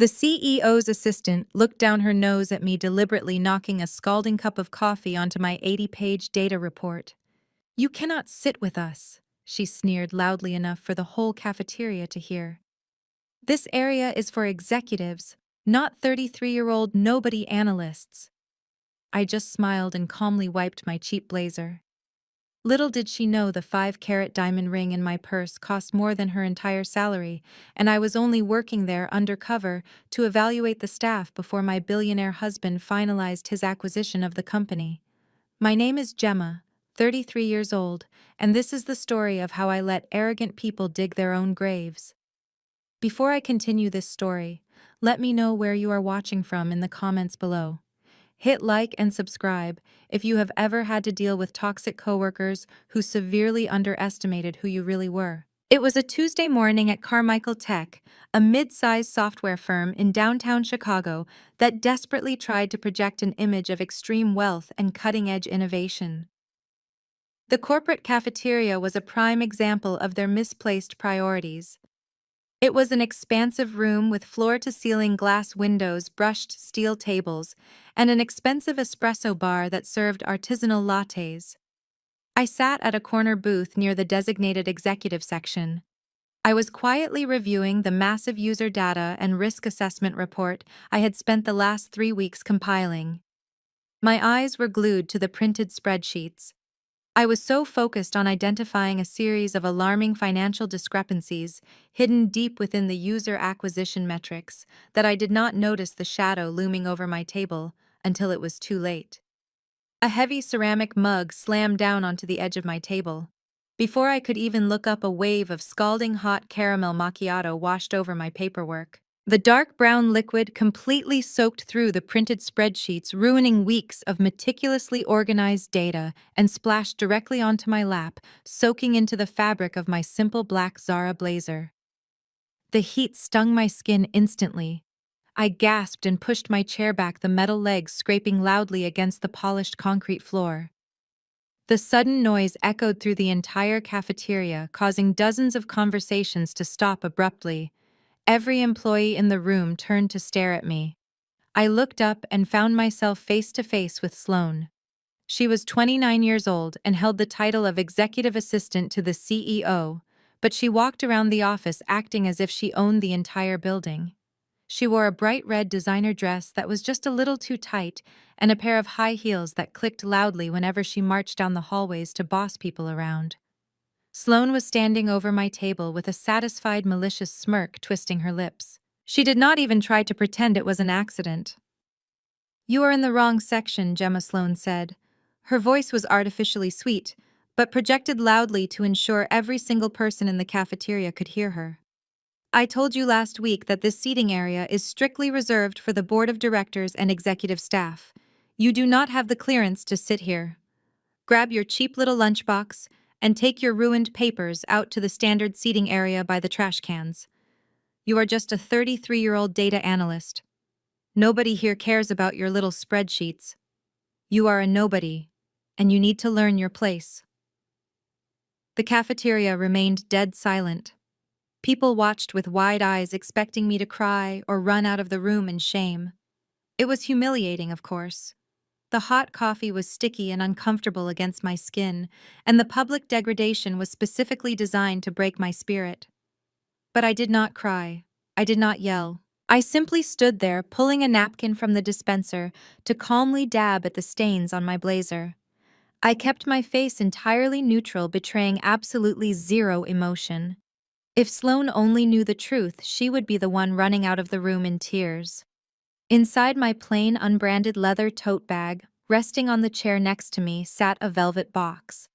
The CEO's assistant looked down her nose at me, deliberately knocking a scalding cup of coffee onto my 80-page data report. "You cannot sit with us," she sneered loudly enough for the whole cafeteria to hear. "This area is for executives, not 33-year-old nobody analysts." I just smiled and calmly wiped my cheap blazer. Little did she know the 5-carat diamond ring in my purse cost more than her entire salary, and I was only working there undercover to evaluate the staff before my billionaire husband finalized his acquisition of the company. My name is Gemma, 33 years old, and this is the story of how I let arrogant people dig their own graves. Before I continue this story, let me know where you are watching from in the comments below. Hit like and subscribe if you have ever had to deal with toxic coworkers who severely underestimated who you really were. It was a Tuesday morning at Carmichael Tech, a mid-sized software firm in downtown Chicago that desperately tried to project an image of extreme wealth and cutting-edge innovation. The corporate cafeteria was a prime example of their misplaced priorities. It was an expansive room with floor-to-ceiling glass windows, brushed steel tables, and an expensive espresso bar that served artisanal lattes. I sat at a corner booth near the designated executive section. I was quietly reviewing the massive user data and risk assessment report I had spent the last 3 weeks compiling. My eyes were glued to the printed spreadsheets. I was so focused on identifying a series of alarming financial discrepancies hidden deep within the user acquisition metrics that I did not notice the shadow looming over my table until it was too late. A heavy ceramic mug slammed down onto the edge of my table. Before I could even look up, a wave of scalding hot caramel macchiato washed over my paperwork. The dark brown liquid completely soaked through the printed spreadsheets, ruining weeks of meticulously organized data, and splashed directly onto my lap, soaking into the fabric of my simple black Zara blazer. The heat stung my skin instantly. I gasped and pushed my chair back, the metal legs scraping loudly against the polished concrete floor. The sudden noise echoed through the entire cafeteria, causing dozens of conversations to stop abruptly. Every employee in the room turned to stare at me. I looked up and found myself face to face with Sloane. She was 29 years old and held the title of executive assistant to the CEO, but she walked around the office acting as if she owned the entire building. She wore a bright red designer dress that was just a little too tight and a pair of high heels that clicked loudly whenever she marched down the hallways to boss people around. Sloane was standing over my table with a satisfied, malicious smirk twisting her lips. She did not even try to pretend it was an accident. "You are in the wrong section," Gemma Sloane said. Her voice was artificially sweet, but projected loudly to ensure every single person in the cafeteria could hear her. "I told you last week that this seating area is strictly reserved for the board of directors and executive staff. You do not have the clearance to sit here. Grab your cheap little lunchbox and take your ruined papers out to the standard seating area by the trash cans. You are just a 33-year-old data analyst. Nobody here cares about your little spreadsheets. You are a nobody, and you need to learn your place." The cafeteria remained dead silent. People watched with wide eyes, expecting me to cry or run out of the room in shame. It was humiliating, of course. The hot coffee was sticky and uncomfortable against my skin, and the public degradation was specifically designed to break my spirit. But I did not cry. I did not yell. I simply stood there, pulling a napkin from the dispenser to calmly dab at the stains on my blazer. I kept my face entirely neutral, betraying absolutely zero emotion. If Sloane only knew the truth, she would be the one running out of the room in tears. Inside my plain, unbranded leather tote bag, resting on the chair next to me, sat a velvet box.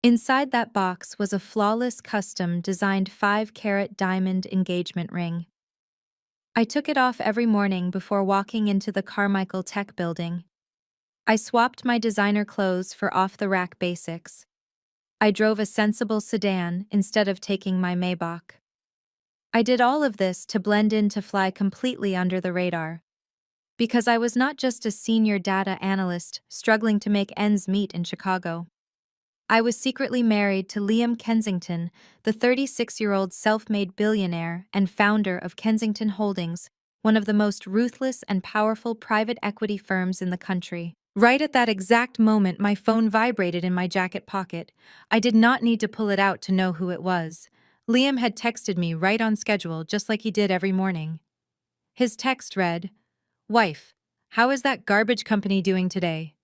Inside that box was a flawless, custom-designed 5-carat diamond engagement ring. I took it off every morning before walking into the Carmichael Tech building. I swapped my designer clothes for off-the-rack basics. I drove a sensible sedan instead of taking my Maybach. I did all of this to blend in, to fly completely under the radar. Because I was not just a senior data analyst struggling to make ends meet in Chicago. I was secretly married to Liam Kensington, the 36-year-old self-made billionaire and founder of Kensington Holdings, one of the most ruthless and powerful private equity firms in the country. Right at that exact moment, my phone vibrated in my jacket pocket. I did not need to pull it out to know who it was. Liam had texted me right on schedule, just like he did every morning. His text read, "Wife, how is that garbage company doing today?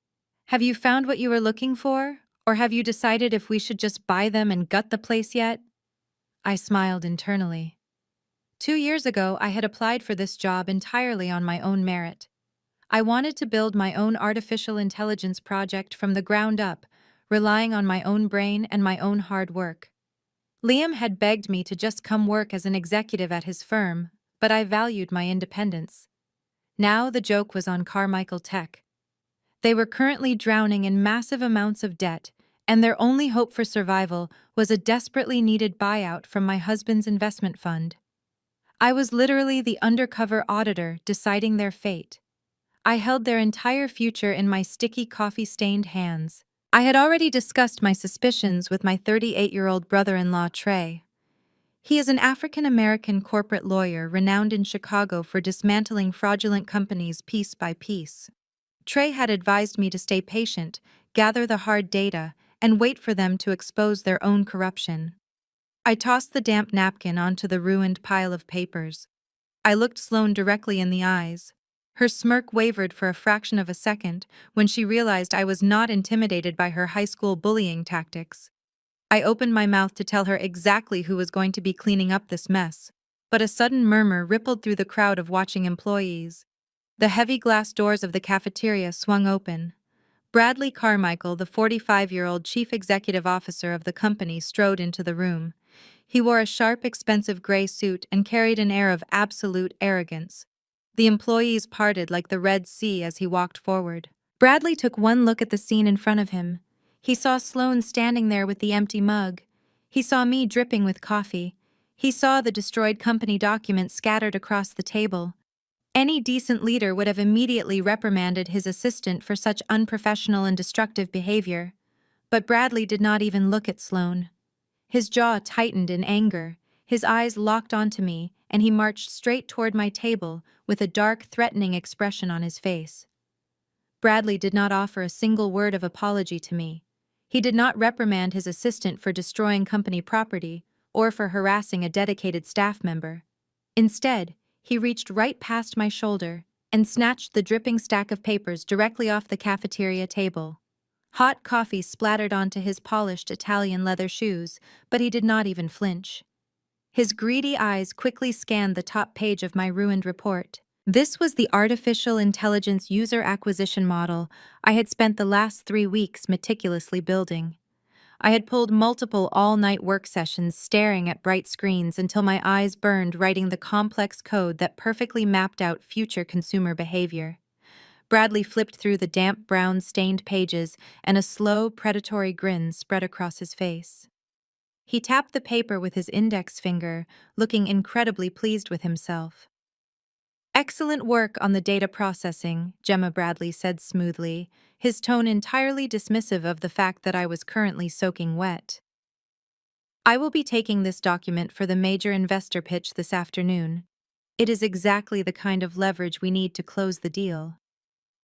Have you found what you were looking for? Or have you decided if we should just buy them and gut the place yet?" I smiled internally. 2 years ago, I had applied for this job entirely on my own merit. I wanted to build my own artificial intelligence project from the ground up, relying on my own brain and my own hard work. Liam had begged me to just come work as an executive at his firm, but I valued my independence. Now the joke was on Carmichael Tech. They were currently drowning in massive amounts of debt, and their only hope for survival was a desperately needed buyout from my husband's investment fund. I was literally the undercover auditor deciding their fate. I held their entire future in my sticky coffee-stained hands. I had already discussed my suspicions with my 38-year-old brother-in-law, Trey. He is an African-American corporate lawyer renowned in Chicago for dismantling fraudulent companies piece by piece. Trey had advised me to stay patient, gather the hard data, and wait for them to expose their own corruption. I tossed the damp napkin onto the ruined pile of papers. I looked Sloane directly in the eyes. Her smirk wavered for a fraction of a second when she realized I was not intimidated by her high school bullying tactics. I opened my mouth to tell her exactly who was going to be cleaning up this mess, but a sudden murmur rippled through the crowd of watching employees. The heavy glass doors of the cafeteria swung open. Bradley Carmichael, the 45-year-old chief executive officer of the company, strode into the room. He wore a sharp, expensive gray suit and carried an air of absolute arrogance. The employees parted like the Red Sea as he walked forward. Bradley took one look at the scene in front of him. He saw Sloane standing there with the empty mug. He saw me dripping with coffee. He saw the destroyed company documents scattered across the table. Any decent leader would have immediately reprimanded his assistant for such unprofessional and destructive behavior. But Bradley did not even look at Sloane. His jaw tightened in anger, his eyes locked onto me, and he marched straight toward my table with a dark, threatening expression on his face. Bradley did not offer a single word of apology to me. He did not reprimand his assistant for destroying company property or for harassing a dedicated staff member. Instead, he reached right past my shoulder and snatched the dripping stack of papers directly off the cafeteria table. Hot coffee splattered onto his polished Italian leather shoes, but he did not even flinch. His greedy eyes quickly scanned the top page of my ruined report. This was the artificial intelligence user acquisition model I had spent the last 3 weeks meticulously building. I had pulled multiple all-night work sessions staring at bright screens until my eyes burned writing the complex code that perfectly mapped out future consumer behavior. Bradley flipped through the damp brown stained pages and a slow, predatory grin spread across his face. He tapped the paper with his index finger, looking incredibly pleased with himself. "Excellent work on the data processing," Gemma Bradley said smoothly, his tone entirely dismissive of the fact that I was currently soaking wet. "I will be taking this document for the major investor pitch this afternoon. It is exactly the kind of leverage we need to close the deal."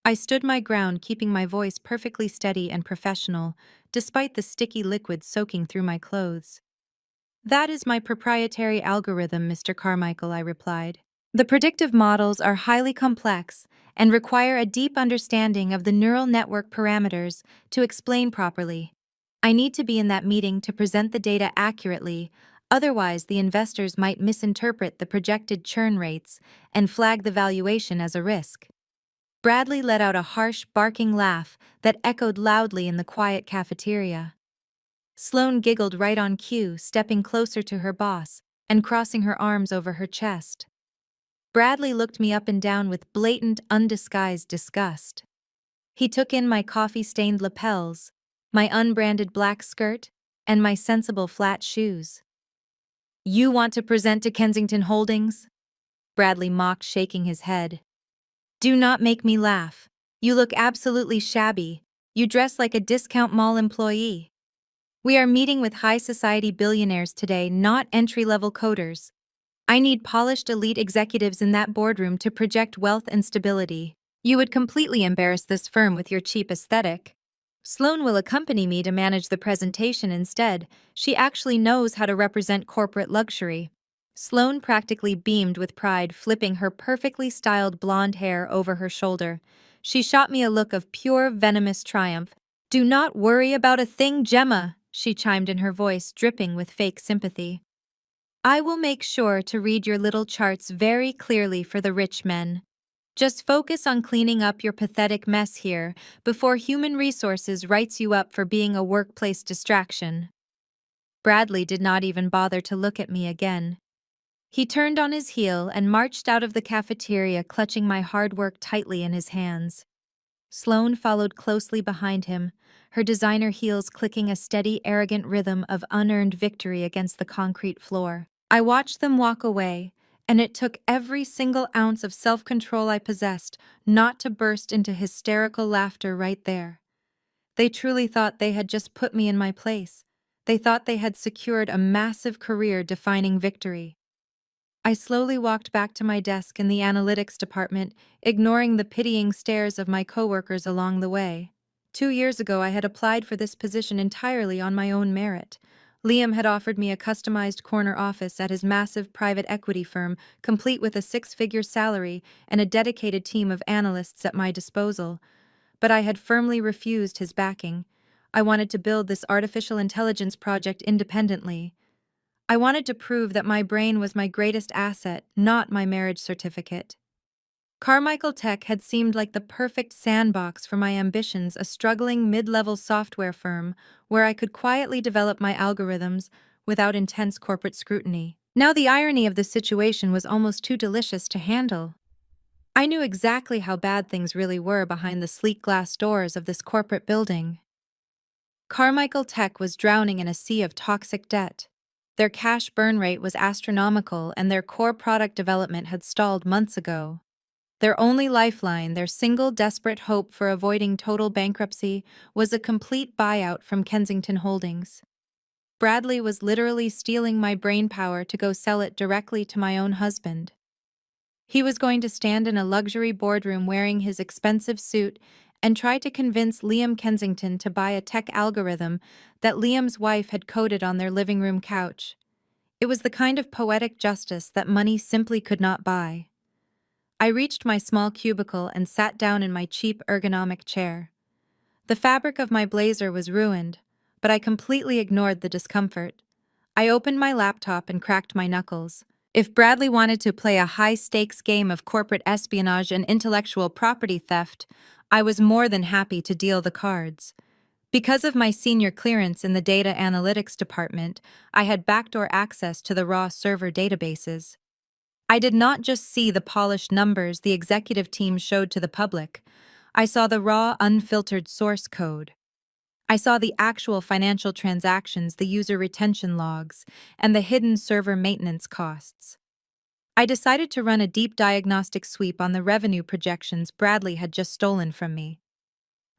I stood my ground, keeping my voice perfectly steady and professional, despite the sticky liquid soaking through my clothes. "That is my proprietary algorithm, Mr. Carmichael," I replied. "The predictive models are highly complex and require a deep understanding of the neural network parameters to explain properly. I need to be in that meeting to present the data accurately, otherwise the investors might misinterpret the projected churn rates and flag the valuation as a risk." Bradley let out a harsh, barking laugh that echoed loudly in the quiet cafeteria. Sloane giggled right on cue, stepping closer to her boss and crossing her arms over her chest. Bradley looked me up and down with blatant, undisguised disgust. He took in my coffee-stained lapels, my unbranded black skirt, and my sensible flat shoes. "You want to present to Kensington Holdings?" Bradley mocked, shaking his head. "Do not make me laugh. You look absolutely shabby. You dress like a discount mall employee. We are meeting with high society billionaires today, not entry-level coders. I need polished elite executives in that boardroom to project wealth and stability. You would completely embarrass this firm with your cheap aesthetic. Sloan will accompany me to manage the presentation instead. She actually knows how to represent corporate luxury. Sloan practically beamed with pride, flipping her perfectly styled blonde hair over her shoulder. She shot me a look of pure, venomous triumph. "Do not worry about a thing, Gemma," she chimed in, her voice dripping with fake sympathy. "I will make sure to read your little charts very clearly for the rich men. Just focus on cleaning up your pathetic mess here before Human Resources writes you up for being a workplace distraction." Bradley did not even bother to look at me again. He turned on his heel and marched out of the cafeteria, clutching my hard work tightly in his hands. Sloan followed closely behind him, her designer heels clicking a steady, arrogant rhythm of unearned victory against the concrete floor. I watched them walk away, and it took every single ounce of self-control I possessed not to burst into hysterical laughter right there. They truly thought they had just put me in my place. They thought they had secured a massive career-defining victory. I slowly walked back to my desk in the analytics department, ignoring the pitying stares of my coworkers along the way. 2 years ago, I had applied for this position entirely on my own merit. Liam had offered me a customized corner office at his massive private equity firm, complete with a six-figure salary and a dedicated team of analysts at my disposal. But I had firmly refused his backing. I wanted to build this artificial intelligence project independently. I wanted to prove that my brain was my greatest asset, not my marriage certificate. Carmichael Tech had seemed like the perfect sandbox for my ambitions, a struggling mid-level software firm where I could quietly develop my algorithms without intense corporate scrutiny. Now the irony of the situation was almost too delicious to handle. I knew exactly how bad things really were behind the sleek glass doors of this corporate building. Carmichael Tech was drowning in a sea of toxic debt. Their cash burn rate was astronomical, and their core product development had stalled months ago. Their only lifeline, their single desperate hope for avoiding total bankruptcy, was a complete buyout from Kensington Holdings. Bradley was literally stealing my brainpower to go sell it directly to my own husband. He was going to stand in a luxury boardroom wearing his expensive suit and try to convince Liam Kensington to buy a tech algorithm that Liam's wife had coded on their living room couch. It was the kind of poetic justice that money simply could not buy. I reached my small cubicle and sat down in my cheap ergonomic chair. The fabric of my blazer was ruined, but I completely ignored the discomfort. I opened my laptop and cracked my knuckles. If Bradley wanted to play a high-stakes game of corporate espionage and intellectual property theft, I was more than happy to deal the cards. Because of my senior clearance in the data analytics department, I had backdoor access to the raw server databases. I did not just see the polished numbers the executive team showed to the public. I saw the raw, unfiltered source code. I saw the actual financial transactions, the user retention logs, and the hidden server maintenance costs. I decided to run a deep diagnostic sweep on the revenue projections Bradley had just stolen from me.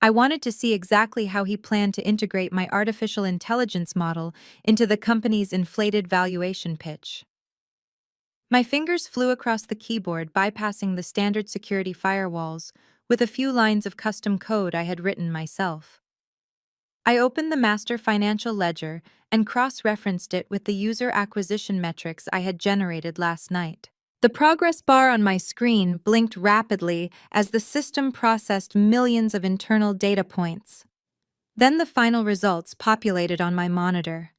I wanted to see exactly how he planned to integrate my artificial intelligence model into the company's inflated valuation pitch. My fingers flew across the keyboard, bypassing the standard security firewalls with a few lines of custom code I had written myself. I opened the master financial ledger and cross-referenced it with the user acquisition metrics I had generated last night. The progress bar on my screen blinked rapidly as the system processed millions of internal data points. Then the final results populated on my monitor.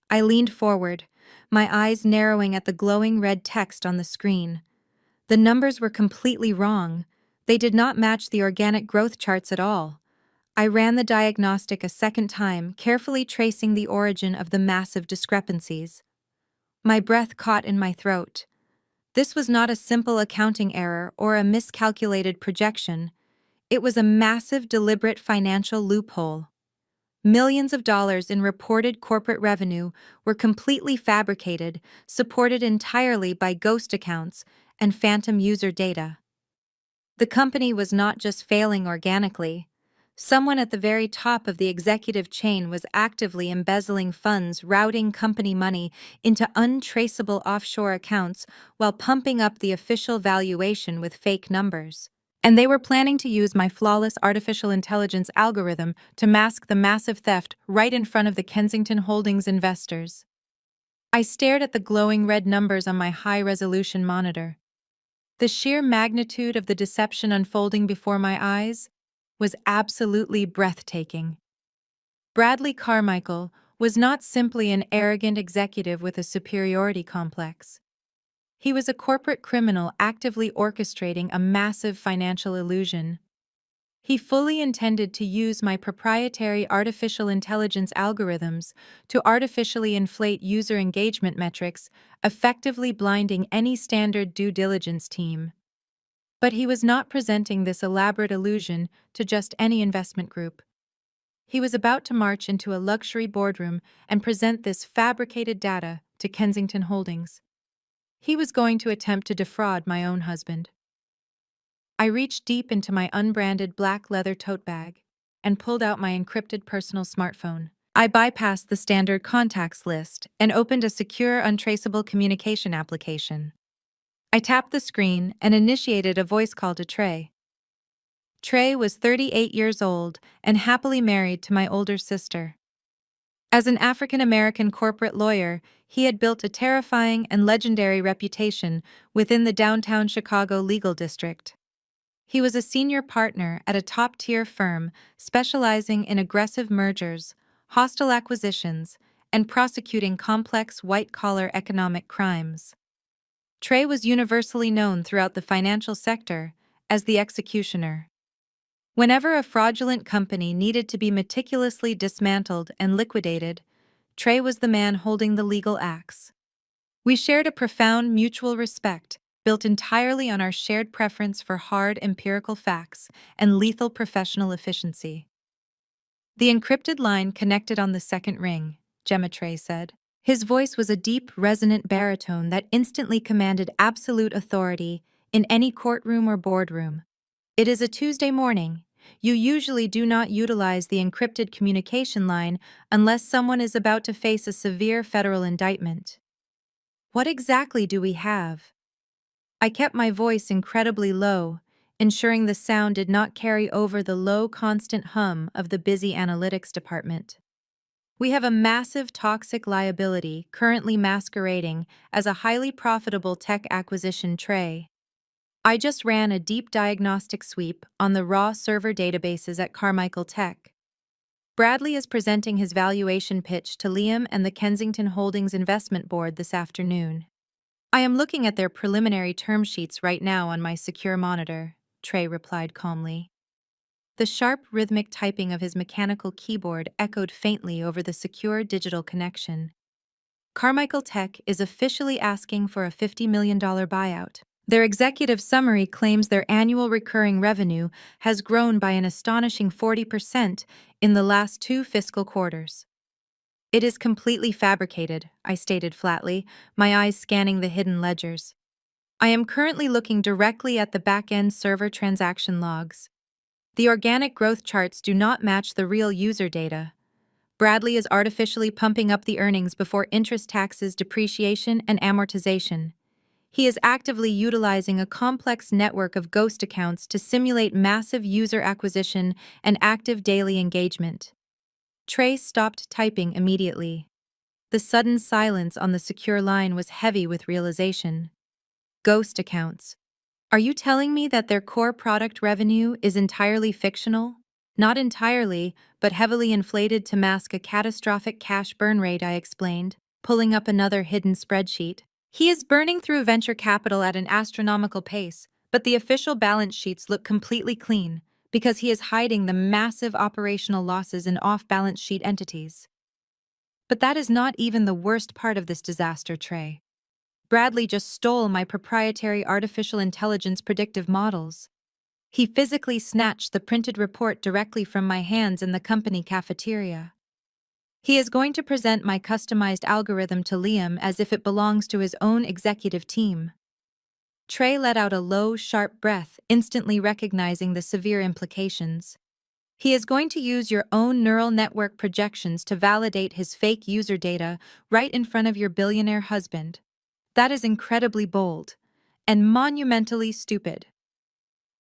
I leaned forward, my eyes narrowing at the glowing red text on the screen. The numbers were completely wrong. They did not match the organic growth charts at all. I ran the diagnostic a second time, carefully tracing the origin of the massive discrepancies. My breath caught in my throat. This was not a simple accounting error or a miscalculated projection. It was a massive, deliberate financial loophole. Millions of dollars in reported corporate revenue were completely fabricated, supported entirely by ghost accounts and phantom user data. The company was not just failing organically. Someone at the very top of the executive chain was actively embezzling funds, routing company money into untraceable offshore accounts while pumping up the official valuation with fake numbers. And they were planning to use my flawless artificial intelligence algorithm to mask the massive theft right in front of the Kensington Holdings investors. I stared at the glowing red numbers on my high-resolution monitor. The sheer magnitude of the deception unfolding before my eyes was absolutely breathtaking. Bradley Carmichael was not simply an arrogant executive with a superiority complex. He was a corporate criminal actively orchestrating a massive financial illusion. He fully intended to use my proprietary artificial intelligence algorithms to artificially inflate user engagement metrics, effectively blinding any standard due diligence team. But he was not presenting this elaborate illusion to just any investment group. He was about to march into a luxury boardroom and present this fabricated data to Kensington Holdings. He was going to attempt to defraud my own husband. I reached deep into my unbranded black leather tote bag and pulled out my encrypted personal smartphone. I bypassed the standard contacts list and opened a secure, untraceable communication application. I tapped the screen and initiated a voice call to Trey. Trey was 38 years old and happily married to my older sister. As an African-American corporate lawyer, he had built a terrifying and legendary reputation within the downtown Chicago legal district. He was a senior partner at a top-tier firm specializing in aggressive mergers, hostile acquisitions, and prosecuting complex white-collar economic crimes. Trey was universally known throughout the financial sector as the executioner. Whenever a fraudulent company needed to be meticulously dismantled and liquidated, Trey was the man holding the legal axe. We shared a profound mutual respect, built entirely on our shared preference for hard empirical facts and lethal professional efficiency. The encrypted line connected on the second ring, Gemma Trey said. His voice was a deep, resonant baritone that instantly commanded absolute authority in any courtroom or boardroom. It is a Tuesday morning. You usually do not utilize the encrypted communication line unless someone is about to face a severe federal indictment. What exactly do we have? I kept my voice incredibly low, ensuring the sound did not carry over the low, constant hum of the busy analytics department. We have a massive toxic liability currently masquerading as a highly profitable tech acquisition tray. I just ran a deep diagnostic sweep on the raw server databases at Carmichael Tech. Bradley is presenting his valuation pitch to Liam and the Kensington Holdings Investment Board this afternoon. I am looking at their preliminary term sheets right now on my secure monitor, Trey replied calmly. The sharp, rhythmic typing of his mechanical keyboard echoed faintly over the secure digital connection. Carmichael Tech is officially asking for a $50 million buyout. Their executive summary claims their annual recurring revenue has grown by an astonishing 40% in the last 2 fiscal quarters. It is completely fabricated, I stated flatly, my eyes scanning the hidden ledgers. I am currently looking directly at the back-end server transaction logs. The organic growth charts do not match the real user data. Bradley is artificially pumping up the earnings before interest, taxes, depreciation, and amortization. He is actively utilizing a complex network of ghost accounts to simulate massive user acquisition and active daily engagement. Trey stopped typing immediately. The sudden silence on the secure line was heavy with realization. Ghost accounts. Are you telling me that their core product revenue is entirely fictional? Not entirely, but heavily inflated to mask a catastrophic cash burn rate, I explained, pulling up another hidden spreadsheet. He is burning through venture capital at an astronomical pace, but the official balance sheets look completely clean because he is hiding the massive operational losses in off-balance sheet entities. But that is not even the worst part of this disaster, Trey. Bradley just stole my proprietary artificial intelligence predictive models. He physically snatched the printed report directly from my hands in the company cafeteria. He is going to present my customized algorithm to Liam as if it belongs to his own executive team. Trey let out a low, sharp breath, instantly recognizing the severe implications. He is going to use your own neural network projections to validate his fake user data right in front of your billionaire husband. That is incredibly bold and monumentally stupid.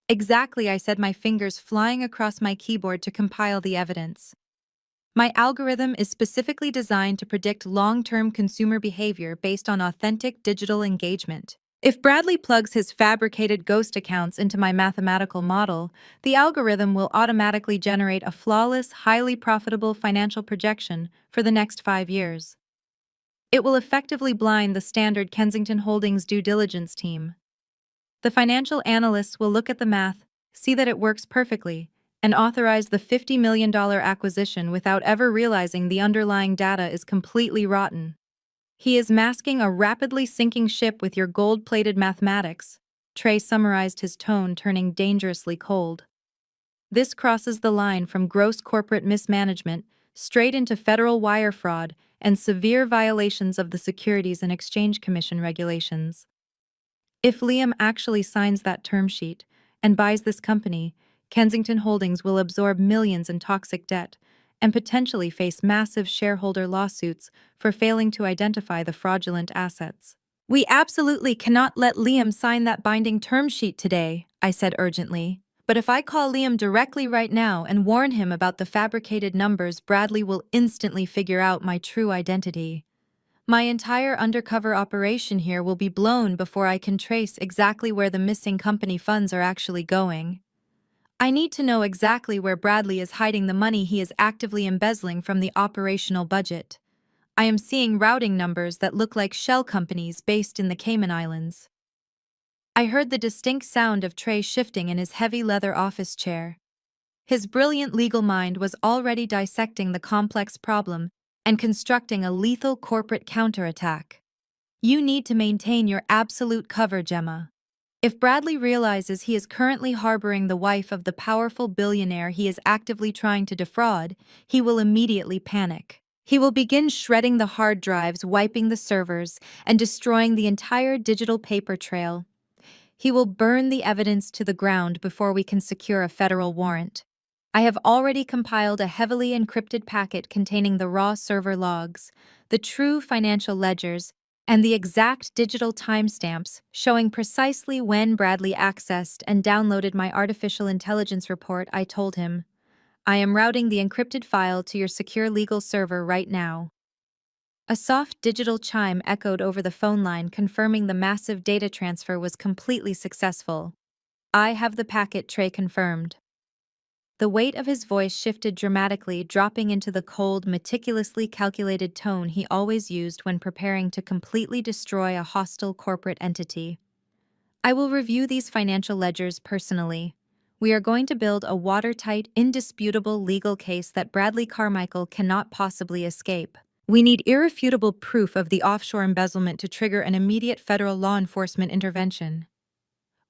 Exactly, I said, my fingers flying across my keyboard to compile the evidence. My algorithm is specifically designed to predict long-term consumer behavior based on authentic digital engagement. If Bradley plugs his fabricated ghost accounts into my mathematical model, the algorithm will automatically generate a flawless, highly profitable financial projection for the next 5 years. It will effectively blind the standard Kensington Holdings due diligence team. The financial analysts will look at the math, see that it works perfectly, and authorize the $50 million acquisition without ever realizing the underlying data is completely rotten. He is masking a rapidly sinking ship with your gold-plated mathematics. Trey summarized, his tone turning dangerously cold. This crosses the line from gross corporate mismanagement straight into federal wire fraud and severe violations of the Securities and Exchange Commission regulations. If Liam actually signs that term sheet and buys this company, Kensington Holdings will absorb millions in toxic debt and potentially face massive shareholder lawsuits for failing to identify the fraudulent assets. We absolutely cannot let Liam sign that binding term sheet today, I said urgently. But if I call Liam directly right now and warn him about the fabricated numbers, Bradley will instantly figure out my true identity. My entire undercover operation here will be blown before I can trace exactly where the missing company funds are actually going. I need to know exactly where Bradley is hiding the money he is actively embezzling from the operational budget. I am seeing routing numbers that look like shell companies based in the Cayman Islands. I heard the distinct sound of Trey shifting in his heavy leather office chair. His brilliant legal mind was already dissecting the complex problem and constructing a lethal corporate counterattack. You need to maintain your absolute cover, Gemma. If Bradley realizes he is currently harboring the wife of the powerful billionaire he is actively trying to defraud, he will immediately panic. He will begin shredding the hard drives, wiping the servers, and destroying the entire digital paper trail. He will burn the evidence to the ground before we can secure a federal warrant. I have already compiled a heavily encrypted packet containing the raw server logs, the true financial ledgers, and the exact digital timestamps showing precisely when Bradley accessed and downloaded my artificial intelligence report. I told him, I am routing the encrypted file to your secure legal server right now. A soft digital chime echoed over the phone line, confirming the massive data transfer was completely successful. I have the packet, Trey confirmed. The weight of his voice shifted dramatically, dropping into the cold, meticulously calculated tone he always used when preparing to completely destroy a hostile corporate entity. I will review these financial ledgers personally. We are going to build a watertight, indisputable legal case that Bradley Carmichael cannot possibly escape. We need irrefutable proof of the offshore embezzlement to trigger an immediate federal law enforcement intervention.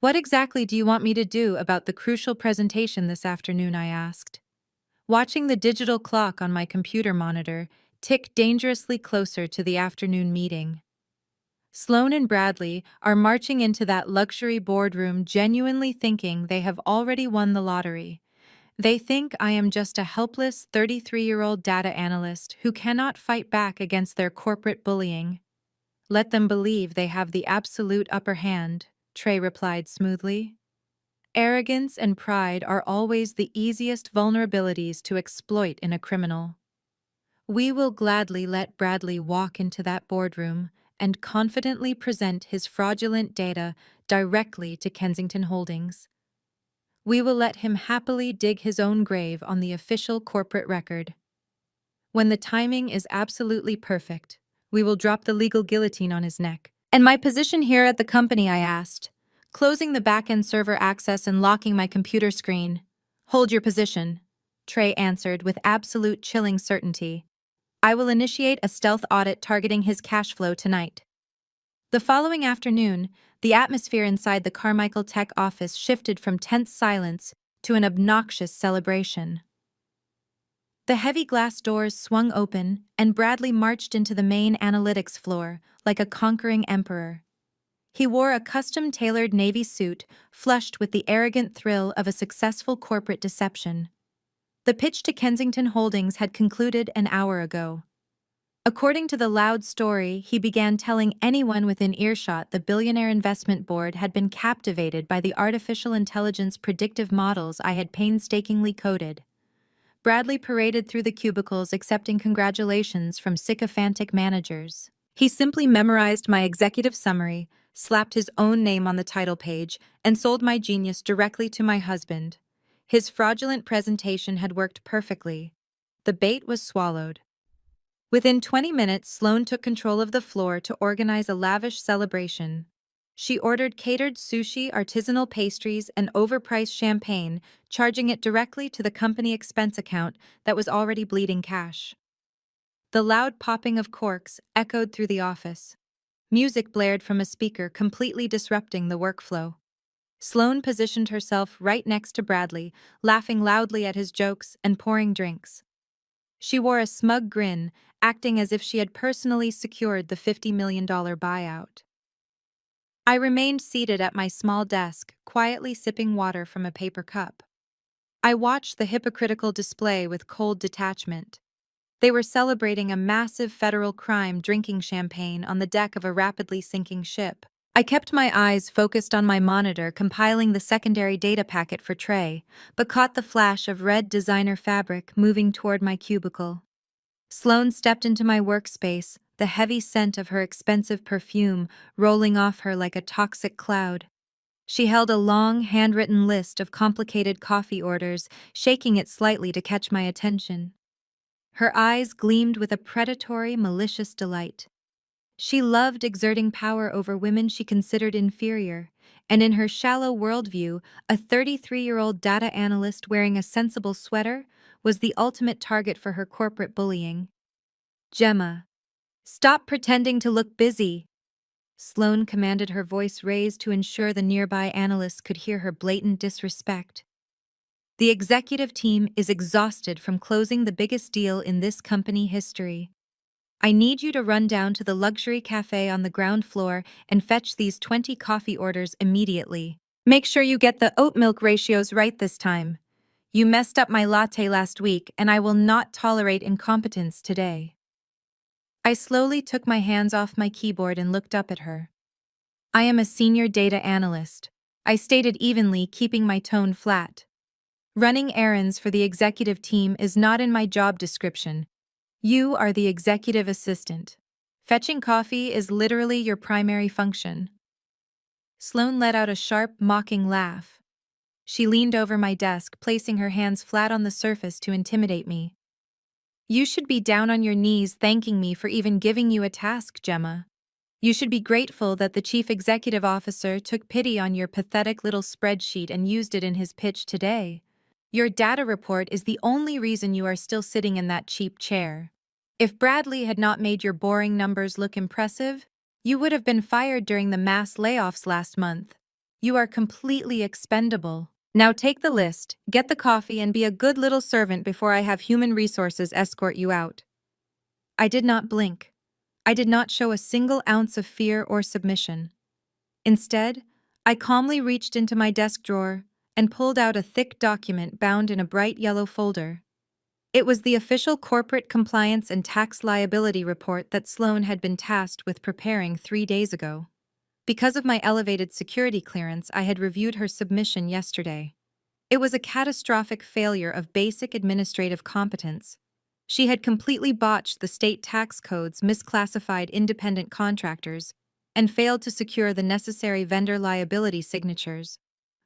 What exactly do you want me to do about the crucial presentation this afternoon? I asked, watching the digital clock on my computer monitor tick dangerously closer to the afternoon meeting. Sloan and Bradley are marching into that luxury boardroom genuinely thinking they have already won the lottery. They think I am just a helpless 33-year-old data analyst who cannot fight back against their corporate bullying. Let them believe they have the absolute upper hand, Trey replied smoothly. Arrogance and pride are always the easiest vulnerabilities to exploit in a criminal. We will gladly let Bradley walk into that boardroom and confidently present his fraudulent data directly to Kensington Holdings. We will let him happily dig his own grave on the official corporate record. When the timing is absolutely perfect, we will drop the legal guillotine on his neck. And my position here at the company, I asked, closing the back-end server access and locking my computer screen. Hold your position, Trey answered with absolute chilling certainty. I will initiate a stealth audit targeting his cash flow tonight. The following afternoon, the atmosphere inside the Carmichael Tech office shifted from tense silence to an obnoxious celebration. The heavy glass doors swung open, and Bradley marched into the main analytics floor like a conquering emperor. He wore a custom-tailored navy suit, flushed with the arrogant thrill of a successful corporate deception. The pitch to Kensington Holdings had concluded an hour ago. According to the loud story, he began telling anyone within earshot the billionaire investment board had been captivated by the artificial intelligence predictive models I had painstakingly coded. Bradley paraded through the cubicles accepting congratulations from sycophantic managers. He simply memorized my executive summary, slapped his own name on the title page, and sold my genius directly to my husband. His fraudulent presentation had worked perfectly. The bait was swallowed. Within 20 minutes, Sloane took control of the floor to organize a lavish celebration. She ordered catered sushi, artisanal pastries, and overpriced champagne, charging it directly to the company expense account that was already bleeding cash. The loud popping of corks echoed through the office. Music blared from a speaker, completely disrupting the workflow. Sloane positioned herself right next to Bradley, laughing loudly at his jokes and pouring drinks. She wore a smug grin, acting as if she had personally secured the $50 million buyout. I remained seated at my small desk, quietly sipping water from a paper cup. I watched the hypocritical display with cold detachment. They were celebrating a massive federal crime drinking champagne on the deck of a rapidly sinking ship. I kept my eyes focused on my monitor compiling the secondary data packet for Trey, but caught the flash of red designer fabric moving toward my cubicle. Sloane stepped into my workspace, the heavy scent of her expensive perfume rolling off her like a toxic cloud. She held a long, handwritten list of complicated coffee orders, shaking it slightly to catch my attention. Her eyes gleamed with a predatory, malicious delight. She loved exerting power over women she considered inferior, and in her shallow worldview, a 33-year-old data analyst wearing a sensible sweater was the ultimate target for her corporate bullying. "Gemma, stop pretending to look busy," Sloane commanded, her voice raised to ensure the nearby analysts could hear her blatant disrespect. "The executive team is exhausted from closing the biggest deal in this company history. I need you to run down to the luxury cafe on the ground floor and fetch these 20 coffee orders immediately. Make sure you get the oat milk ratios right this time. You messed up my latte last week, and I will not tolerate incompetence today." I slowly took my hands off my keyboard and looked up at her. "I am a senior data analyst," I stated evenly, keeping my tone flat. "Running errands for the executive team is not in my job description. You are the executive assistant. Fetching coffee is literally your primary function." Sloane let out a sharp, mocking laugh. She leaned over my desk, placing her hands flat on the surface to intimidate me. "You should be down on your knees thanking me for even giving you a task, Gemma. You should be grateful that the chief executive officer took pity on your pathetic little spreadsheet and used it in his pitch today. Your data report is the only reason you are still sitting in that cheap chair. If Bradley had not made your boring numbers look impressive, you would have been fired during the mass layoffs last month. You are completely expendable. Now take the list, get the coffee, and be a good little servant before I have human resources escort you out." I did not blink. I did not show a single ounce of fear or submission. Instead, I calmly reached into my desk drawer and pulled out a thick document bound in a bright yellow folder. It was the official corporate compliance and tax liability report that Sloane had been tasked with preparing 3 days ago. Because of my elevated security clearance, I had reviewed her submission yesterday. It was a catastrophic failure of basic administrative competence. She had completely botched the state tax codes, misclassified independent contractors, and failed to secure the necessary vendor liability signatures.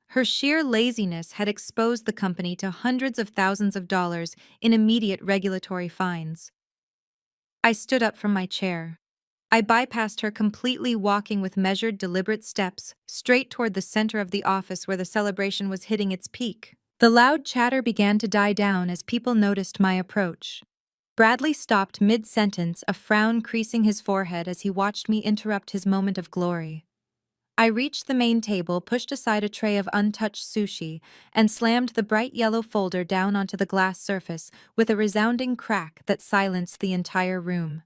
Her sheer laziness had exposed the company to hundreds of thousands of dollars in immediate regulatory fines. I stood up from my chair. I bypassed her completely, walking with measured, deliberate steps straight toward the center of the office where the celebration was hitting its peak. The loud chatter began to die down as people noticed my approach. Bradley stopped mid-sentence, a frown creasing his forehead as he watched me interrupt his moment of glory. I reached the main table, pushed aside a tray of untouched sushi, and slammed the bright yellow folder down onto the glass surface with a resounding crack that silenced the entire room.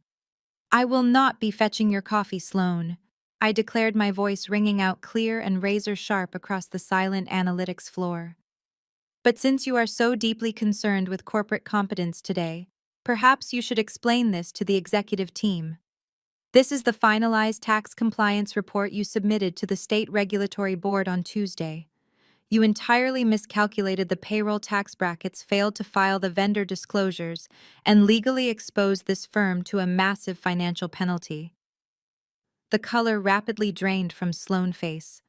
"I will not be fetching your coffee, Sloane," I declared, my voice ringing out clear and razor-sharp across the silent analytics floor. But since you are so deeply concerned with corporate competence today, perhaps you should explain this to the executive team. This is the finalized tax compliance report you submitted to the State Regulatory Board on Tuesday. You entirely miscalculated the payroll tax brackets, failed to file the vendor disclosures, and legally exposed this firm to a massive financial penalty. The color rapidly drained from Sloane's face.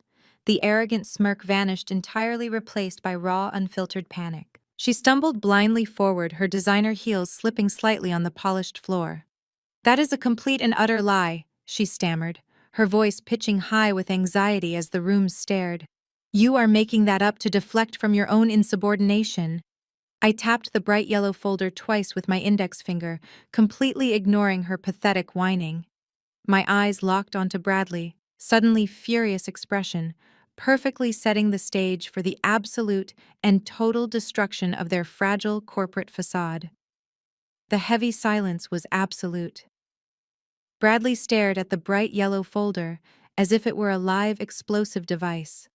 The arrogant smirk vanished, entirely replaced by raw, unfiltered panic. She stumbled blindly forward, her designer heels slipping slightly on the polished floor. "That is a complete and utter lie," she stammered, her voice pitching high with anxiety as the room stared. "You are making that up to deflect from your own insubordination." I tapped the bright yellow folder twice with my index finger, completely ignoring her pathetic whining. My eyes locked onto Bradley, suddenly furious expression, perfectly setting the stage for the absolute and total destruction of their fragile corporate facade. The heavy silence was absolute. Bradley stared at the bright yellow folder as if it were a live explosive device.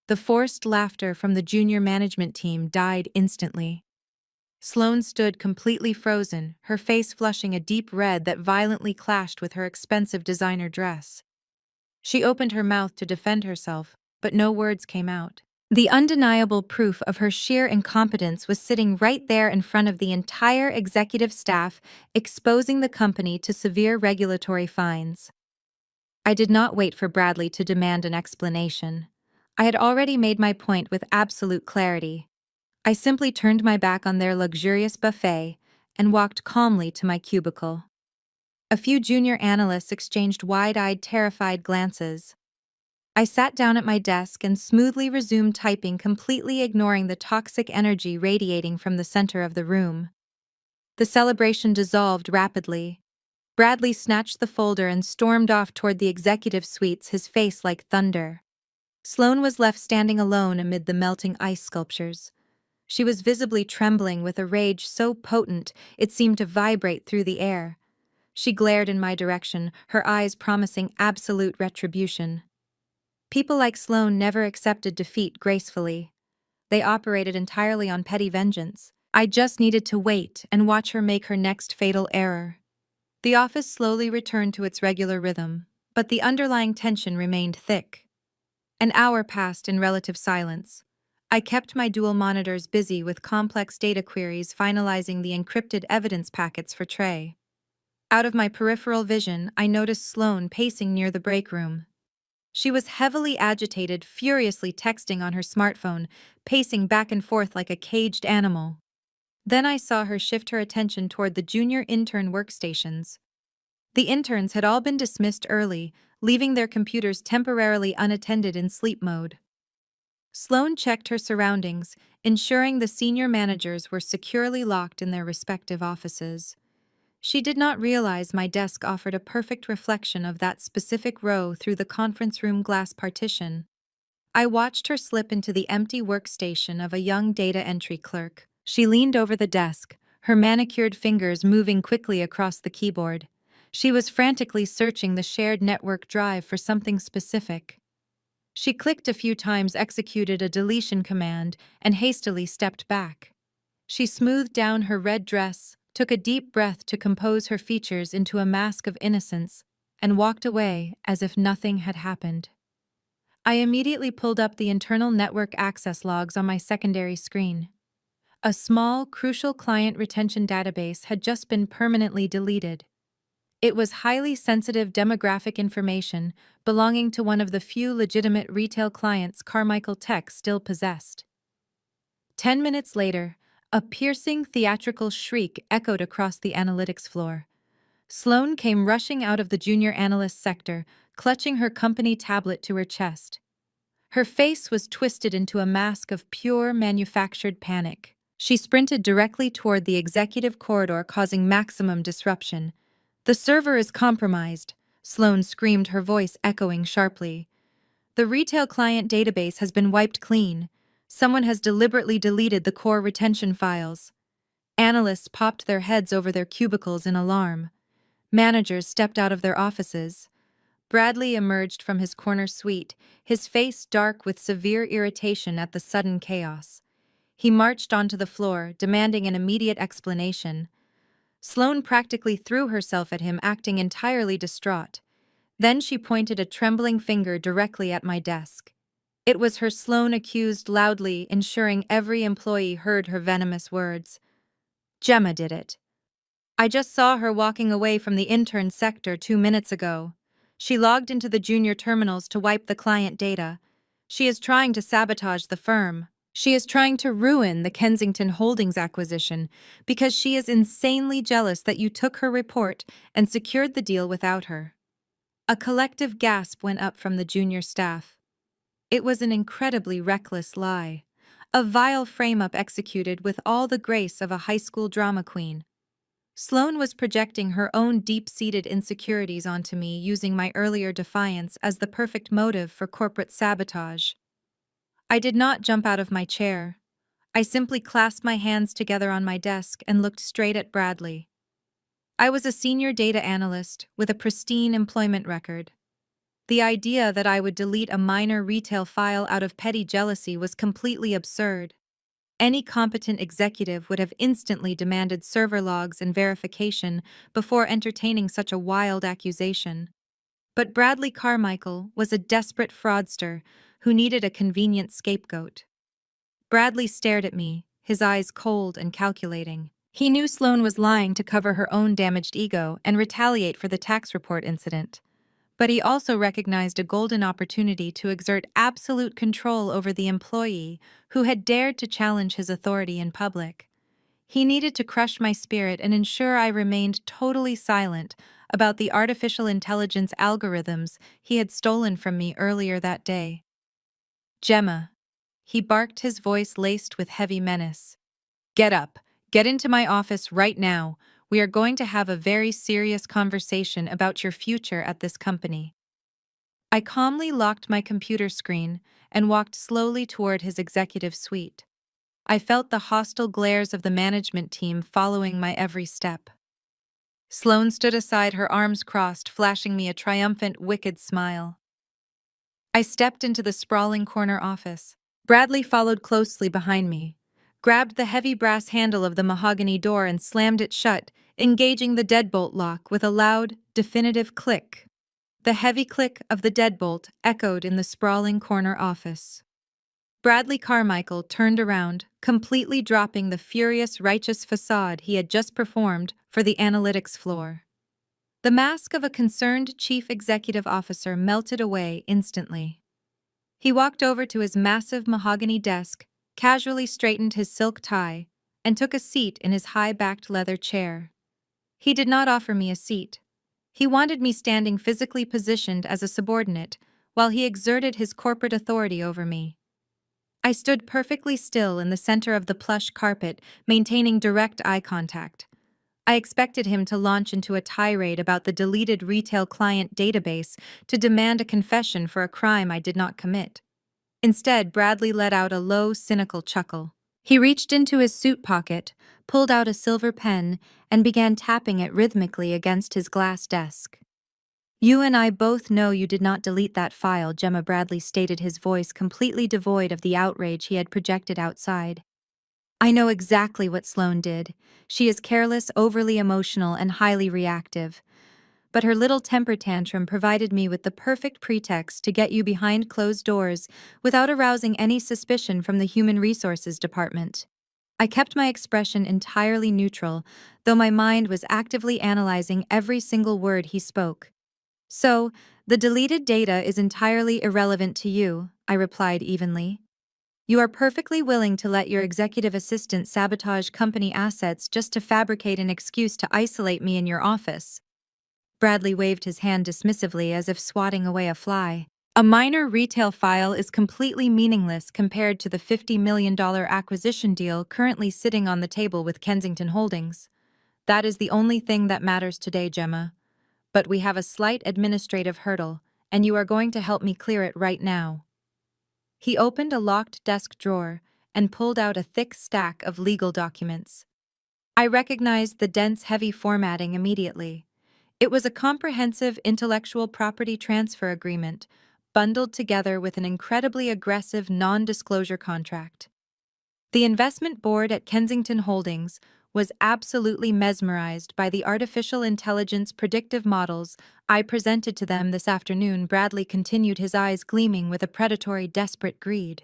The forced laughter from the junior management team died instantly. Sloane stood completely frozen, her face flushing a deep red that violently clashed with her expensive designer dress. She opened her mouth to defend herself, but no words came out. The undeniable proof of her sheer incompetence was sitting right there in front of the entire executive staff, exposing the company to severe regulatory fines. I did not wait for Bradley to demand an explanation. I had already made my point with absolute clarity. I simply turned my back on their luxurious buffet and walked calmly to my cubicle. A few junior analysts exchanged wide-eyed, terrified glances. I sat down at my desk and smoothly resumed typing, completely ignoring the toxic energy radiating from the center of the room. The celebration dissolved rapidly. Bradley snatched the folder and stormed off toward the executive suites, his face like thunder. Sloane was left standing alone amid the melting ice sculptures. She was visibly trembling with a rage so potent it seemed to vibrate through the air. She glared in my direction, her eyes promising absolute retribution. People like Sloane never accepted defeat gracefully. They operated entirely on petty vengeance. I just needed to wait and watch her make her next fatal error. The office slowly returned to its regular rhythm, but the underlying tension remained thick. An hour passed in relative silence. I kept my dual monitors busy with complex data queries, finalizing the encrypted evidence packets for Trey. Out of my peripheral vision, I noticed Sloane pacing near the break room. She was heavily agitated, furiously texting on her smartphone, pacing back and forth like a caged animal. Then I saw her shift her attention toward the junior intern workstations. The interns had all been dismissed early, leaving their computers temporarily unattended in sleep mode. Sloane checked her surroundings, ensuring the senior managers were securely locked in their respective offices. She did not realize my desk offered a perfect reflection of that specific row through the conference room glass partition. I watched her slip into the empty workstation of a young data entry clerk. She leaned over the desk, her manicured fingers moving quickly across the keyboard. She was frantically searching the shared network drive for something specific. She clicked a few times, executed a deletion command, and hastily stepped back. She smoothed down her red dress, took a deep breath to compose her features into a mask of innocence, and walked away as if nothing had happened. I immediately pulled up the internal network access logs on my secondary screen. A small, crucial client retention database had just been permanently deleted. It was highly sensitive demographic information belonging to one of the few legitimate retail clients Carmichael Tech still possessed. 10 minutes later, a piercing theatrical shriek echoed across the analytics floor. Sloane came rushing out of the junior analyst sector, clutching her company tablet to her chest. Her face was twisted into a mask of pure manufactured panic. She sprinted directly toward the executive corridor, causing maximum disruption. "The server is compromised," Sloane screamed, her voice echoing sharply. "The retail client database has been wiped clean. Someone has deliberately deleted the core retention files." Analysts popped their heads over their cubicles in alarm. Managers stepped out of their offices. Bradley emerged from his corner suite, his face dark with severe irritation at the sudden chaos. He marched onto the floor, demanding an immediate explanation. Sloane practically threw herself at him, acting entirely distraught. Then she pointed a trembling finger directly at my desk. It was her. Sloane accused loudly, ensuring every employee heard her venomous words. Gemma did it. I just saw her walking away from the intern sector 2 minutes ago. She logged into the junior terminals to wipe the client data. She is trying to sabotage the firm. She is trying to ruin the Kensington Holdings acquisition because she is insanely jealous that you took her report and secured the deal without her. A collective gasp went up from the junior staff. It was an incredibly reckless lie. A vile frame-up executed with all the grace of a high school drama queen. Sloane was projecting her own deep-seated insecurities onto me, using my earlier defiance as the perfect motive for corporate sabotage. I did not jump out of my chair. I simply clasped my hands together on my desk and looked straight at Bradley. I was a senior data analyst with a pristine employment record. The idea that I would delete a minor retail file out of petty jealousy was completely absurd. Any competent executive would have instantly demanded server logs and verification before entertaining such a wild accusation. But Bradley Carmichael was a desperate fraudster who needed a convenient scapegoat. Bradley stared at me, his eyes cold and calculating. He knew Sloane was lying to cover her own damaged ego and retaliate for the tax report incident. But he also recognized a golden opportunity to exert absolute control over the employee who had dared to challenge his authority in public. He needed to crush my spirit and ensure I remained totally silent about the artificial intelligence algorithms he had stolen from me earlier that day. Gemma, he barked, his voice laced with heavy menace. Get up. Get into my office right now. We are going to have a very serious conversation about your future at this company. I calmly locked my computer screen and walked slowly toward his executive suite. I felt the hostile glares of the management team following my every step. Sloane stood aside, her arms crossed, flashing me a triumphant, wicked smile. I stepped into the sprawling corner office. Bradley followed closely behind me, grabbed the heavy brass handle of the mahogany door and slammed it shut, engaging the deadbolt lock with a loud, definitive click. The heavy click of the deadbolt echoed in the sprawling corner office. Bradley Carmichael turned around, completely dropping the furious, righteous facade he had just performed for the analytics floor. The mask of a concerned chief executive officer melted away instantly. He walked over to his massive mahogany desk, casually straightened his silk tie, and took a seat in his high-backed leather chair. He did not offer me a seat. He wanted me standing, physically positioned as a subordinate, while he exerted his corporate authority over me. I stood perfectly still in the center of the plush carpet, maintaining direct eye contact. I expected him to launch into a tirade about the deleted retail client database to demand a confession for a crime I did not commit. Instead, Bradley let out a low, cynical chuckle. He reached into his suit pocket, pulled out a silver pen, and began tapping it rhythmically against his glass desk. You and I both know you did not delete that file, Gemma, Bradley stated, his voice completely devoid of the outrage he had projected outside. I know exactly what Sloane did. She is careless, overly emotional, and highly reactive. But her little temper tantrum provided me with the perfect pretext to get you behind closed doors without arousing any suspicion from the Human Resources Department. I kept my expression entirely neutral, though my mind was actively analyzing every single word he spoke. So, the deleted data is entirely irrelevant to you, I replied evenly. You are perfectly willing to let your executive assistant sabotage company assets just to fabricate an excuse to isolate me in your office. Bradley waved his hand dismissively as if swatting away a fly. A minor retail file is completely meaningless compared to the $50 million acquisition deal currently sitting on the table with Kensington Holdings. That is the only thing that matters today, Gemma. But we have a slight administrative hurdle, and you are going to help me clear it right now. He opened a locked desk drawer and pulled out a thick stack of legal documents. I recognized the dense, heavy formatting immediately. It was a comprehensive intellectual property transfer agreement, bundled together with an incredibly aggressive non-disclosure contract. The investment board at Kensington Holdings was absolutely mesmerized by the artificial intelligence predictive models I presented to them this afternoon. Bradley continued, his eyes gleaming with a predatory, desperate greed.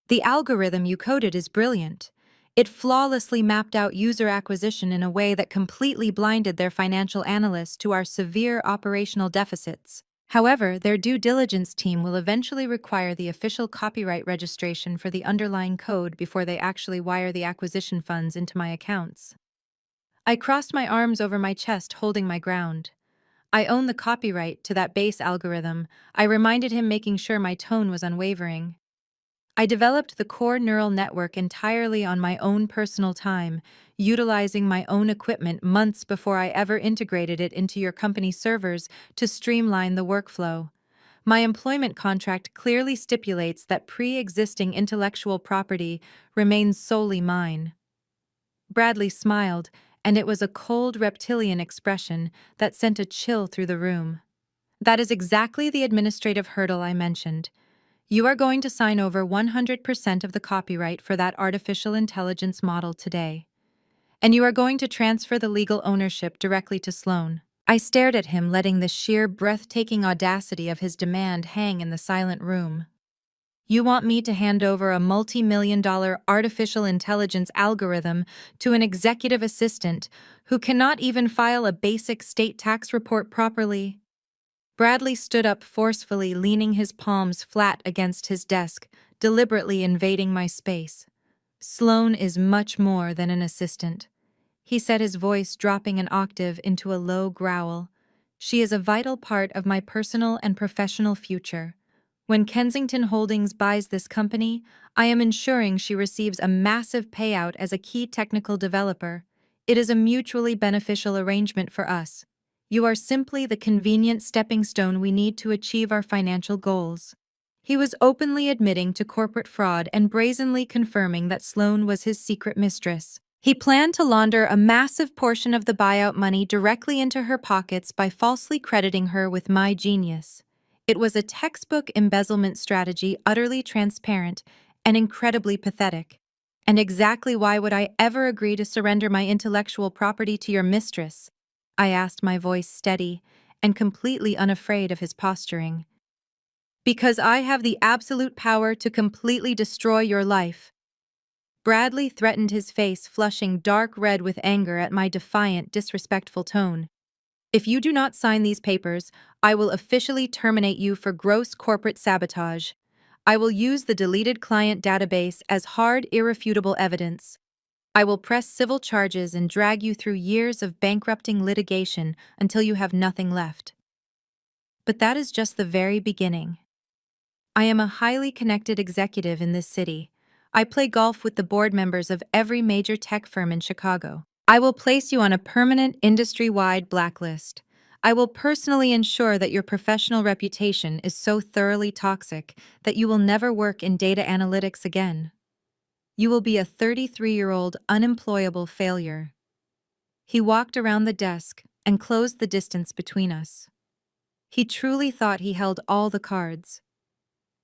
The algorithm you coded is brilliant. It flawlessly mapped out user acquisition in a way that completely blinded their financial analysts to our severe operational deficits. However, their due diligence team will eventually require the official copyright registration for the underlying code before they actually wire the acquisition funds into my accounts. I crossed my arms over my chest, holding my ground. I own the copyright to that base algorithm, I reminded him, making sure my tone was unwavering. I developed the core neural network entirely on my own personal time, utilizing my own equipment months before I ever integrated it into your company's servers to streamline the workflow. My employment contract clearly stipulates that pre-existing intellectual property remains solely mine. Bradley smiled, and it was a cold reptilian expression that sent a chill through the room. That is exactly the administrative hurdle I mentioned. You are going to sign over 100% of the copyright for that artificial intelligence model today. And you are going to transfer the legal ownership directly to Sloan. I stared at him, letting the sheer breathtaking audacity of his demand hang in the silent room. You want me to hand over a multi-million-dollar artificial intelligence algorithm to an executive assistant who cannot even file a basic state tax report properly? Bradley stood up forcefully, leaning his palms flat against his desk, deliberately invading my space. Sloan is much more than an assistant, he said, his voice dropping an octave into a low growl. She is a vital part of my personal and professional future. When Kensington Holdings buys this company, I am ensuring she receives a massive payout as a key technical developer. It is a mutually beneficial arrangement for us. You are simply the convenient stepping stone we need to achieve our financial goals. He was openly admitting to corporate fraud and brazenly confirming that Sloan was his secret mistress. He planned to launder a massive portion of the buyout money directly into her pockets by falsely crediting her with my genius. It was a textbook embezzlement strategy, utterly transparent and incredibly pathetic. And exactly why would I ever agree to surrender my intellectual property to your mistress? I asked, my voice steady and completely unafraid of his posturing. Because I have the absolute power to completely destroy your life. Bradley threatened, his face flushing dark red with anger at my defiant, disrespectful tone. If you do not sign these papers, I will officially terminate you for gross corporate sabotage. I will use the deleted client database as hard, irrefutable evidence. I will press civil charges and drag you through years of bankrupting litigation until you have nothing left. But that is just the very beginning. I am a highly connected executive in this city. I play golf with the board members of every major tech firm in Chicago. I will place you on a permanent industry-wide blacklist. I will personally ensure that your professional reputation is so thoroughly toxic that you will never work in data analytics again. You will be a 33-year-old unemployable failure. He walked around the desk and closed the distance between us. He truly thought he held all the cards.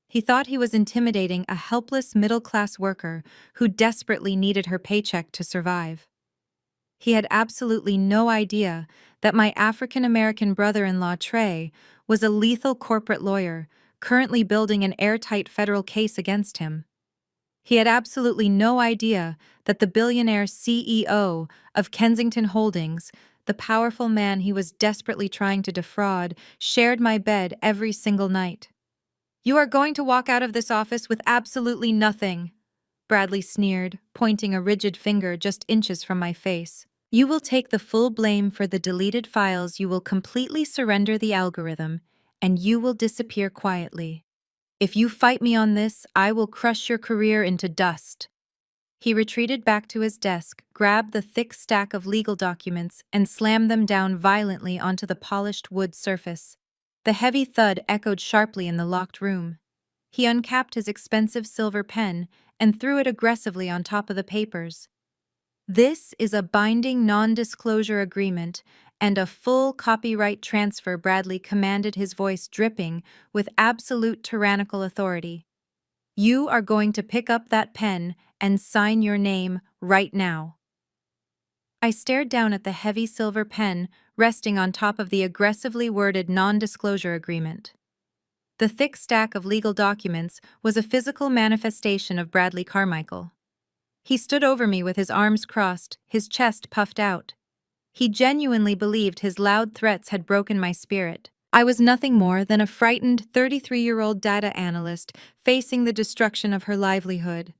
He thought he was intimidating a helpless middle-class worker who desperately needed her paycheck to survive. He had absolutely no idea that my African-American brother-in-law, Trey, was a lethal corporate lawyer, currently building an airtight federal case against him. He had absolutely no idea that the billionaire CEO of Kensington Holdings, the powerful man he was desperately trying to defraud, shared my bed every single night. You are going to walk out of this office with absolutely nothing, Bradley sneered, pointing a rigid finger just inches from my face. You will take the full blame for the deleted files, you will completely surrender the algorithm, and you will disappear quietly. If you fight me on this, I will crush your career into dust. He retreated back to his desk, grabbed the thick stack of legal documents, and slammed them down violently onto the polished wood surface. The heavy thud echoed sharply in the locked room. He uncapped his expensive silver pen and threw it aggressively on top of the papers. This is a binding non-disclosure agreement and a full copyright transfer, Bradley commanded, his voice dripping with absolute tyrannical authority. You are going to pick up that pen and sign your name right now. I stared down at the heavy silver pen resting on top of the aggressively worded non-disclosure agreement. The thick stack of legal documents was a physical manifestation of Bradley Carmichael. He stood over me with his arms crossed, his chest puffed out. He genuinely believed his loud threats had broken my spirit. I was nothing more than a frightened 33-year-old data analyst facing the destruction of her livelihood.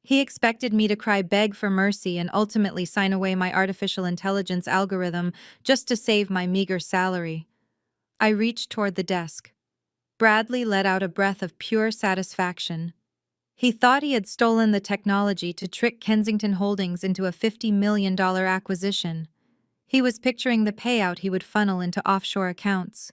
He expected me to beg for mercy and ultimately sign away my artificial intelligence algorithm just to save my meager salary. I reached toward the desk. Bradley let out a breath of pure satisfaction. He thought he had stolen the technology to trick Kensington Holdings into a $50 million acquisition. He was picturing the payout he would funnel into offshore accounts.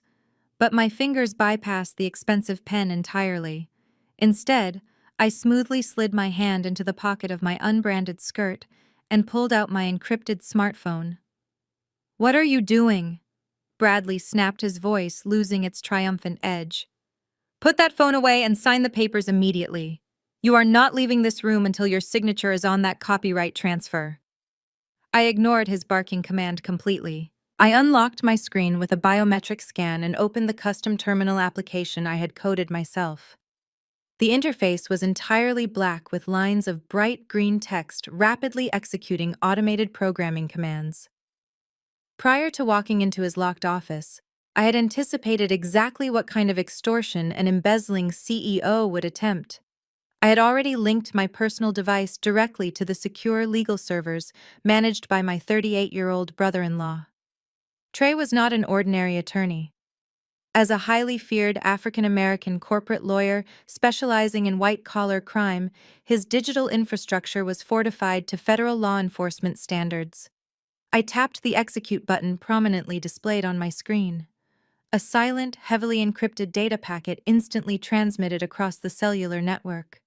But my fingers bypassed the expensive pen entirely. Instead, I smoothly slid my hand into the pocket of my unbranded skirt and pulled out my encrypted smartphone. "What are you doing?" Bradley snapped, his voice losing its triumphant edge. "Put that phone away and sign the papers immediately. You are not leaving this room until your signature is on that copyright transfer." I ignored his barking command completely. I unlocked my screen with a biometric scan and opened the custom terminal application I had coded myself. The interface was entirely black with lines of bright green text rapidly executing automated programming commands. Prior to walking into his locked office, I had anticipated exactly what kind of extortion an embezzling CEO would attempt. I had already linked my personal device directly to the secure legal servers managed by my 38-year-old brother-in-law. Trey was not an ordinary attorney. As a highly feared African-American corporate lawyer specializing in white-collar crime, his digital infrastructure was fortified to federal law enforcement standards. I tapped the execute button prominently displayed on my screen. A silent, heavily encrypted data packet instantly transmitted across the cellular network.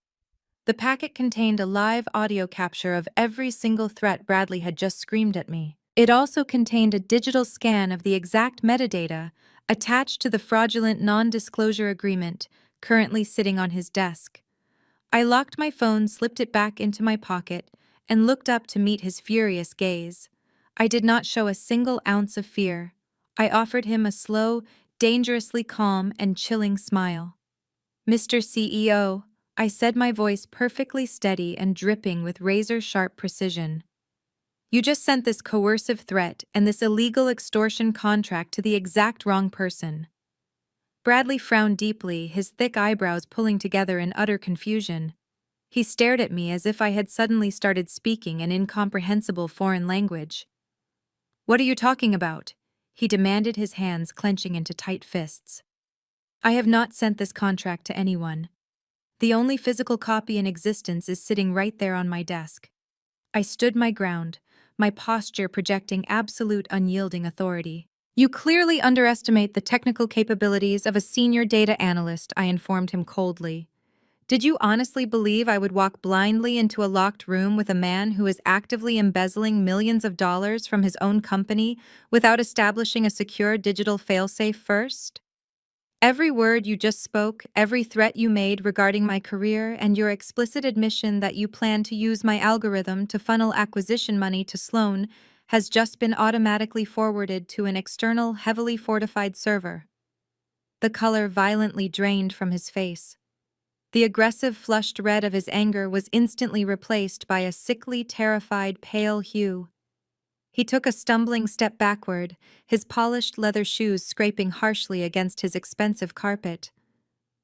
The packet contained a live audio capture of every single threat Bradley had just screamed at me. It also contained a digital scan of the exact metadata attached to the fraudulent non-disclosure agreement currently sitting on his desk. I locked my phone, slipped it back into my pocket, and looked up to meet his furious gaze. I did not show a single ounce of fear. I offered him a slow, dangerously calm and chilling smile. "Mr. CEO," I said, my voice perfectly steady and dripping with razor-sharp precision. "You just sent this coercive threat and this illegal extortion contract to the exact wrong person." Bradley frowned deeply, his thick eyebrows pulling together in utter confusion. He stared at me as if I had suddenly started speaking an incomprehensible foreign language. "What are you talking about?" he demanded, his hands clenching into tight fists. "I have not sent this contract to anyone. The only physical copy in existence is sitting right there on my desk." I stood my ground, my posture projecting absolute unyielding authority. "You clearly underestimate the technical capabilities of a senior data analyst," I informed him coldly. "Did you honestly believe I would walk blindly into a locked room with a man who is actively embezzling millions of dollars from his own company without establishing a secure digital failsafe first? Every word you just spoke, every threat you made regarding my career, and your explicit admission that you plan to use my algorithm to funnel acquisition money to Sloan has just been automatically forwarded to an external, heavily fortified server." The color violently drained from his face. The aggressive, flushed red of his anger was instantly replaced by a sickly, terrified, pale hue. He took a stumbling step backward, his polished leather shoes scraping harshly against his expensive carpet.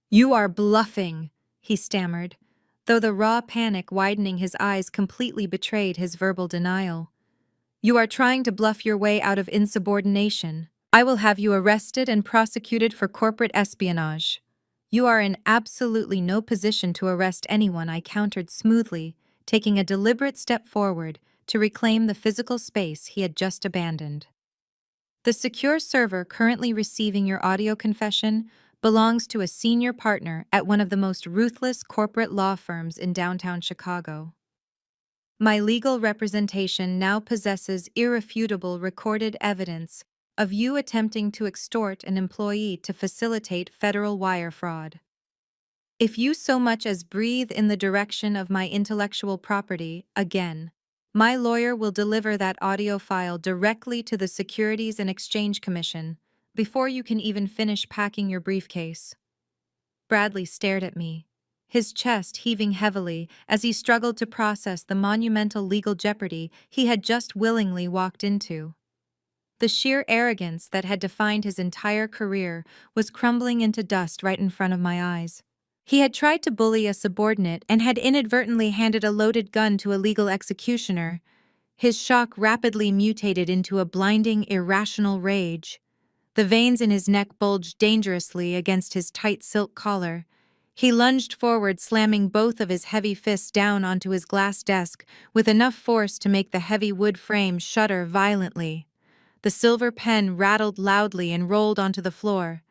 "You are bluffing," he stammered, though the raw panic widening his eyes completely betrayed his verbal denial. "You are trying to bluff your way out of insubordination. I will have you arrested and prosecuted for corporate espionage." "You are in absolutely no position to arrest anyone," I countered smoothly, taking a deliberate step forward to reclaim the physical space he had just abandoned. "The secure server currently receiving your audio confession belongs to a senior partner at one of the most ruthless corporate law firms in downtown Chicago. My legal representation now possesses irrefutable recorded evidence of you attempting to extort an employee to facilitate federal wire fraud. If you so much as breathe in the direction of my intellectual property again, my lawyer will deliver that audio file directly to the Securities and Exchange Commission before you can even finish packing your briefcase." Bradley stared at me, his chest heaving heavily as he struggled to process the monumental legal jeopardy he had just willingly walked into. The sheer arrogance that had defined his entire career was crumbling into dust right in front of my eyes. He had tried to bully a subordinate and had inadvertently handed a loaded gun to a legal executioner. His shock rapidly mutated into a blinding, irrational rage. The veins in his neck bulged dangerously against his tight silk collar. He lunged forward, slamming both of his heavy fists down onto his glass desk with enough force to make the heavy wood frame shudder violently. The silver pen rattled loudly and rolled onto the floor.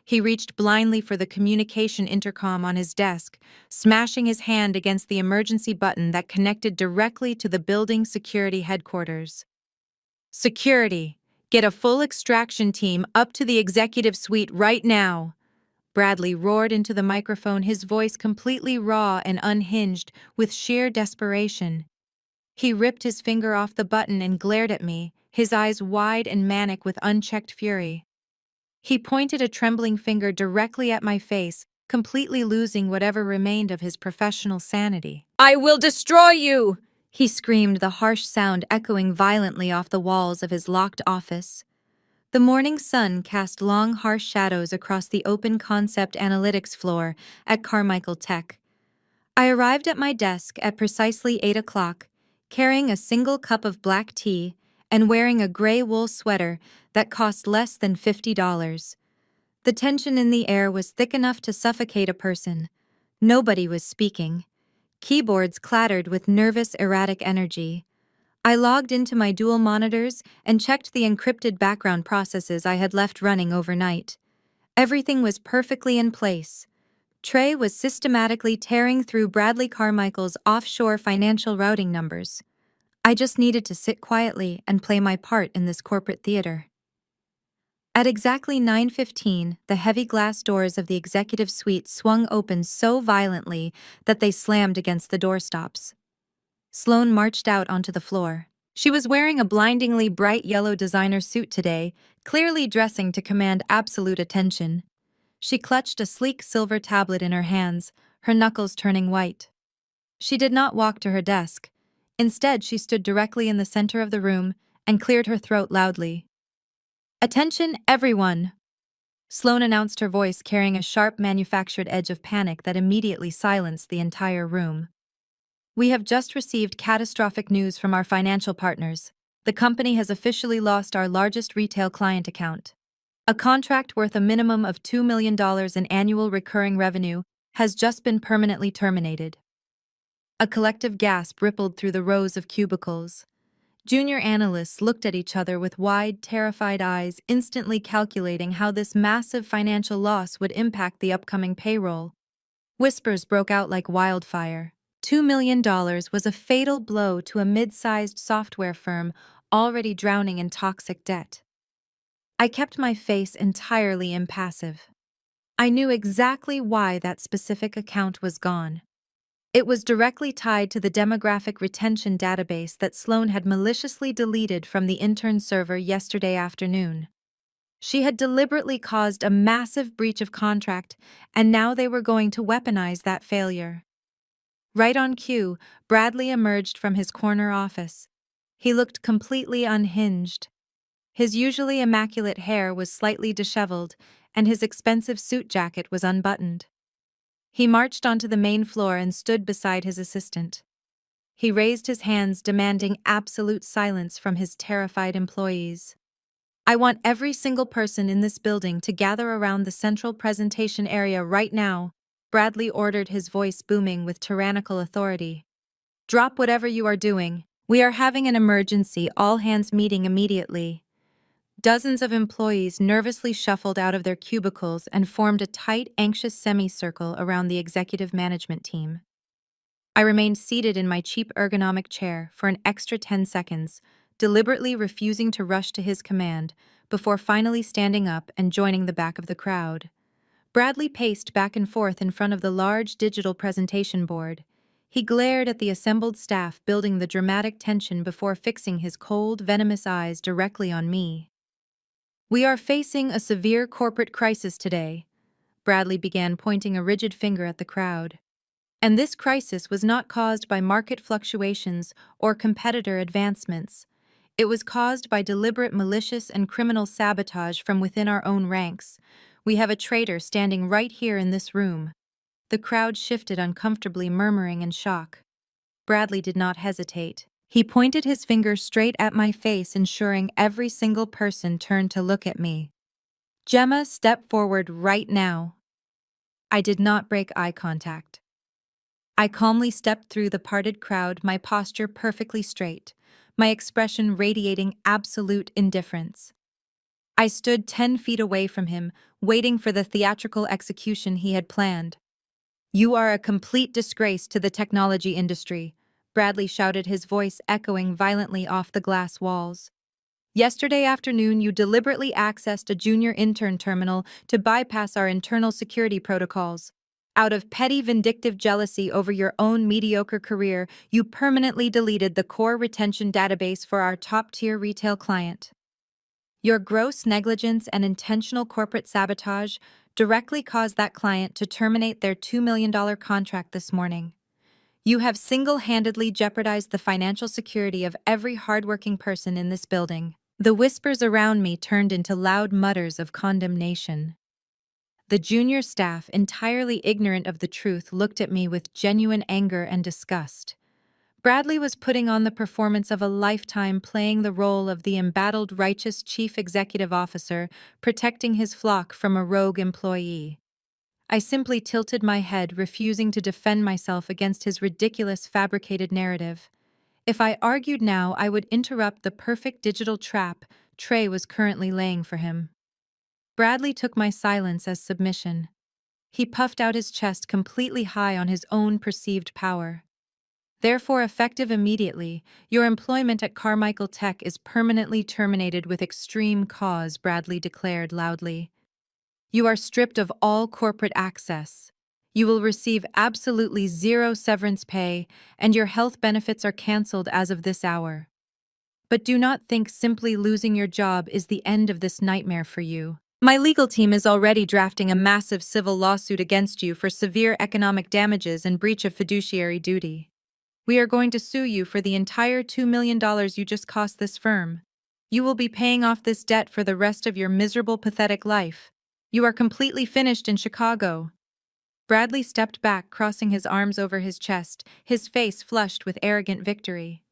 He reached blindly for the communication intercom on his desk, smashing his hand against the emergency button that connected directly to the building's security headquarters. "Security, get a full extraction team up to the executive suite right now," Bradley roared into the microphone, his voice completely raw and unhinged with sheer desperation. He ripped his finger off the button and glared at me, his eyes wide and manic with unchecked fury. He pointed a trembling finger directly at my face, completely losing whatever remained of his professional sanity. "I will destroy you!" he screamed, the harsh sound echoing violently off the walls of his locked office. The morning sun cast long, harsh shadows across the open concept analytics floor at Carmichael Tech. I arrived at my desk at precisely 8 o'clock, carrying a single cup of black tea and wearing a gray wool sweater that cost less than $50. The tension in the air was thick enough to suffocate a person. Nobody was speaking. Keyboards clattered with nervous, erratic energy. I logged into my dual monitors and checked the encrypted background processes I had left running overnight. Everything was perfectly in place. Trey was systematically tearing through Bradley Carmichael's offshore financial routing numbers. I just needed to sit quietly and play my part in this corporate theater. At exactly 9:15, the heavy glass doors of the executive suite swung open so violently that they slammed against the doorstops. Sloane marched out onto the floor. She was wearing a blindingly bright yellow designer suit today, clearly dressing to command absolute attention. She clutched a sleek silver tablet in her hands, her knuckles turning white. She did not walk to her desk. Instead, she stood directly in the center of the room and cleared her throat loudly. "Attention, everyone!" Sloane announced, her voice carrying a sharp manufactured edge of panic that immediately silenced the entire room. "We have just received catastrophic news from our financial partners. The company has officially lost our largest retail client account. A contract worth a minimum of $2 million in annual recurring revenue has just been permanently terminated." A collective gasp rippled through the rows of cubicles. Junior analysts looked at each other with wide, terrified eyes, instantly calculating how this massive financial loss would impact the upcoming payroll. Whispers broke out like wildfire. $2 million was a fatal blow to a mid-sized software firm already drowning in toxic debt. I kept my face entirely impassive. I knew exactly why that specific account was gone. It was directly tied to the demographic retention database that Sloane had maliciously deleted from the intern server yesterday afternoon. She had deliberately caused a massive breach of contract, and now they were going to weaponize that failure. Right on cue, Bradley emerged from his corner office. He looked completely unhinged. His usually immaculate hair was slightly disheveled, and his expensive suit jacket was unbuttoned. He marched onto the main floor and stood beside his assistant. He raised his hands, demanding absolute silence from his terrified employees. "I want every single person in this building to gather around the central presentation area right now," Bradley ordered, his voice booming with tyrannical authority. "Drop whatever you are doing. We are having an emergency all-hands meeting immediately." Dozens of employees nervously shuffled out of their cubicles and formed a tight, anxious semicircle around the executive management team. I remained seated in my cheap ergonomic chair for an extra 10 seconds, deliberately refusing to rush to his command, before finally standing up and joining the back of the crowd. Bradley paced back and forth in front of the large digital presentation board. He glared at the assembled staff, building the dramatic tension before fixing his cold, venomous eyes directly on me. "We are facing a severe corporate crisis today," Bradley began, pointing a rigid finger at the crowd. "And this crisis was not caused by market fluctuations or competitor advancements. It was caused by deliberate malicious and criminal sabotage from within our own ranks. We have a traitor standing right here in this room." The crowd shifted uncomfortably, murmuring in shock. Bradley did not hesitate. He pointed his finger straight at my face, ensuring every single person turned to look at me. "Gemma, step forward right now." I did not break eye contact. I calmly stepped through the parted crowd, my posture perfectly straight, my expression radiating absolute indifference. I stood 10 feet away from him, waiting for the theatrical execution he had planned. "You are a complete disgrace to the technology industry," Bradley shouted, his voice echoing violently off the glass walls. "Yesterday afternoon, you deliberately accessed a junior intern terminal to bypass our internal security protocols. Out of petty vindictive jealousy over your own mediocre career, you permanently deleted the core retention database for our top-tier retail client. Your gross negligence and intentional corporate sabotage directly caused that client to terminate their $2 million contract this morning. You have single-handedly jeopardized the financial security of every hardworking person in this building." The whispers around me turned into loud mutters of condemnation. The junior staff, entirely ignorant of the truth, looked at me with genuine anger and disgust. Bradley was putting on the performance of a lifetime, playing the role of the embattled righteous chief executive officer, protecting his flock from a rogue employee. I simply tilted my head, refusing to defend myself against his ridiculous fabricated narrative. If I argued now, I would interrupt the perfect digital trap Trey was currently laying for him. Bradley took my silence as submission. He puffed out his chest, completely high on his own perceived power. "Therefore, effective immediately, your employment at Carmichael Tech is permanently terminated with extreme cause," Bradley declared loudly. "You are stripped of all corporate access. You will receive absolutely zero severance pay, and your health benefits are canceled as of this hour. But do not think simply losing your job is the end of this nightmare for you. My legal team is already drafting a massive civil lawsuit against you for severe economic damages and breach of fiduciary duty. We are going to sue you for the entire $2 million you just cost this firm. You will be paying off this debt for the rest of your miserable, pathetic life. You are completely finished in Chicago." Bradley stepped back, crossing his arms over his chest, his face flushed with arrogant victory.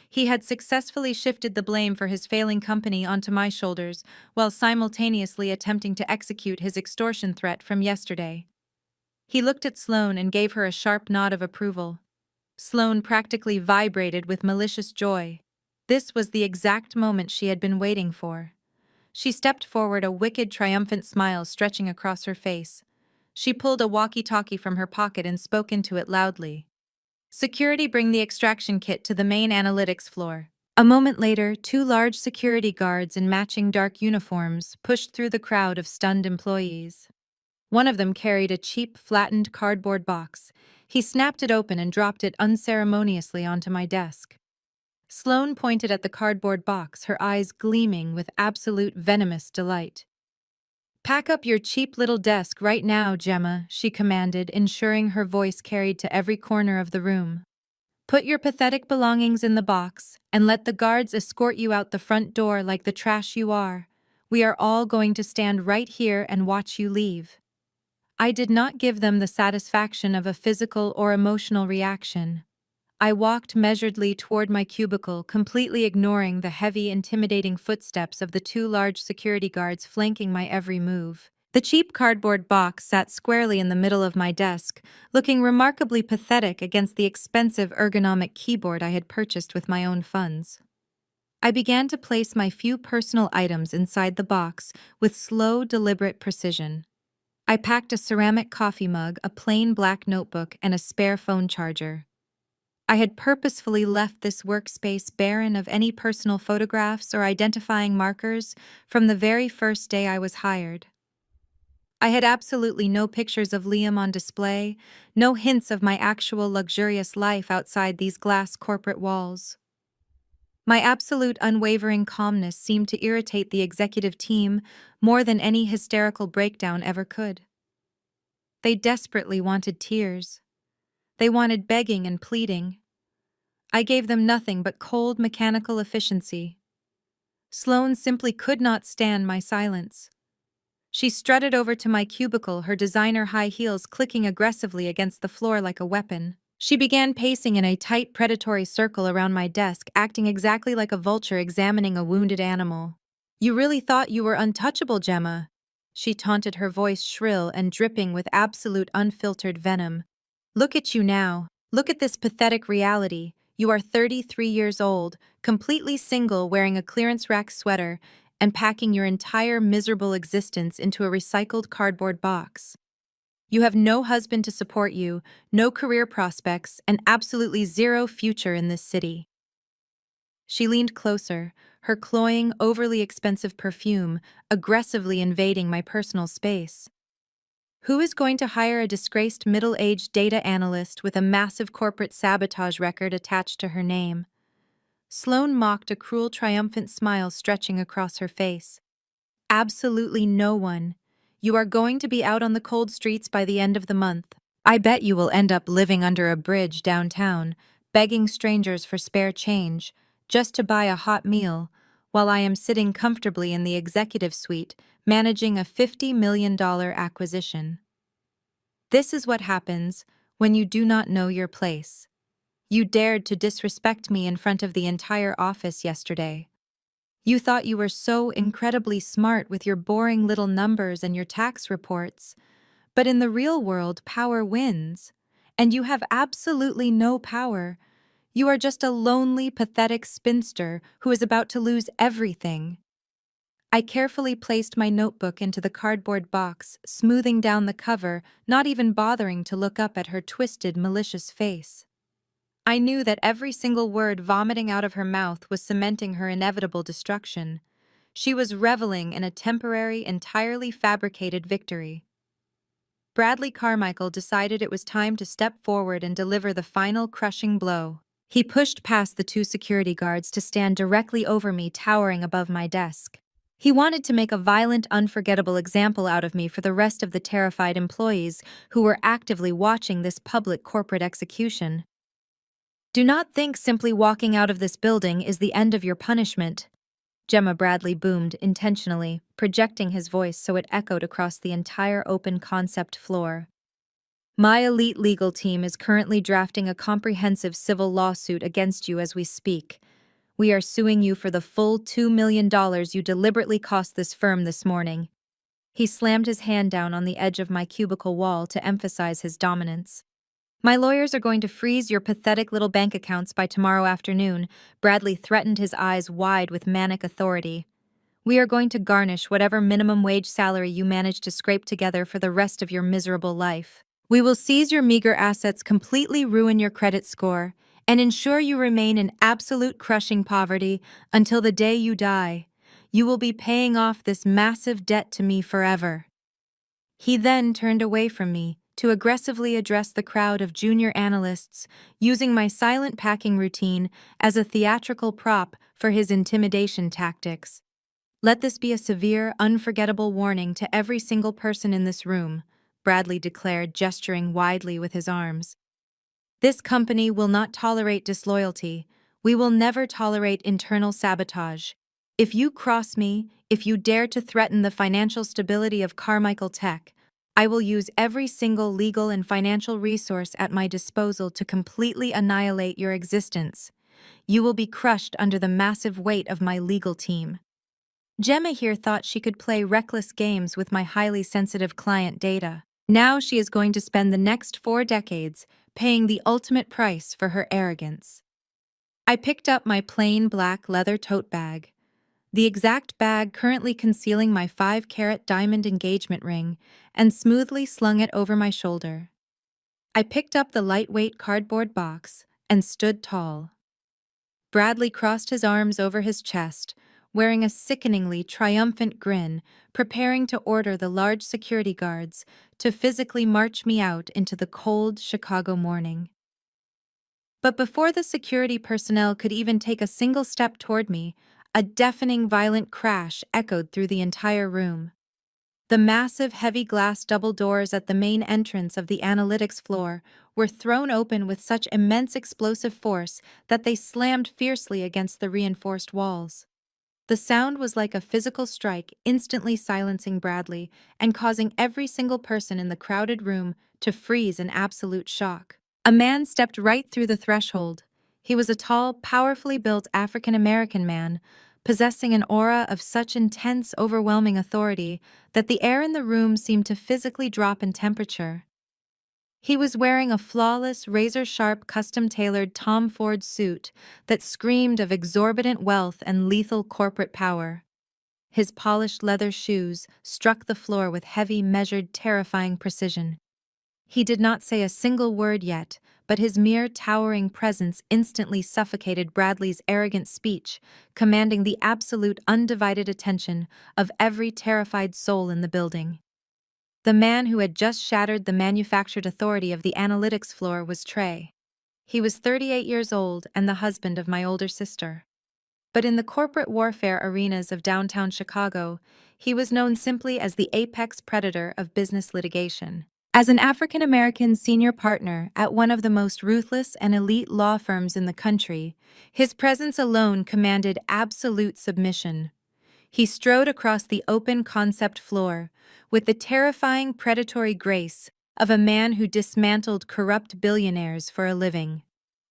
He had successfully shifted the blame for his failing company onto my shoulders, while simultaneously attempting to execute his extortion threat from yesterday. He looked at Sloane and gave her a sharp nod of approval. Sloane practically vibrated with malicious joy. This was the exact moment she had been waiting for. She stepped forward, a wicked, triumphant smile stretching across her face. She pulled a walkie-talkie from her pocket and spoke into it loudly. "Security, bring the extraction kit to the main analytics floor." A moment later, 2 large security guards in matching dark uniforms pushed through the crowd of stunned employees. One of them carried a cheap, flattened cardboard box. He snapped it open and dropped it unceremoniously onto my desk. Sloane pointed at the cardboard box, her eyes gleaming with absolute venomous delight. "Pack up your cheap little desk right now, Gemma," she commanded, ensuring her voice carried to every corner of the room. "Put your pathetic belongings in the box, and let the guards escort you out the front door like the trash you are. We are all going to stand right here and watch you leave." I did not give them the satisfaction of a physical or emotional reaction. I walked measuredly toward my cubicle, completely ignoring the heavy, intimidating footsteps of the 2 large security guards flanking my every move. The cheap cardboard box sat squarely in the middle of my desk, looking remarkably pathetic against the expensive ergonomic keyboard I had purchased with my own funds. I began to place my few personal items inside the box with slow, deliberate precision. I packed a ceramic coffee mug, a plain black notebook, and a spare phone charger. I had purposefully left this workspace barren of any personal photographs or identifying markers from the very first day I was hired. I had absolutely no pictures of Liam on display, no hints of my actual luxurious life outside these glass corporate walls. My absolute unwavering calmness seemed to irritate the executive team more than any hysterical breakdown ever could. They desperately wanted tears. They wanted begging and pleading. I gave them nothing but cold mechanical efficiency. Sloane simply could not stand my silence. She strutted over to my cubicle, her designer high heels clicking aggressively against the floor like a weapon. She began pacing in a tight, predatory circle around my desk, acting exactly like a vulture examining a wounded animal. "You really thought you were untouchable, Gemma," she taunted, her voice shrill and dripping with absolute unfiltered venom. "Look at you now. Look at this pathetic reality. You are 33 years old, completely single, wearing a clearance rack sweater, and packing your entire miserable existence into a recycled cardboard box. You have no husband to support you, no career prospects, and absolutely zero future in this city." She leaned closer, her cloying, overly expensive perfume aggressively invading my personal space. "Who is going to hire a disgraced middle-aged data analyst with a massive corporate sabotage record attached to her name?" Sloane mocked, a cruel, triumphant smile stretching across her face. "Absolutely no one. You are going to be out on the cold streets by the end of the month. I bet you will end up living under a bridge downtown, begging strangers for spare change, just to buy a hot meal, while I am sitting comfortably in the executive suite, managing a $50 million acquisition. This is what happens when you do not know your place. You dared to disrespect me in front of the entire office yesterday. You thought you were so incredibly smart with your boring little numbers and your tax reports, but in the real world, power wins. And you have absolutely no power. You are just a lonely, pathetic spinster who is about to lose everything." I carefully placed my notebook into the cardboard box, smoothing down the cover, not even bothering to look up at her twisted, malicious face. I knew that every single word vomiting out of her mouth was cementing her inevitable destruction. She was reveling in a temporary, entirely fabricated victory. Bradley Carmichael decided it was time to step forward and deliver the final crushing blow. He pushed past the two security guards to stand directly over me, towering above my desk. He wanted to make a violent, unforgettable example out of me for the rest of the terrified employees who were actively watching this public corporate execution. "Do not think simply walking out of this building is the end of your punishment," Gemma Bradley boomed intentionally, projecting his voice so it echoed across the entire open concept floor. "My elite legal team is currently drafting a comprehensive civil lawsuit against you as we speak. We are suing you for the full $2 million you deliberately cost this firm this morning." He slammed his hand down on the edge of my cubicle wall to emphasize his dominance. "My lawyers are going to freeze your pathetic little bank accounts by tomorrow afternoon," Bradley threatened, his eyes wide with manic authority. "We are going to garnish whatever minimum wage salary you manage to scrape together for the rest of your miserable life. We will seize your meager assets, completely ruin your credit score, and ensure you remain in absolute crushing poverty until the day you die. You will be paying off this massive debt to me forever." He then turned away from me to aggressively address the crowd of junior analysts, using my silent packing routine as a theatrical prop for his intimidation tactics. "Let this be a severe, unforgettable warning to every single person in this room," Bradley declared, gesturing widely with his arms. "This company will not tolerate disloyalty. We will never tolerate internal sabotage. If you cross me, if you dare to threaten the financial stability of Carmichael Tech, I will use every single legal and financial resource at my disposal to completely annihilate your existence. You will be crushed under the massive weight of my legal team." Gemma here thought she could play reckless games with my highly sensitive client data. Now she is going to spend the next 4 decades paying the ultimate price for her arrogance. I picked up my plain black leather tote bag, the exact bag currently concealing my 5-carat diamond engagement ring, and smoothly slung it over my shoulder. I picked up the lightweight cardboard box and stood tall. Bradley crossed his arms over his chest, wearing a sickeningly triumphant grin, preparing to order the large security guards to physically march me out into the cold Chicago morning. But before the security personnel could even take a single step toward me, a deafening violent crash echoed through the entire room. The massive heavy glass double doors at the main entrance of the analytics floor were thrown open with such immense explosive force that they slammed fiercely against the reinforced walls. The sound was like a physical strike, instantly silencing Bradley and causing every single person in the crowded room to freeze in absolute shock. A man stepped right through the threshold. He was a tall, powerfully built African-American man, possessing an aura of such intense, overwhelming authority that the air in the room seemed to physically drop in temperature. He was wearing a flawless, razor-sharp, custom-tailored Tom Ford suit that screamed of exorbitant wealth and lethal corporate power. His polished leather shoes struck the floor with heavy, measured, terrifying precision. He did not say a single word yet, but his mere towering presence instantly suffocated Bradley's arrogant speech, commanding the absolute undivided attention of every terrified soul in the building. The man who had just shattered the manufactured authority of the analytics floor was Trey. He was 38 years old and the husband of my older sister. But in the corporate warfare arenas of downtown Chicago, he was known simply as the apex predator of business litigation. As an African-American senior partner at one of the most ruthless and elite law firms in the country, his presence alone commanded absolute submission. He strode across the open concept floor with the terrifying predatory grace of a man who dismantled corrupt billionaires for a living.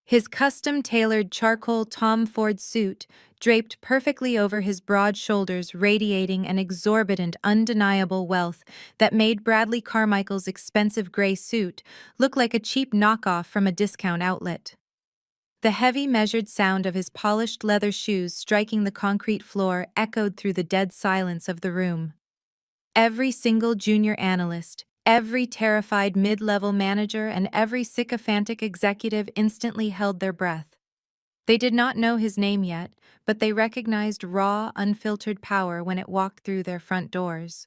His custom-tailored charcoal Tom Ford suit draped perfectly over his broad shoulders, radiating an exorbitant, undeniable wealth that made Bradley Carmichael's expensive gray suit look like a cheap knockoff from a discount outlet. The heavy, measured sound of his polished leather shoes striking the concrete floor echoed through the dead silence of the room. Every single junior analyst, every terrified mid-level manager, and every sycophantic executive instantly held their breath. They did not know his name yet, but they recognized raw, unfiltered power when it walked through their front doors.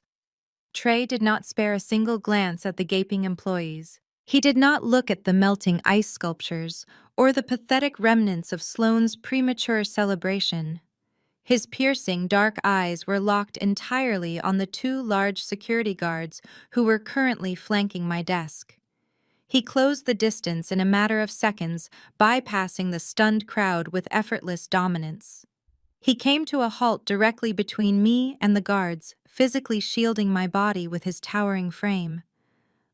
Trey did not spare a single glance at the gaping employees. He did not look at the melting ice sculptures or the pathetic remnants of Sloane's premature celebration. His piercing, dark eyes were locked entirely on the two large security guards who were currently flanking my desk. He closed the distance in a matter of seconds, bypassing the stunned crowd with effortless dominance. He came to a halt directly between me and the guards, physically shielding my body with his towering frame.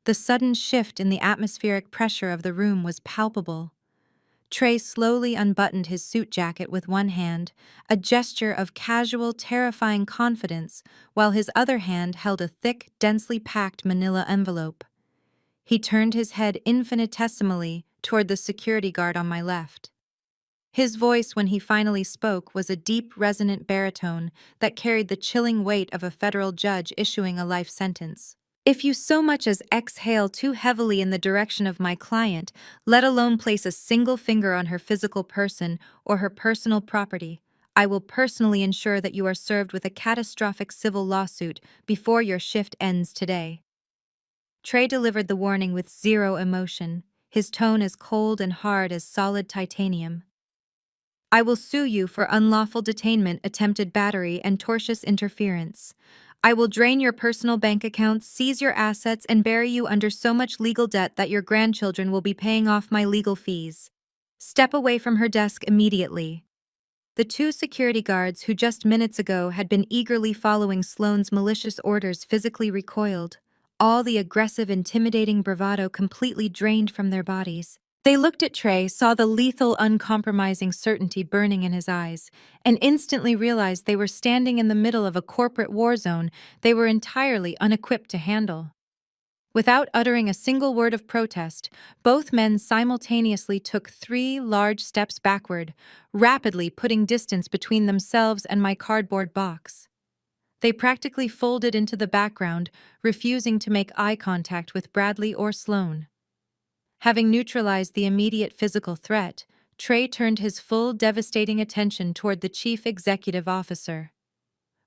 The sudden shift in the atmospheric pressure of the room was palpable. Trey slowly unbuttoned his suit jacket with one hand, a gesture of casual, terrifying confidence, while his other hand held a thick, densely packed manila envelope. He turned his head infinitesimally toward the security guard on my left. His voice, when he finally spoke, was a deep, resonant baritone that carried the chilling weight of a federal judge issuing a life sentence. If you so much as exhale too heavily in the direction of my client, let alone place a single finger on her physical person or her personal property, I will personally ensure that you are served with a catastrophic civil lawsuit before your shift ends today. Trey delivered the warning with zero emotion, his tone as cold and hard as solid titanium. I will sue you for unlawful detainment, attempted battery, and tortious interference. I will drain your personal bank accounts, seize your assets, and bury you under so much legal debt that your grandchildren will be paying off my legal fees. Step away from her desk immediately. The two security guards who just minutes ago had been eagerly following Sloane's malicious orders physically recoiled, all the aggressive, intimidating bravado completely drained from their bodies. They looked at Trey, saw the lethal, uncompromising certainty burning in his eyes, and instantly realized they were standing in the middle of a corporate war zone they were entirely unequipped to handle. Without uttering a single word of protest, both men simultaneously took 3 large steps backward, rapidly putting distance between themselves and my cardboard box. They practically folded into the background, refusing to make eye contact with Bradley or Sloane. Having neutralized the immediate physical threat, Trey turned his full, devastating attention toward the chief executive officer.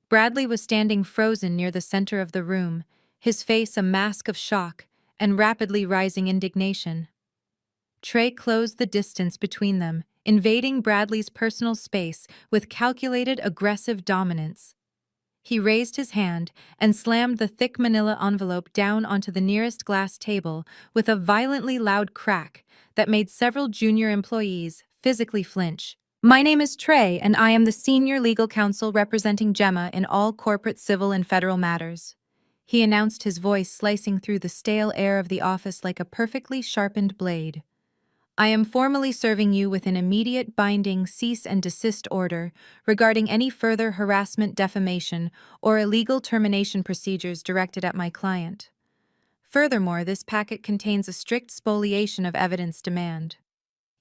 Bradley was standing frozen near the center of the room, his face a mask of shock and rapidly rising indignation. Trey closed the distance between them, invading Bradley's personal space with calculated aggressive dominance. He raised his hand and slammed the thick manila envelope down onto the nearest glass table with a violently loud crack that made several junior employees physically flinch. "My name is Trey, and I am the senior legal counsel representing Gemma in all corporate, civil, and federal matters," he announced, his voice slicing through the stale air of the office like a perfectly sharpened blade. "I am formally serving you with an immediate binding cease and desist order regarding any further harassment, defamation, or illegal termination procedures directed at my client. Furthermore, this packet contains a strict spoliation of evidence demand.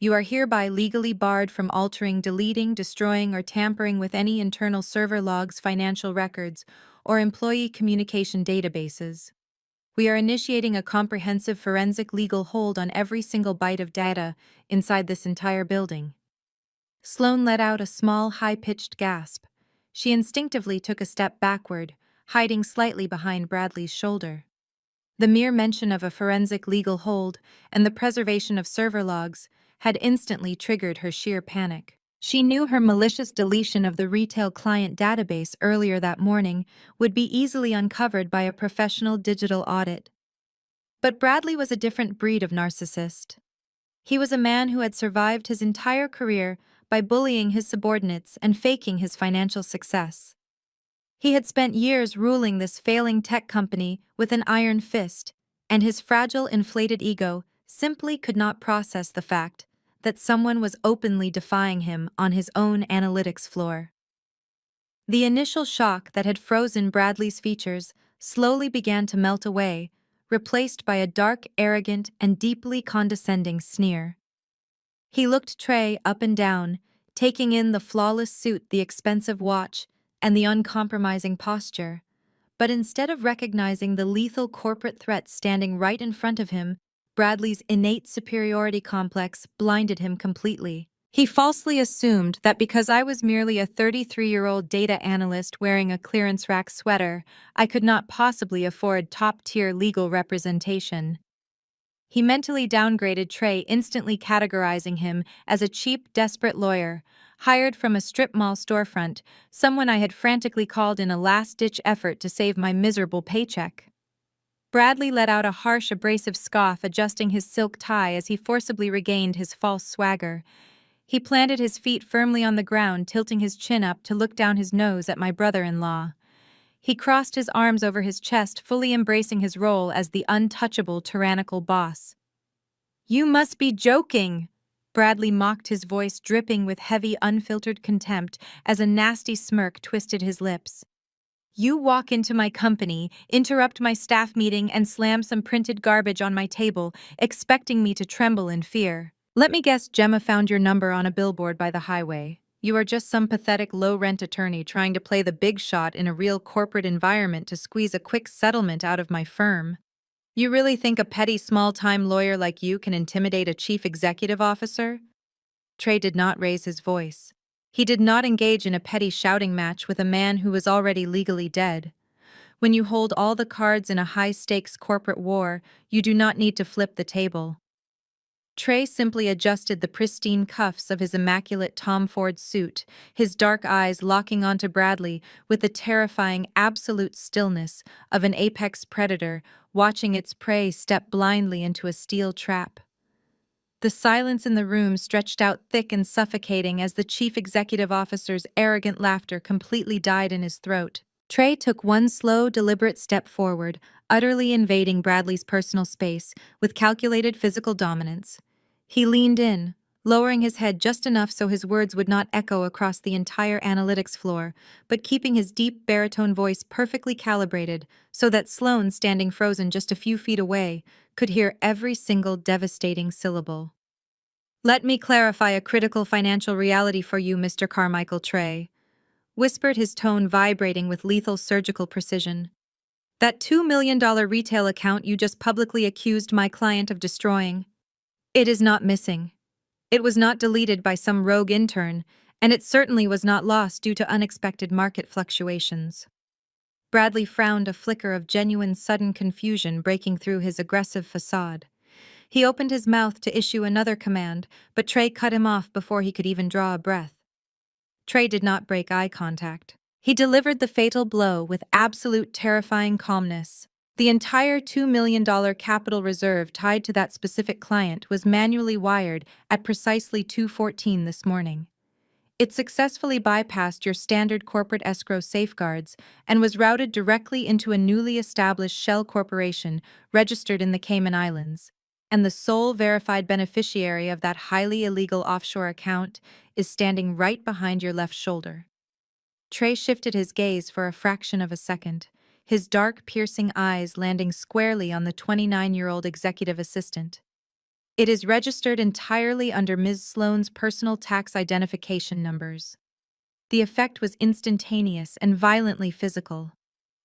You are hereby legally barred from altering, deleting, destroying, or tampering with any internal server logs, financial records, or employee communication databases. We are initiating a comprehensive forensic legal hold on every single byte of data inside this entire building." Sloane let out a small, high-pitched gasp. She instinctively took a step backward, hiding slightly behind Bradley's shoulder. The mere mention of a forensic legal hold and the preservation of server logs had instantly triggered her sheer panic. She knew her malicious deletion of the retail client database earlier that morning would be easily uncovered by a professional digital audit. But Bradley was a different breed of narcissist. He was a man who had survived his entire career by bullying his subordinates and faking his financial success. He had spent years ruling this failing tech company with an iron fist, and his fragile, inflated ego simply could not process the fact that someone was openly defying him on his own analytics floor. The initial shock that had frozen Bradley's features slowly began to melt away, replaced by a dark, arrogant, and deeply condescending sneer. He looked Trey up and down, taking in the flawless suit, the expensive watch, and the uncompromising posture. But instead of recognizing the lethal corporate threat standing right in front of him, Bradley's innate superiority complex blinded him completely. He falsely assumed that because I was merely a 33-year-old data analyst wearing a clearance rack sweater, I could not possibly afford top-tier legal representation. He mentally downgraded Trey, instantly categorizing him as a cheap, desperate lawyer, hired from a strip mall storefront, someone I had frantically called in a last-ditch effort to save my miserable paycheck. Bradley let out a harsh, abrasive scoff, adjusting his silk tie as he forcibly regained his false swagger. He planted his feet firmly on the ground, tilting his chin up to look down his nose at my brother-in-law. He crossed his arms over his chest, fully embracing his role as the untouchable, tyrannical boss. "You must be joking," Bradley mocked, his voice dripping with heavy, unfiltered contempt as a nasty smirk twisted his lips. "You walk into my company, interrupt my staff meeting, and slam some printed garbage on my table, expecting me to tremble in fear. Let me guess, Gemma found your number on a billboard by the highway. You are just some pathetic low-rent attorney trying to play the big shot in a real corporate environment to squeeze a quick settlement out of my firm. You really think a petty small-time lawyer like you can intimidate a chief executive officer?" Trey did not raise his voice. He did not engage in a petty shouting match with a man who was already legally dead. When you hold all the cards in a high-stakes corporate war, you do not need to flip the table. Trey simply adjusted the pristine cuffs of his immaculate Tom Ford suit, his dark eyes locking onto Bradley with the terrifying absolute stillness of an apex predator watching its prey step blindly into a steel trap. The silence in the room stretched out thick and suffocating as the chief executive officer's arrogant laughter completely died in his throat. Trey took one slow, deliberate step forward, utterly invading Bradley's personal space with calculated physical dominance. He leaned in, lowering his head just enough so his words would not echo across the entire analytics floor, but keeping his deep baritone voice perfectly calibrated so that Sloane, standing frozen just a few feet away, could hear every single devastating syllable. "Let me clarify a critical financial reality for you, Mr. Carmichael Trey," whispered, his tone vibrating with lethal surgical precision. "That $2 million retail account you just publicly accused my client of destroying, it is not missing. It was not deleted by some rogue intern, and it certainly was not lost due to unexpected market fluctuations. Bradley frowned, a flicker of genuine sudden confusion breaking through his aggressive facade. He opened his mouth to issue another command, but Trey cut him off before he could even draw a breath. Trey did not break eye contact. He delivered the fatal blow with absolute terrifying calmness. The entire $2 million capital reserve tied to that specific client was manually wired at precisely 2:14 this morning. It successfully bypassed your standard corporate escrow safeguards and was routed directly into a newly established shell corporation registered in the Cayman Islands. And the sole verified beneficiary of that highly illegal offshore account is standing right behind your left shoulder. Trey shifted his gaze for a fraction of a second, his dark, piercing eyes landing squarely on the 29-year-old executive assistant. It is registered entirely under Ms. Sloane's personal tax identification numbers. The effect was instantaneous and violently physical.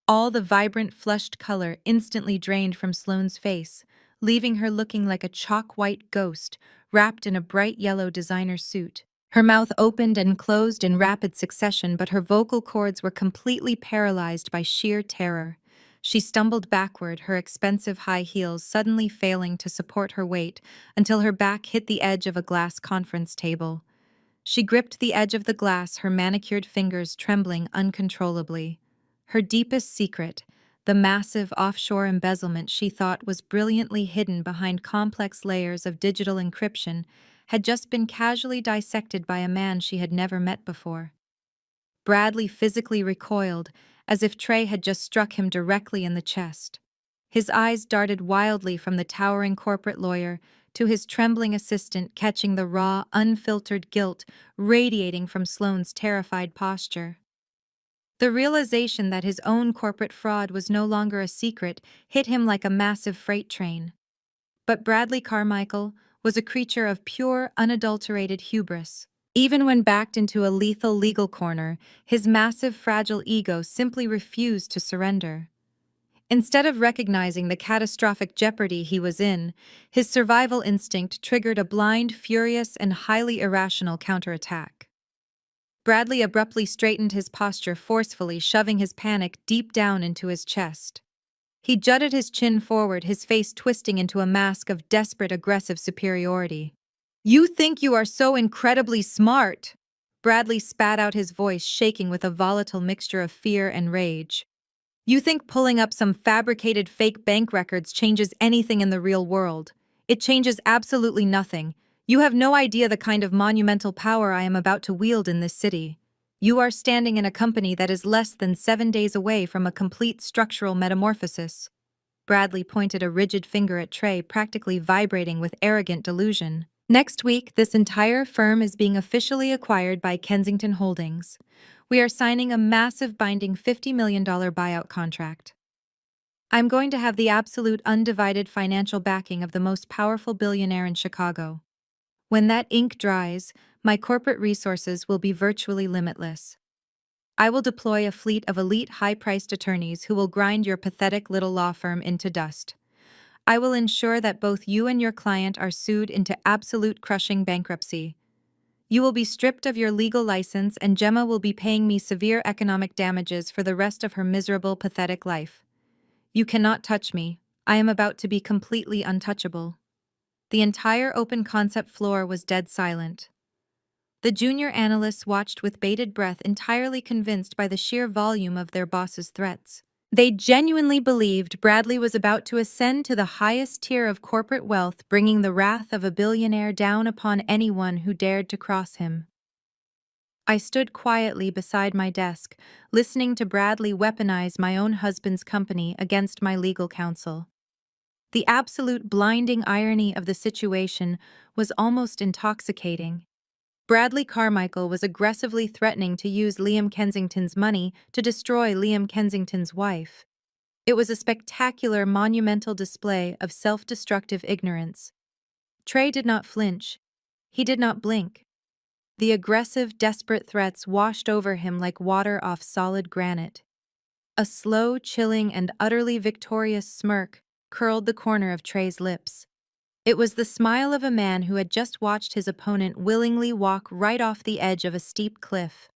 All the vibrant, flushed color instantly drained from Sloane's face, leaving her looking like a chalk-white ghost wrapped in a bright yellow designer suit. Her mouth opened and closed in rapid succession, but her vocal cords were completely paralyzed by sheer terror. She stumbled backward, her expensive high heels suddenly failing to support her weight until her back hit the edge of a glass conference table. She gripped the edge of the glass, her manicured fingers trembling uncontrollably. Her deepest secret, the massive offshore embezzlement she thought was brilliantly hidden behind complex layers of digital encryption, had just been casually dissected by a man she had never met before. Bradley physically recoiled, as if Trey had just struck him directly in the chest. His eyes darted wildly from the towering corporate lawyer to his trembling assistant, catching the raw, unfiltered guilt radiating from Sloane's terrified posture. The realization that his own corporate fraud was no longer a secret hit him like a massive freight train. But Bradley Carmichael was a creature of pure, unadulterated hubris. Even when backed into a lethal legal corner, his massive, fragile ego simply refused to surrender. Instead of recognizing the catastrophic jeopardy he was in, his survival instinct triggered a blind, furious, and highly irrational counterattack. Bradley abruptly straightened his posture forcefully, shoving his panic deep down into his chest. He jutted his chin forward, his face twisting into a mask of desperate, aggressive superiority. "You think you are so incredibly smart!" Bradley spat out, his voice shaking with a volatile mixture of fear and rage. "You think pulling up some fabricated fake bank records changes anything in the real world? It changes absolutely nothing. You have no idea the kind of monumental power I am about to wield in this city. You are standing in a company that is less than 7 days away from a complete structural metamorphosis." Bradley pointed a rigid finger at Trey, practically vibrating with arrogant delusion. "Next week, this entire firm is being officially acquired by Kensington Holdings. We are signing a massive binding $50 million buyout contract. I'm going to have the absolute undivided financial backing of the most powerful billionaire in Chicago. When that ink dries, my corporate resources will be virtually limitless. I will deploy a fleet of elite high-priced attorneys who will grind your pathetic little law firm into dust. I will ensure that both you and your client are sued into absolute crushing bankruptcy. You will be stripped of your legal license, and Gemma will be paying me severe economic damages for the rest of her miserable, pathetic life. You cannot touch me. I am about to be completely untouchable." The entire open concept floor was dead silent. The junior analysts watched with bated breath, entirely convinced by the sheer volume of their boss's threats. They genuinely believed Bradley was about to ascend to the highest tier of corporate wealth, bringing the wrath of a billionaire down upon anyone who dared to cross him. I stood quietly beside my desk, listening to Bradley weaponize my own husband's company against my legal counsel. The absolute blinding irony of the situation was almost intoxicating. Bradley Carmichael was aggressively threatening to use Liam Kensington's money to destroy Liam Kensington's wife. It was a spectacular, monumental display of self-destructive ignorance. Trey did not flinch. He did not blink. The aggressive, desperate threats washed over him like water off solid granite. A slow, chilling, and utterly victorious smirk curled the corner of Trey's lips. It was the smile of a man who had just watched his opponent willingly walk right off the edge of a steep cliff.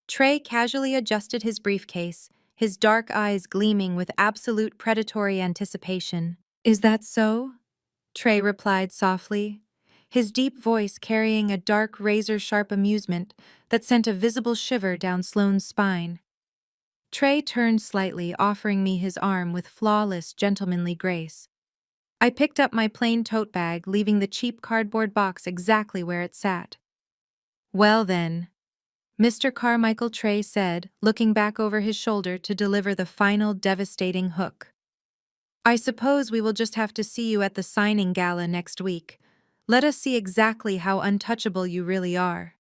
Trey casually adjusted his briefcase, his dark eyes gleaming with absolute predatory anticipation. "Is that so?" Trey replied softly, his deep voice carrying a dark razor-sharp amusement that sent a visible shiver down Sloane's spine. Trey turned slightly, offering me his arm with flawless, gentlemanly grace. I picked up my plain tote bag, leaving the cheap cardboard box exactly where it sat. "Well then," Mr. Carmichael Trey said, looking back over his shoulder to deliver the final devastating hook. "I suppose we will just have to see you at the signing gala next week. Let us see exactly how untouchable you really are."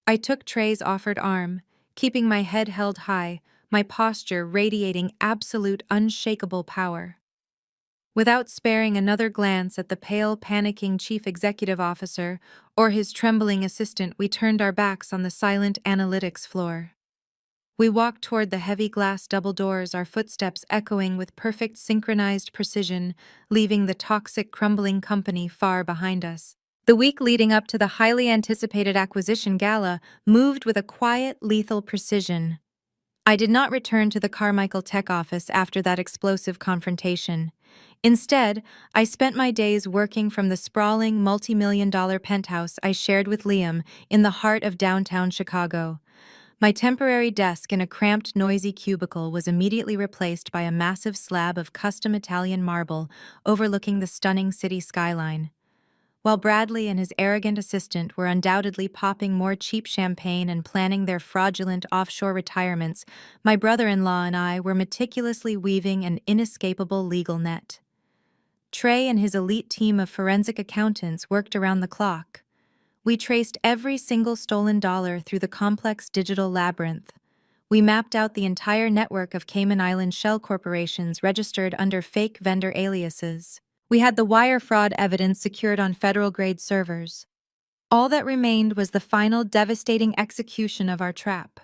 I took Trey's offered arm, keeping my head held high, my posture radiating absolute unshakable power. Without sparing another glance at the pale, panicking chief executive officer or his trembling assistant, we turned our backs on the silent analytics floor. We walked toward the heavy glass double doors, our footsteps echoing with perfect synchronized precision, leaving the toxic, crumbling company far behind us. The week leading up to the highly anticipated acquisition gala moved with a quiet, lethal precision. I did not return to the Carmichael Tech office after that explosive confrontation. Instead, I spent my days working from the sprawling, multi-million-dollar penthouse I shared with Liam in the heart of downtown Chicago. My temporary desk in a cramped, noisy cubicle was immediately replaced by a massive slab of custom Italian marble overlooking the stunning city skyline. While Bradley and his arrogant assistant were undoubtedly popping more cheap champagne and planning their fraudulent offshore retirements, my brother-in-law and I were meticulously weaving an inescapable legal net. Trey and his elite team of forensic accountants worked around the clock. We traced every single stolen dollar through the complex digital labyrinth. We mapped out the entire network of Cayman Island shell corporations registered under fake vendor aliases. We had the wire fraud evidence secured on federal-grade servers. All that remained was the final devastating execution of our trap.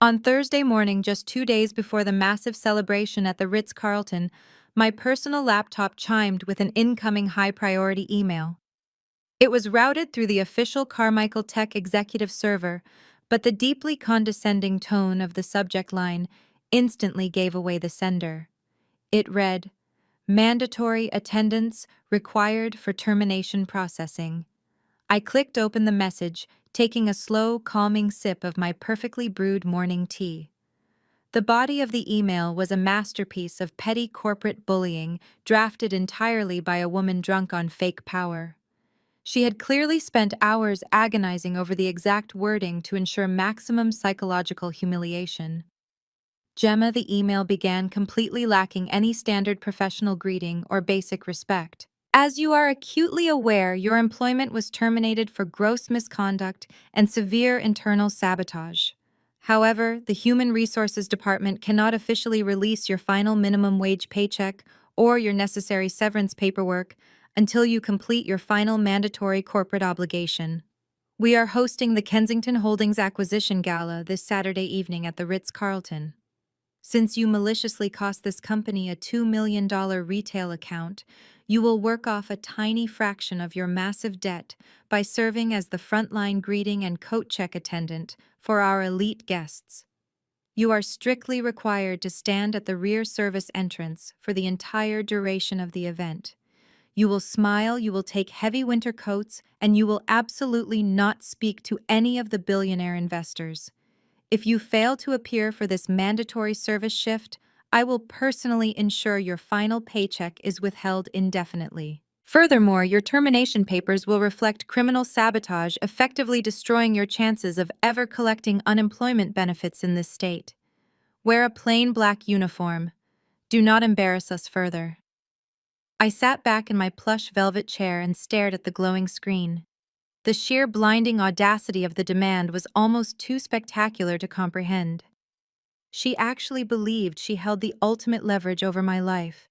On Thursday morning, just 2 days before the massive celebration at the Ritz-Carlton, my personal laptop chimed with an incoming high-priority email. It was routed through the official Carmichael Tech executive server, but the deeply condescending tone of the subject line instantly gave away the sender. It read, "Mandatory attendance required for termination processing." I clicked open the message, taking a slow, calming sip of my perfectly brewed morning tea. The body of the email was a masterpiece of petty corporate bullying, drafted entirely by a woman drunk on fake power. She had clearly spent hours agonizing over the exact wording to ensure maximum psychological humiliation. Gemma, the email began, completely lacking any standard professional greeting or basic respect. "As you are acutely aware, your employment was terminated for gross misconduct and severe internal sabotage. However, the Human Resources Department cannot officially release your final minimum wage paycheck or your necessary severance paperwork until you complete your final mandatory corporate obligation. We are hosting the Kensington Holdings Acquisition Gala this Saturday evening at the Ritz-Carlton. Since you maliciously cost this company a $2 million retail account, you will work off a tiny fraction of your massive debt by serving as the frontline greeting and coat check attendant for our elite guests. You are strictly required to stand at the rear service entrance for the entire duration of the event. You will smile, you will take heavy winter coats, and you will absolutely not speak to any of the billionaire investors. If you fail to appear for this mandatory service shift, I will personally ensure your final paycheck is withheld indefinitely. Furthermore, your termination papers will reflect criminal sabotage, effectively destroying your chances of ever collecting unemployment benefits in this state. Wear a plain black uniform. Do not embarrass us further." I sat back in my plush velvet chair and stared at the glowing screen. The sheer blinding audacity of the demand was almost too spectacular to comprehend. She actually believed she held the ultimate leverage over my life.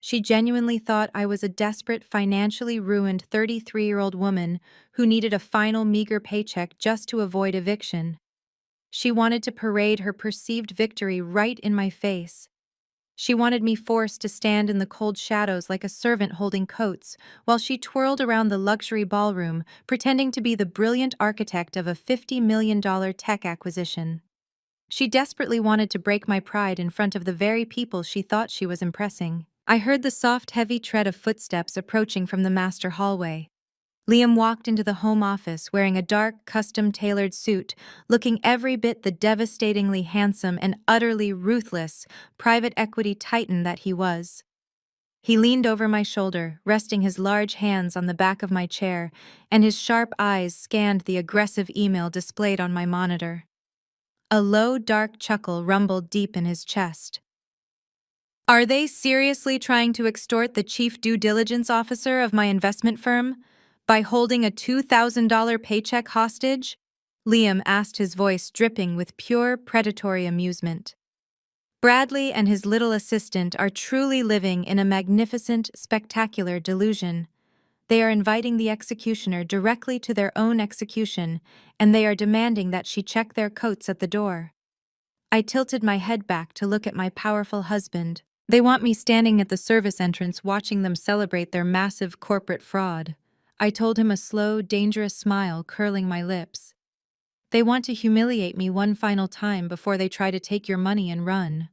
She genuinely thought I was a desperate, financially ruined 33-year-old woman who needed a final meager paycheck just to avoid eviction. She wanted to parade her perceived victory right in my face. She wanted me forced to stand in the cold shadows like a servant holding coats, while she twirled around the luxury ballroom, pretending to be the brilliant architect of a $50 million tech acquisition. She desperately wanted to break my pride in front of the very people she thought she was impressing. I heard the soft, heavy tread of footsteps approaching from the master hallway. Liam walked into the home office wearing a dark, custom-tailored suit, looking every bit the devastatingly handsome and utterly ruthless private equity titan that he was. He leaned over my shoulder, resting his large hands on the back of my chair, and his sharp eyes scanned the aggressive email displayed on my monitor. A low, dark chuckle rumbled deep in his chest. Are they seriously trying to extort the chief due diligence officer of my investment firm by holding a $2,000 paycheck hostage? Liam asked, his voice dripping with pure predatory amusement. Bradley and his little assistant are truly living in a magnificent, spectacular delusion. They are inviting the executioner directly to their own execution, and they are demanding that she check their coats at the door. I tilted my head back to look at my powerful husband. They want me standing at the service entrance watching them celebrate their massive corporate fraud. I told him, a slow, dangerous smile curling my lips. They want to humiliate me one final time before they try to take your money and run.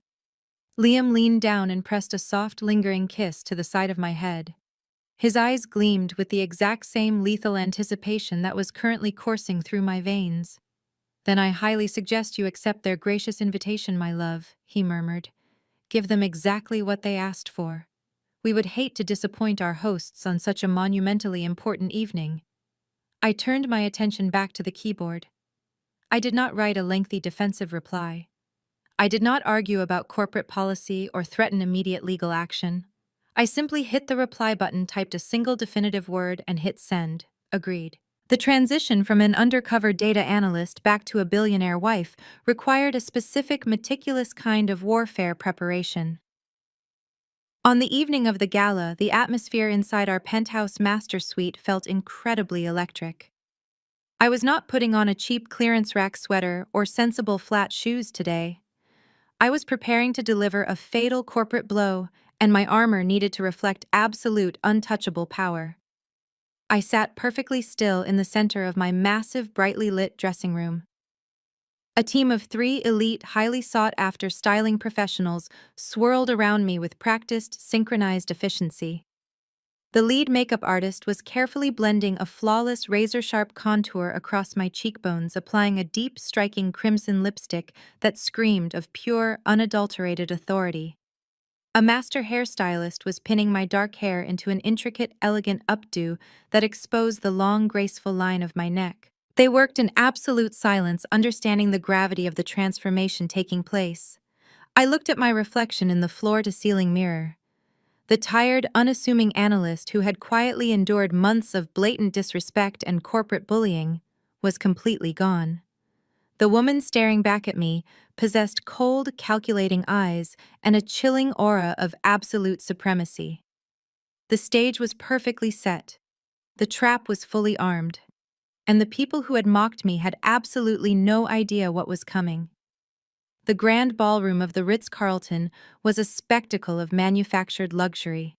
Liam leaned down and pressed a soft, lingering kiss to the side of my head. His eyes gleamed with the exact same lethal anticipation that was currently coursing through my veins. Then I highly suggest you accept their gracious invitation, my love, he murmured. Give them exactly what they asked for. We would hate to disappoint our hosts on such a monumentally important evening. I turned my attention back to the keyboard. I did not write a lengthy defensive reply. I did not argue about corporate policy or threaten immediate legal action. I simply hit the reply button, typed a single definitive word, and hit send. Agreed. The transition from an undercover data analyst back to a billionaire wife required a specific, meticulous kind of warfare preparation. On the evening of the gala, the atmosphere inside our penthouse master suite felt incredibly electric. I was not putting on a cheap clearance rack sweater or sensible flat shoes today. I was preparing to deliver a fatal corporate blow, and my armor needed to reflect absolute, untouchable power. I sat perfectly still in the center of my massive, brightly lit dressing room. A team of 3 elite, highly sought-after styling professionals swirled around me with practiced, synchronized efficiency. The lead makeup artist was carefully blending a flawless, razor-sharp contour across my cheekbones, applying a deep, striking crimson lipstick that screamed of pure, unadulterated authority. A master hairstylist was pinning my dark hair into an intricate, elegant updo that exposed the long, graceful line of my neck. They worked in absolute silence, understanding the gravity of the transformation taking place. I looked at my reflection in the floor-to-ceiling mirror. The tired, unassuming analyst who had quietly endured months of blatant disrespect and corporate bullying was completely gone. The woman staring back at me possessed cold, calculating eyes and a chilling aura of absolute supremacy. The stage was perfectly set. The trap was fully armed. And the people who had mocked me had absolutely no idea what was coming. The grand ballroom of the Ritz-Carlton was a spectacle of manufactured luxury.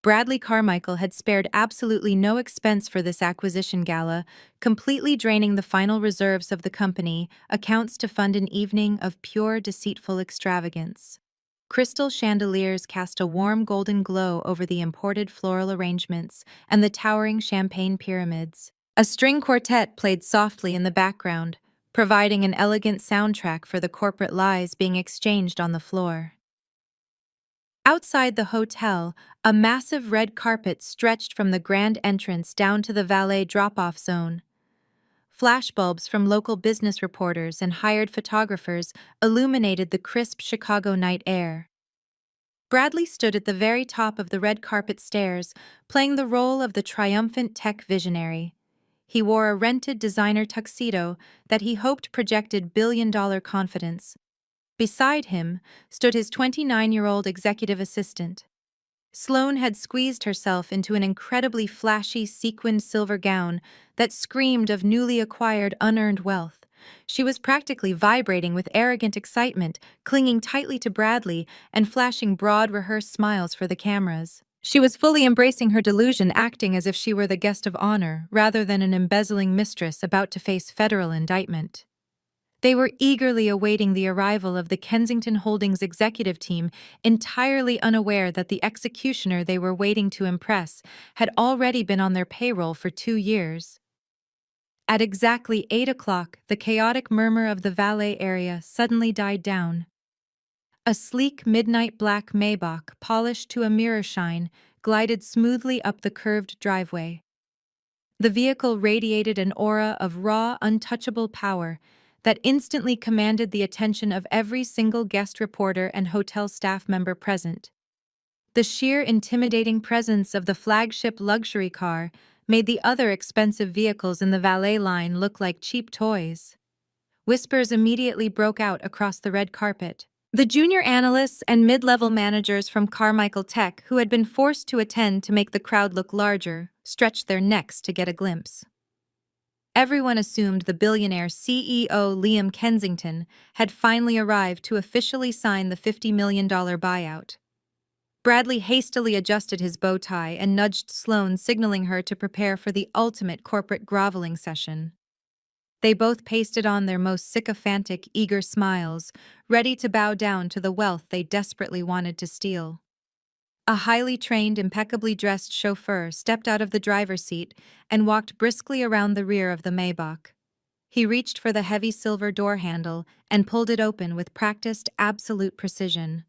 Bradley Carmichael had spared absolutely no expense for this acquisition gala, completely draining the final reserves of the company accounts to fund an evening of pure, deceitful extravagance. Crystal chandeliers cast a warm golden glow over the imported floral arrangements and the towering champagne pyramids. A string quartet played softly in the background, providing an elegant soundtrack for the corporate lies being exchanged on the floor. Outside the hotel, a massive red carpet stretched from the grand entrance down to the valet drop-off zone. Flashbulbs from local business reporters and hired photographers illuminated the crisp Chicago night air. Bradley stood at the very top of the red carpet stairs, playing the role of the triumphant tech visionary. He wore a rented designer tuxedo that he hoped projected billion-dollar confidence. Beside him stood his 29-year-old executive assistant. Sloane had squeezed herself into an incredibly flashy sequined silver gown that screamed of newly acquired unearned wealth, She was practically vibrating with arrogant excitement, clinging tightly to Bradley and flashing broad, rehearsed smiles for the cameras. She was fully embracing her delusion, acting as if she were the guest of honor, rather than an embezzling mistress about to face federal indictment. They were eagerly awaiting the arrival of the Kensington Holdings executive team, entirely unaware that the executioner they were waiting to impress had already been on their payroll for 2 years. At exactly 8 o'clock, the chaotic murmur of the valet area suddenly died down. A sleek midnight black Maybach, polished to a mirror shine, glided smoothly up the curved driveway. The vehicle radiated an aura of raw, untouchable power that instantly commanded the attention of every single guest reporter and hotel staff member present. The sheer intimidating presence of the flagship luxury car made the other expensive vehicles in the valet line look like cheap toys. Whispers immediately broke out across the red carpet. The junior analysts and mid-level managers from Carmichael Tech, who had been forced to attend to make the crowd look larger, stretched their necks to get a glimpse. Everyone assumed the billionaire CEO Liam Kensington had finally arrived to officially sign the $50 million buyout. Bradley hastily adjusted his bow tie and nudged Sloane, signaling her to prepare for the ultimate corporate groveling session. They both pasted on their most sycophantic, eager smiles, ready to bow down to the wealth they desperately wanted to steal. A highly trained, impeccably dressed chauffeur stepped out of the driver's seat and walked briskly around the rear of the Maybach. He reached for the heavy silver door handle and pulled it open with practiced, absolute precision.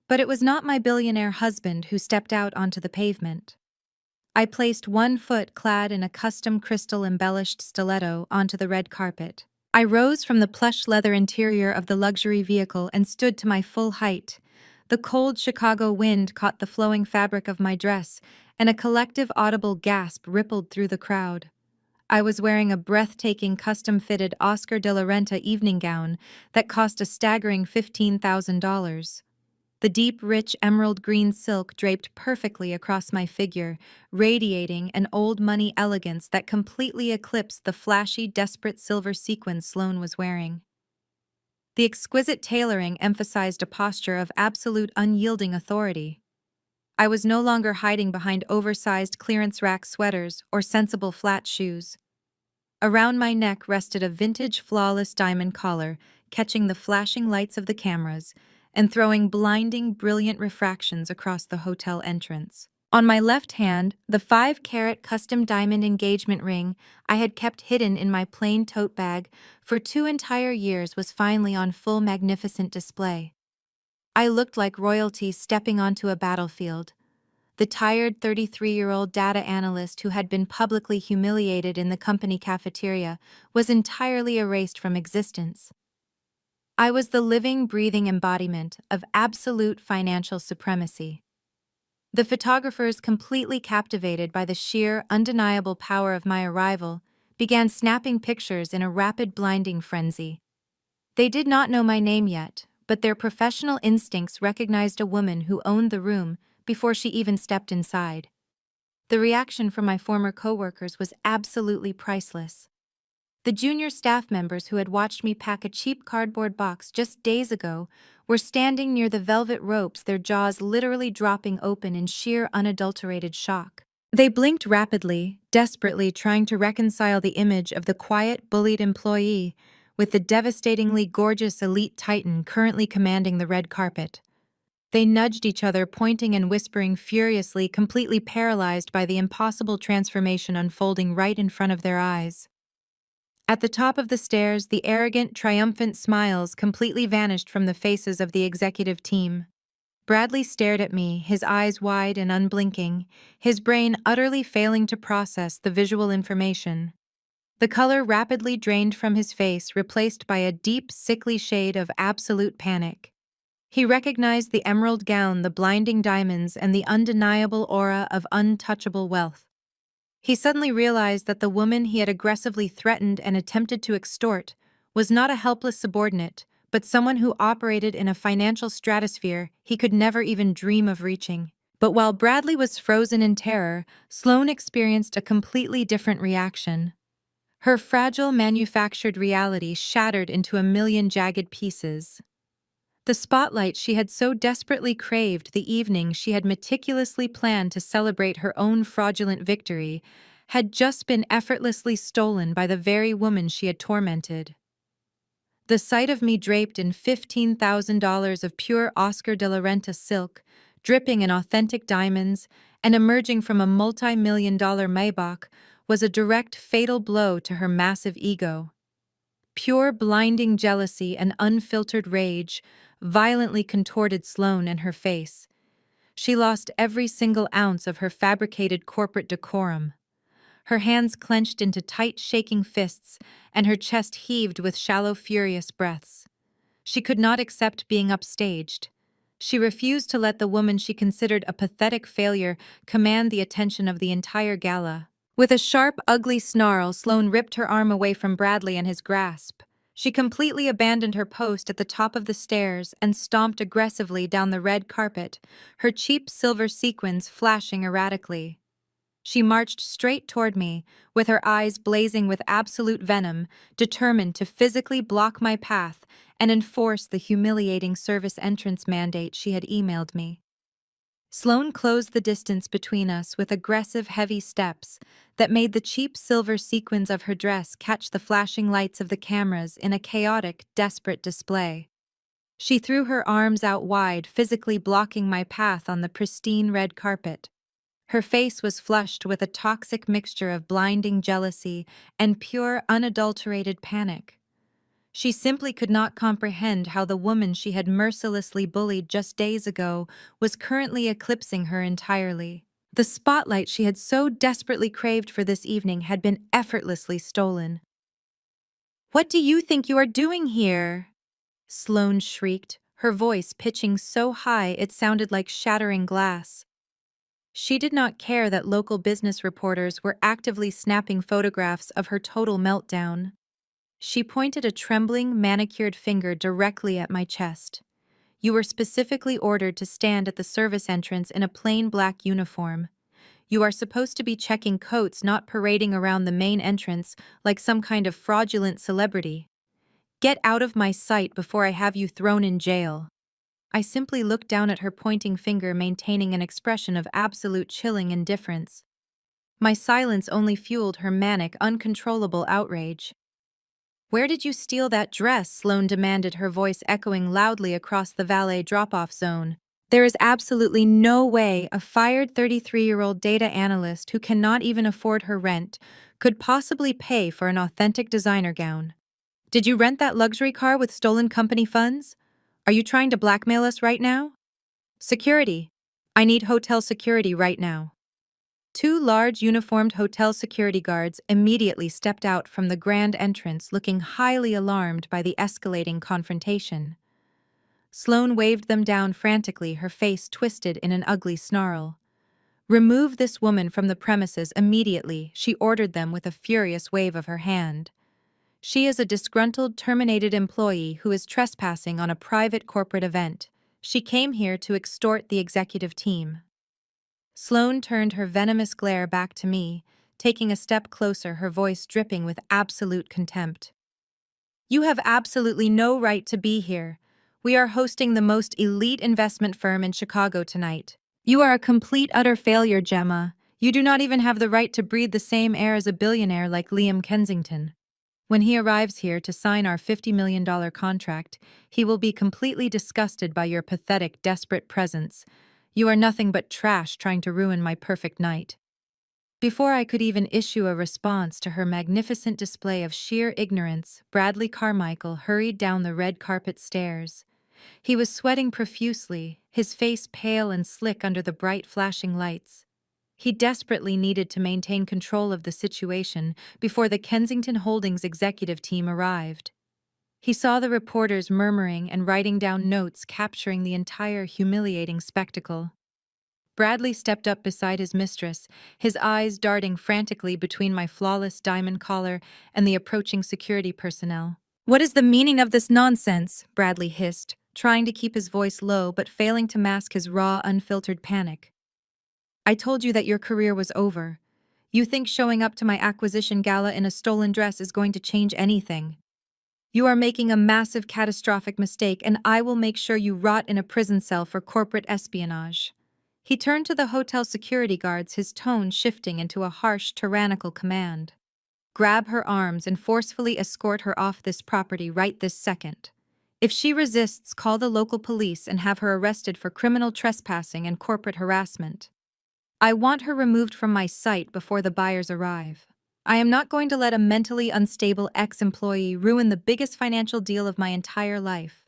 But it was not my billionaire husband who stepped out onto the pavement. I placed one foot clad in a custom crystal-embellished stiletto onto the red carpet. I rose from the plush leather interior of the luxury vehicle and stood to my full height. The cold Chicago wind caught the flowing fabric of my dress, and a collective audible gasp rippled through the crowd. I was wearing a breathtaking custom-fitted Oscar de la Renta evening gown that cost a staggering $15,000. The deep, rich emerald green silk draped perfectly across my figure, radiating an old-money elegance that completely eclipsed the flashy, desperate silver sequins Sloane was wearing. The exquisite tailoring emphasized a posture of absolute unyielding authority. I was no longer hiding behind oversized clearance rack sweaters or sensible flat shoes. Around my neck rested a vintage flawless diamond collar, catching the flashing lights of the cameras and throwing blinding, brilliant refractions across the hotel entrance. On my left hand, the 5-carat custom diamond engagement ring I had kept hidden in my plain tote bag for 2 entire years was finally on full magnificent display. I looked like royalty stepping onto a battlefield. The tired 33-year-old data analyst who had been publicly humiliated in the company cafeteria was entirely erased from existence. I was the living, breathing embodiment of absolute financial supremacy. The photographers, completely captivated by the sheer, undeniable power of my arrival, began snapping pictures in a rapid, blinding frenzy. They did not know my name yet, but their professional instincts recognized a woman who owned the room before she even stepped inside. The reaction from my former coworkers was absolutely priceless. The junior staff members who had watched me pack a cheap cardboard box just days ago were standing near the velvet ropes, their jaws literally dropping open in sheer unadulterated shock. They blinked rapidly, desperately trying to reconcile the image of the quiet, bullied employee with the devastatingly gorgeous elite titan currently commanding the red carpet. They nudged each other, pointing and whispering furiously, completely paralyzed by the impossible transformation unfolding right in front of their eyes. At the top of the stairs, the arrogant, triumphant smiles completely vanished from the faces of the executive team. Bradley stared at me, his eyes wide and unblinking, his brain utterly failing to process the visual information. The color rapidly drained from his face, replaced by a deep, sickly shade of absolute panic. He recognized the emerald gown, the blinding diamonds, and the undeniable aura of untouchable wealth. He suddenly realized that the woman he had aggressively threatened and attempted to extort was not a helpless subordinate, but someone who operated in a financial stratosphere he could never even dream of reaching. But while Bradley was frozen in terror, Sloane experienced a completely different reaction. Her fragile manufactured reality shattered into a million jagged pieces. The spotlight she had so desperately craved the evening she had meticulously planned to celebrate her own fraudulent victory had just been effortlessly stolen by the very woman she had tormented. The sight of me draped in $15,000 of pure Oscar de la Renta silk, dripping in authentic diamonds, and emerging from a multi-million-dollar Maybach was a direct fatal blow to her massive ego. Pure blinding jealousy and unfiltered rage violently contorted Sloane and her face. She lost every single ounce of her fabricated corporate decorum. Her hands clenched into tight, shaking fists, and her chest heaved with shallow, furious breaths. She could not accept being upstaged. She refused to let the woman she considered a pathetic failure command the attention of the entire gala. With a sharp, ugly snarl, Sloane ripped her arm away from Bradley and his grasp. She completely abandoned her post at the top of the stairs and stomped aggressively down the red carpet, her cheap silver sequins flashing erratically. She marched straight toward me, with her eyes blazing with absolute venom, determined to physically block my path and enforce the humiliating service entrance mandate she had emailed me. Sloane closed the distance between us with aggressive, heavy steps that made the cheap silver sequins of her dress catch the flashing lights of the cameras in a chaotic, desperate display. She threw her arms out wide, physically blocking my path on the pristine red carpet. Her face was flushed with a toxic mixture of blinding jealousy and pure, unadulterated panic. She simply could not comprehend how the woman she had mercilessly bullied just days ago was currently eclipsing her entirely. The spotlight she had so desperately craved for this evening had been effortlessly stolen. "What do you think you are doing here?" Sloane shrieked, her voice pitching so high it sounded like shattering glass. She did not care that local business reporters were actively snapping photographs of her total meltdown. She pointed a trembling, manicured finger directly at my chest. "You were specifically ordered to stand at the service entrance in a plain black uniform. You are supposed to be checking coats, not parading around the main entrance like some kind of fraudulent celebrity. Get out of my sight before I have you thrown in jail." I simply looked down at her pointing finger, maintaining an expression of absolute chilling indifference. My silence only fueled her manic, uncontrollable outrage. "Where did you steal that dress?" Sloane demanded, her voice echoing loudly across the valet drop-off zone. "There is absolutely no way a fired 33-year-old data analyst who cannot even afford her rent could possibly pay for an authentic designer gown. Did you rent that luxury car with stolen company funds? Are you trying to blackmail us right now? Security. I need hotel security right now." Two large uniformed hotel security guards immediately stepped out from the grand entrance, looking highly alarmed by the escalating confrontation. Sloane waved them down frantically, her face twisted in an ugly snarl. "Remove this woman from the premises immediately," she ordered them with a furious wave of her hand. "She is a disgruntled, terminated employee who is trespassing on a private corporate event. She came here to extort the executive team." Sloane turned her venomous glare back to me, taking a step closer, her voice dripping with absolute contempt. "You have absolutely no right to be here. We are hosting the most elite investment firm in Chicago tonight. You are a complete, utter failure, Gemma. You do not even have the right to breathe the same air as a billionaire like Liam Kensington. When he arrives here to sign our $50 million contract, he will be completely disgusted by your pathetic, desperate presence. You are nothing but trash trying to ruin my perfect night." Before I could even issue a response to her magnificent display of sheer ignorance, Bradley Carmichael hurried down the red carpet stairs. He was sweating profusely, his face pale and slick under the bright flashing lights. He desperately needed to maintain control of the situation before the Kensington Holdings executive team arrived. He saw the reporters murmuring and writing down notes capturing the entire humiliating spectacle. Bradley stepped up beside his mistress, his eyes darting frantically between my flawless diamond collar and the approaching security personnel. "What is the meaning of this nonsense?" Bradley hissed, trying to keep his voice low but failing to mask his raw, unfiltered panic. "I told you that your career was over. You think showing up to my acquisition gala in a stolen dress is going to change anything? You are making a massive catastrophic mistake, and I will make sure you rot in a prison cell for corporate espionage. He turned to the hotel security guards, his tone shifting into a harsh, tyrannical command. Grab her arms and forcefully escort her off this property right this second. If she resists, call the local police and have her arrested for criminal trespassing and corporate harassment. I want her removed from my sight before the buyers arrive. I am not going to let a mentally unstable ex-employee ruin the biggest financial deal of my entire life.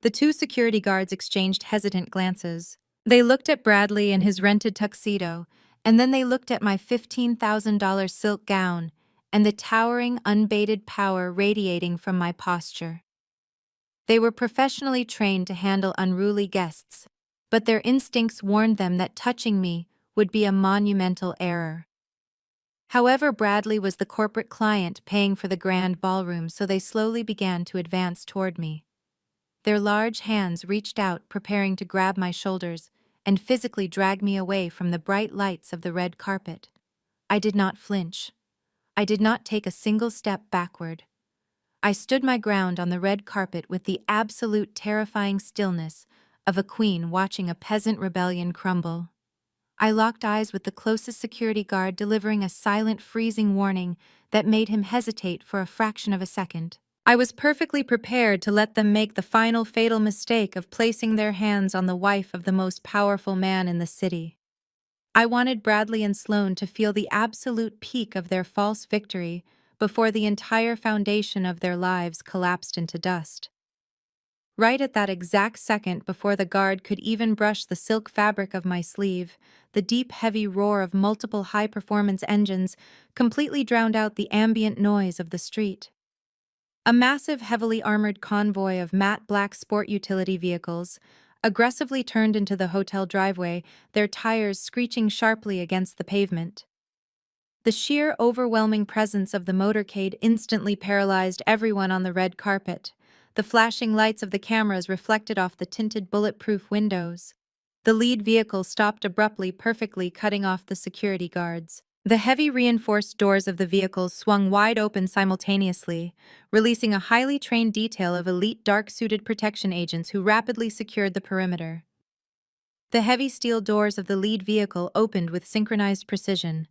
The two security guards exchanged hesitant glances. They looked at Bradley in his rented tuxedo, and then they looked at my $15,000 silk gown and the towering, unbaited power radiating from my posture. They were professionally trained to handle unruly guests, but their instincts warned them that touching me would be a monumental error. However, Bradley was the corporate client paying for the grand ballroom, so they slowly began to advance toward me. Their large hands reached out, preparing to grab my shoulders and physically drag me away from the bright lights of the red carpet. I did not flinch. I did not take a single step backward. I stood my ground on the red carpet with the absolute terrifying stillness of a queen watching a peasant rebellion crumble. I locked eyes with the closest security guard, delivering a silent, freezing warning that made him hesitate for a fraction of a second. I was perfectly prepared to let them make the final fatal mistake of placing their hands on the wife of the most powerful man in the city. I wanted Bradley and Sloane to feel the absolute peak of their false victory before the entire foundation of their lives collapsed into dust. Right at that exact second, before the guard could even brush the silk fabric of my sleeve, the deep, heavy roar of multiple high-performance engines completely drowned out the ambient noise of the street. A massive, heavily armored convoy of matte black sport utility vehicles aggressively turned into the hotel driveway, their tires screeching sharply against the pavement. The sheer, overwhelming presence of the motorcade instantly paralyzed everyone on the red carpet. The flashing lights of the cameras reflected off the tinted bulletproof windows. The lead vehicle stopped abruptly, perfectly cutting off the security guards. The heavy reinforced doors of the vehicles swung wide open simultaneously, releasing a highly trained detail of elite dark-suited protection agents who rapidly secured the perimeter. The heavy steel doors of the lead vehicle opened with synchronized precision.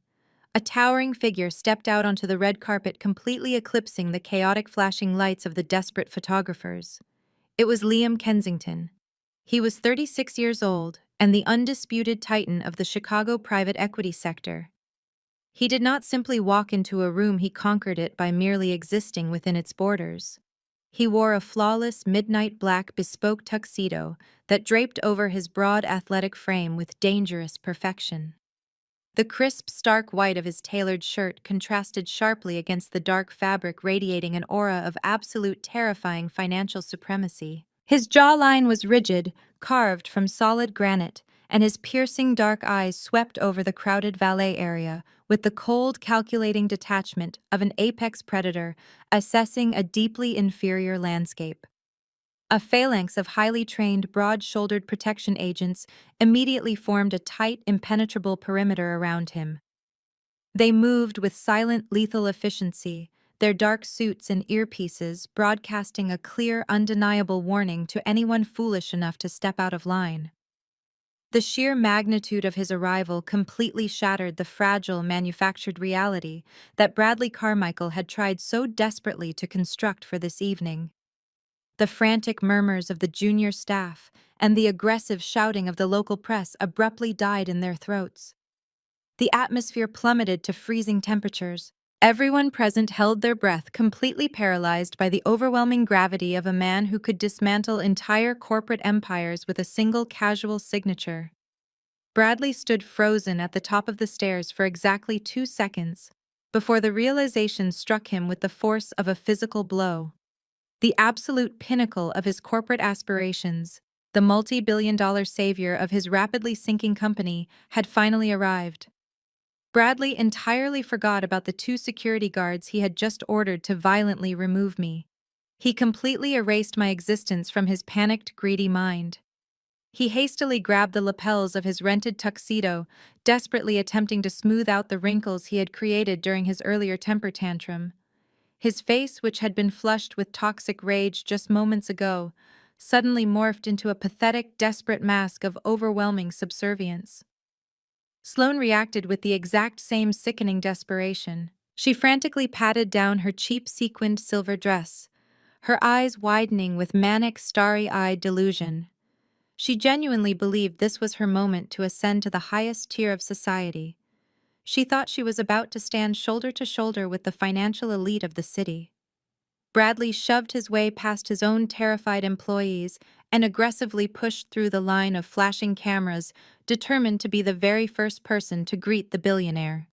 A towering figure stepped out onto the red carpet, completely eclipsing the chaotic flashing lights of the desperate photographers. It was Liam Kensington. He was 36 years old and the undisputed titan of the Chicago private equity sector. He did not simply walk into a room, he conquered it by merely existing within its borders. He wore a flawless midnight black bespoke tuxedo that draped over his broad athletic frame with dangerous perfection. The crisp, stark white of his tailored shirt contrasted sharply against the dark fabric, radiating an aura of absolute terrifying financial supremacy. His jawline was rigid, carved from solid granite, and his piercing dark eyes swept over the crowded valet area with the cold, calculating detachment of an apex predator assessing a deeply inferior landscape. A phalanx of highly trained, broad-shouldered protection agents immediately formed a tight, impenetrable perimeter around him. They moved with silent, lethal efficiency, their dark suits and earpieces broadcasting a clear, undeniable warning to anyone foolish enough to step out of line. The sheer magnitude of his arrival completely shattered the fragile, manufactured reality that Bradley Carmichael had tried so desperately to construct for this evening. The frantic murmurs of the junior staff and the aggressive shouting of the local press abruptly died in their throats. The atmosphere plummeted to freezing temperatures. Everyone present held their breath, completely paralyzed by the overwhelming gravity of a man who could dismantle entire corporate empires with a single casual signature. Bradley stood frozen at the top of the stairs for exactly 2 seconds before the realization struck him with the force of a physical blow. The absolute pinnacle of his corporate aspirations, the multi-billion-dollar savior of his rapidly sinking company, had finally arrived. Bradley entirely forgot about the 2 security guards he had just ordered to violently remove me. He completely erased my existence from his panicked, greedy mind. He hastily grabbed the lapels of his rented tuxedo, desperately attempting to smooth out the wrinkles he had created during his earlier temper tantrum. His face, which had been flushed with toxic rage just moments ago, suddenly morphed into a pathetic, desperate mask of overwhelming subservience. Sloane reacted with the exact same sickening desperation. She frantically patted down her cheap sequined silver dress, her eyes widening with manic, starry-eyed delusion. She genuinely believed this was her moment to ascend to the highest tier of society. She thought she was about to stand shoulder to shoulder with the financial elite of the city. Bradley shoved his way past his own terrified employees and aggressively pushed through the line of flashing cameras, determined to be the very first person to greet the billionaire.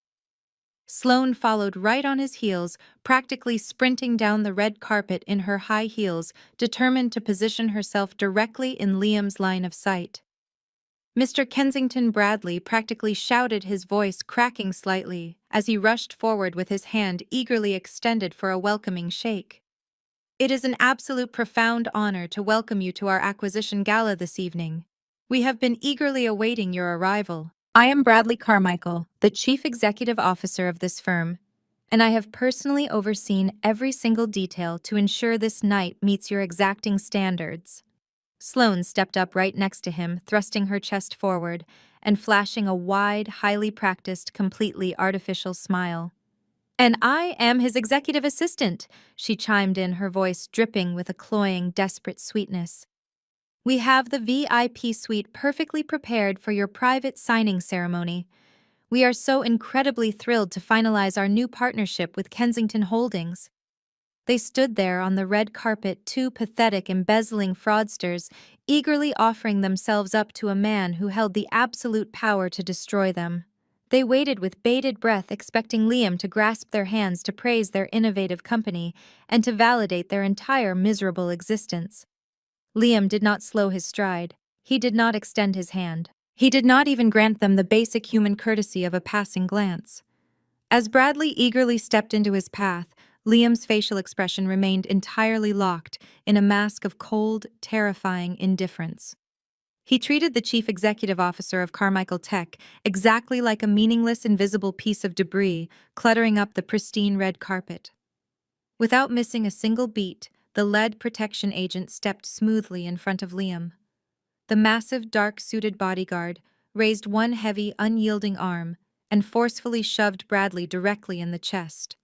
Sloane followed right on his heels, practically sprinting down the red carpet in her high heels, determined to position herself directly in Liam's line of sight. Mr. Kensington Bradley practically shouted, his voice cracking slightly, as he rushed forward with his hand eagerly extended for a welcoming shake. "It is an absolute profound honor to welcome you to our acquisition gala this evening. We have been eagerly awaiting your arrival. I am Bradley Carmichael, the Chief Executive Officer of this firm, and I have personally overseen every single detail to ensure this night meets your exacting standards." Sloane stepped up right next to him, thrusting her chest forward and flashing a wide, highly practiced, completely artificial smile. "And I am his executive assistant," she chimed in, her voice dripping with a cloying, desperate sweetness. "We have the VIP suite perfectly prepared for your private signing ceremony. We are so incredibly thrilled to finalize our new partnership with Kensington Holdings." They stood there on the red carpet, two pathetic, embezzling fraudsters, eagerly offering themselves up to a man who held the absolute power to destroy them. They waited with bated breath, expecting Liam to grasp their hands to praise their innovative company and to validate their entire miserable existence. Liam did not slow his stride. He did not extend his hand. He did not even grant them the basic human courtesy of a passing glance. As Bradley eagerly stepped into his path, Liam's facial expression remained entirely locked in a mask of cold, terrifying indifference. He treated the chief executive officer of Carmichael Tech exactly like a meaningless, invisible piece of debris cluttering up the pristine red carpet. Without missing a single beat, the lead protection agent stepped smoothly in front of Liam. The massive, dark-suited bodyguard raised one heavy, unyielding arm and forcefully shoved Bradley directly in the chest.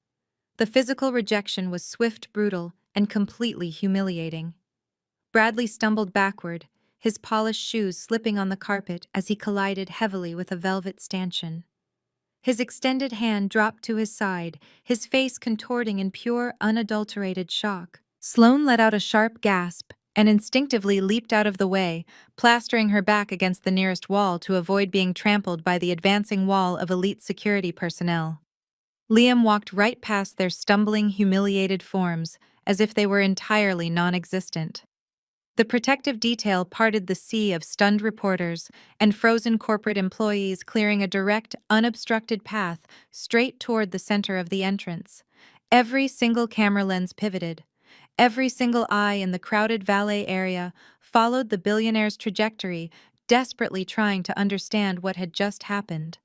The physical rejection was swift, brutal, and completely humiliating. Bradley stumbled backward, his polished shoes slipping on the carpet as he collided heavily with a velvet stanchion. His extended hand dropped to his side, his face contorting in pure, unadulterated shock. Sloane let out a sharp gasp and instinctively leaped out of the way, plastering her back against the nearest wall to avoid being trampled by the advancing wall of elite security personnel. Liam walked right past their stumbling, humiliated forms, as if they were entirely non-existent. The protective detail parted the sea of stunned reporters and frozen corporate employees, clearing a direct, unobstructed path straight toward the center of the entrance. Every single camera lens pivoted. Every single eye in the crowded valet area followed the billionaire's trajectory, desperately trying to understand what had just happened.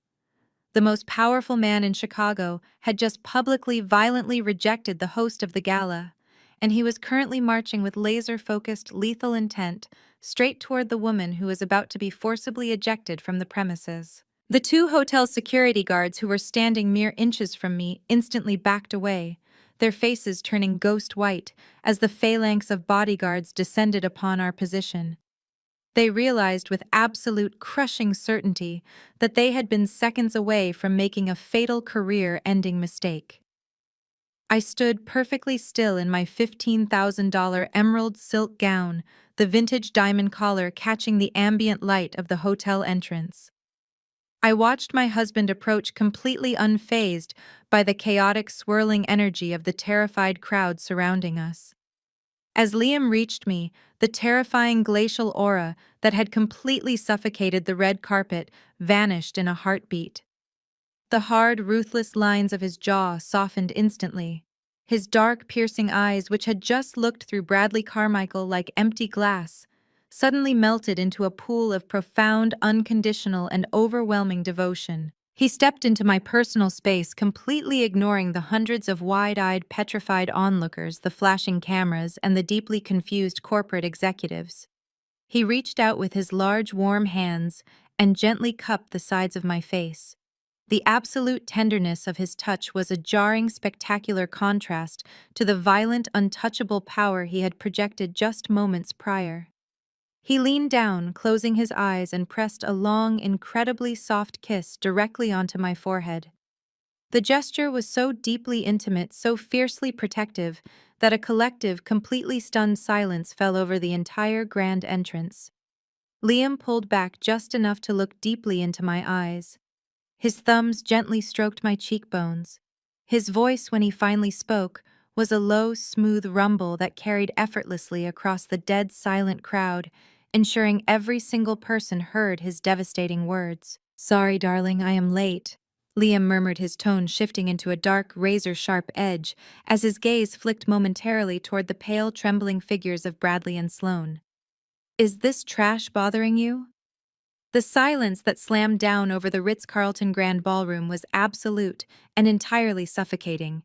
The most powerful man in Chicago had just publicly, violently rejected the host of the gala, and he was currently marching with laser-focused, lethal intent straight toward the woman who was about to be forcibly ejected from the premises. The two hotel security guards who were standing mere inches from me instantly backed away, their faces turning ghost white as the phalanx of bodyguards descended upon our position. They realized with absolute crushing certainty that they had been seconds away from making a fatal career-ending mistake. I stood perfectly still in my $15,000 emerald silk gown, the vintage diamond collar catching the ambient light of the hotel entrance. I watched my husband approach, completely unfazed by the chaotic, swirling energy of the terrified crowd surrounding us. As Liam reached me, the terrifying glacial aura that had completely suffocated the red carpet vanished in a heartbeat. The hard, ruthless lines of his jaw softened instantly. His dark, piercing eyes, which had just looked through Bradley Carmichael like empty glass, suddenly melted into a pool of profound, unconditional, and overwhelming devotion. He stepped into my personal space, completely ignoring the hundreds of wide-eyed, petrified onlookers, the flashing cameras, and the deeply confused corporate executives. He reached out with his large, warm hands and gently cupped the sides of my face. The absolute tenderness of his touch was a jarring, spectacular contrast to the violent, untouchable power he had projected just moments prior. He leaned down, closing his eyes, and pressed a long, incredibly soft kiss directly onto my forehead. The gesture was so deeply intimate, so fiercely protective, that a collective, completely stunned silence fell over the entire grand entrance. Liam pulled back just enough to look deeply into my eyes. His thumbs gently stroked my cheekbones. His voice, when he finally spoke, was a low, smooth rumble that carried effortlessly across the dead silent crowd, ensuring every single person heard his devastating words. "Sorry, darling, I am late," Liam murmured, his tone shifting into a dark, razor-sharp edge as his gaze flicked momentarily toward the pale, trembling figures of Bradley and Sloane. "Is this trash bothering you?" The silence that slammed down over the Ritz-Carlton Grand Ballroom was absolute and entirely suffocating.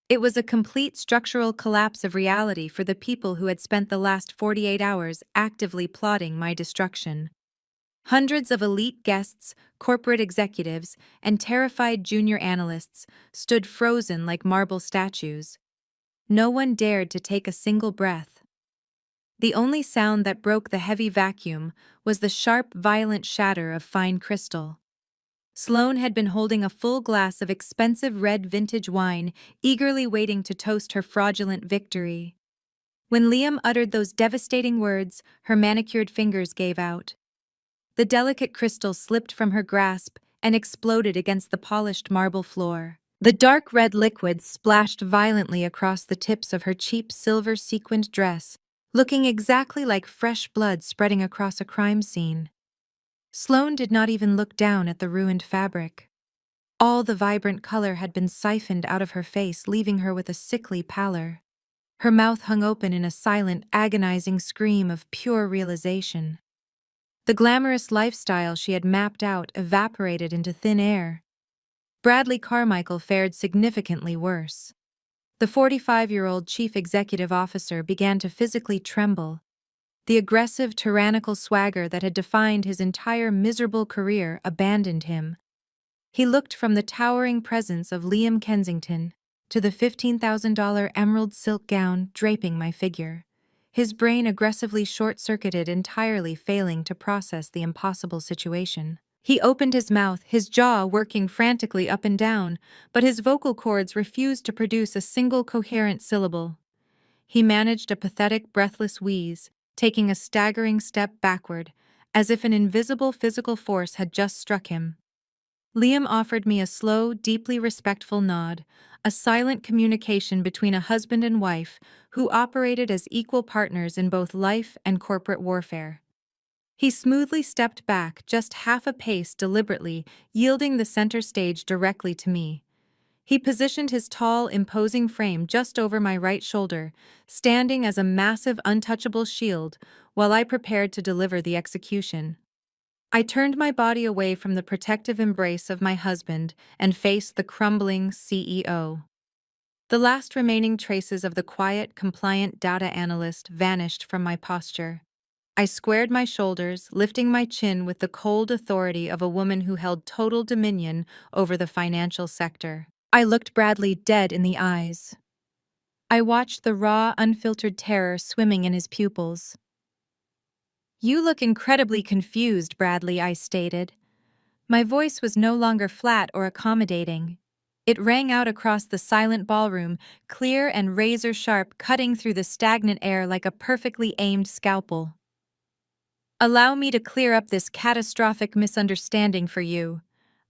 It was a complete structural collapse of reality for the people who had spent the last 48 hours actively plotting my destruction. Hundreds of elite guests, corporate executives, and terrified junior analysts stood frozen like marble statues. No one dared to take a single breath. The only sound that broke the heavy vacuum was the sharp, violent shatter of fine crystal. Sloane had been holding a full glass of expensive red vintage wine, eagerly waiting to toast her fraudulent victory. When Liam uttered those devastating words, her manicured fingers gave out. The delicate crystal slipped from her grasp and exploded against the polished marble floor. The dark red liquid splashed violently across the tips of her cheap silver sequined dress, looking exactly like fresh blood spreading across a crime scene. Sloane did not even look down at the ruined fabric. All the vibrant color had been siphoned out of her face, leaving her with a sickly pallor. Her mouth hung open in a silent, agonizing scream of pure realization. The glamorous lifestyle she had mapped out evaporated into thin air. Bradley Carmichael fared significantly worse. The 45-year-old chief executive officer began to physically tremble. The aggressive, tyrannical swagger that had defined his entire miserable career abandoned him. He looked from the towering presence of Liam Kensington to the $15,000 emerald silk gown draping my figure. His brain aggressively short-circuited, entirely failing to process the impossible situation. He opened his mouth, his jaw working frantically up and down, but his vocal cords refused to produce a single coherent syllable. He managed a pathetic, breathless wheeze, taking a staggering step backward, as if an invisible physical force had just struck him. Liam offered me a slow, deeply respectful nod, a silent communication between a husband and wife who operated as equal partners in both life and corporate warfare. He smoothly stepped back just half a pace deliberately, yielding the center stage directly to me. He positioned his tall, imposing frame just over my right shoulder, standing as a massive, untouchable shield while I prepared to deliver the execution. I turned my body away from the protective embrace of my husband and faced the crumbling CEO. The last remaining traces of the quiet, compliant data analyst vanished from my posture. I squared my shoulders, lifting my chin with the cold authority of a woman who held total dominion over the financial sector. I looked Bradley dead in the eyes. I watched the raw, unfiltered terror swimming in his pupils. "You look incredibly confused, Bradley," I stated. My voice was no longer flat or accommodating. It rang out across the silent ballroom, clear and razor-sharp, cutting through the stagnant air like a perfectly aimed scalpel. "Allow me to clear up this catastrophic misunderstanding for you.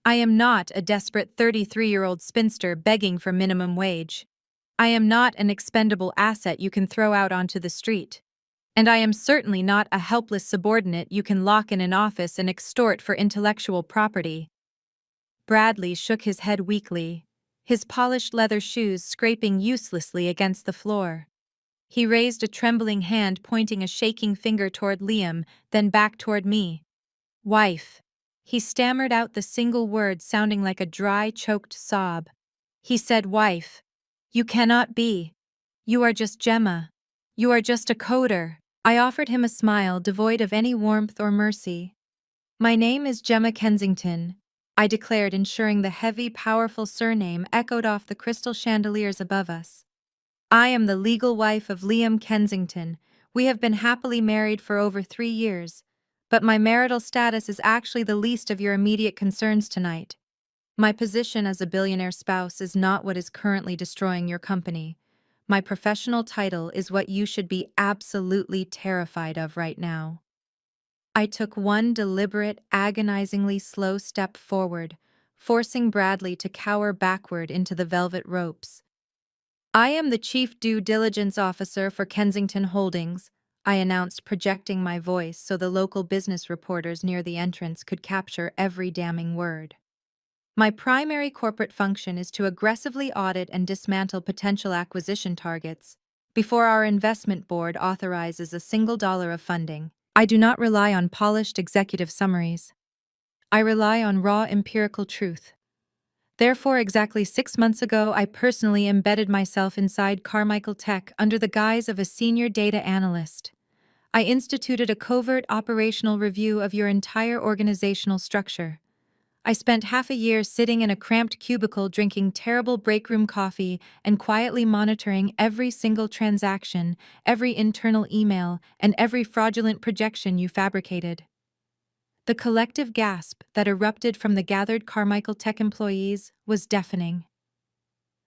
I am not a desperate 33-year-old spinster begging for minimum wage. I am not an expendable asset you can throw out onto the street. And I am certainly not a helpless subordinate you can lock in an office and extort for intellectual property." Bradley shook his head weakly, his polished leather shoes scraping uselessly against the floor. He raised a trembling hand, pointing a shaking finger toward Liam, then back toward me. Wife. He stammered out the single word, sounding like a dry, choked sob. He said, wife. You cannot be. You are just Gemma. You are just a coder. I offered him a smile devoid of any warmth or mercy. My name is Gemma Kensington, I declared, ensuring the heavy, powerful surname echoed off the crystal chandeliers above us. I am the legal wife of Liam Kensington. We have been happily married for over 3 years, but my marital status is actually the least of your immediate concerns tonight. My position as a billionaire spouse is not what is currently destroying your company. My professional title is what you should be absolutely terrified of right now. I took one deliberate, agonizingly slow step forward, forcing Bradley to cower backward into the velvet ropes. I am the Chief Due Diligence Officer for Kensington Holdings, I announced, projecting my voice so the local business reporters near the entrance could capture every damning word. My primary corporate function is to aggressively audit and dismantle potential acquisition targets before our investment board authorizes a single dollar of funding. I do not rely on polished executive summaries. I rely on raw empirical truth. Therefore, exactly 6 months ago, I personally embedded myself inside Carmichael Tech under the guise of a senior data analyst. I instituted a covert operational review of your entire organizational structure. I spent half a year sitting in a cramped cubicle drinking terrible break-room coffee and quietly monitoring every single transaction, every internal email, and every fraudulent projection you fabricated. The collective gasp that erupted from the gathered Carmichael Tech employees was deafening.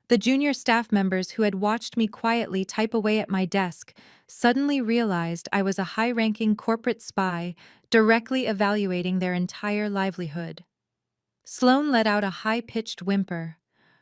The junior staff members who had watched me quietly type away at my desk suddenly realized I was a high-ranking corporate spy directly evaluating their entire livelihood. Sloane let out a high-pitched whimper.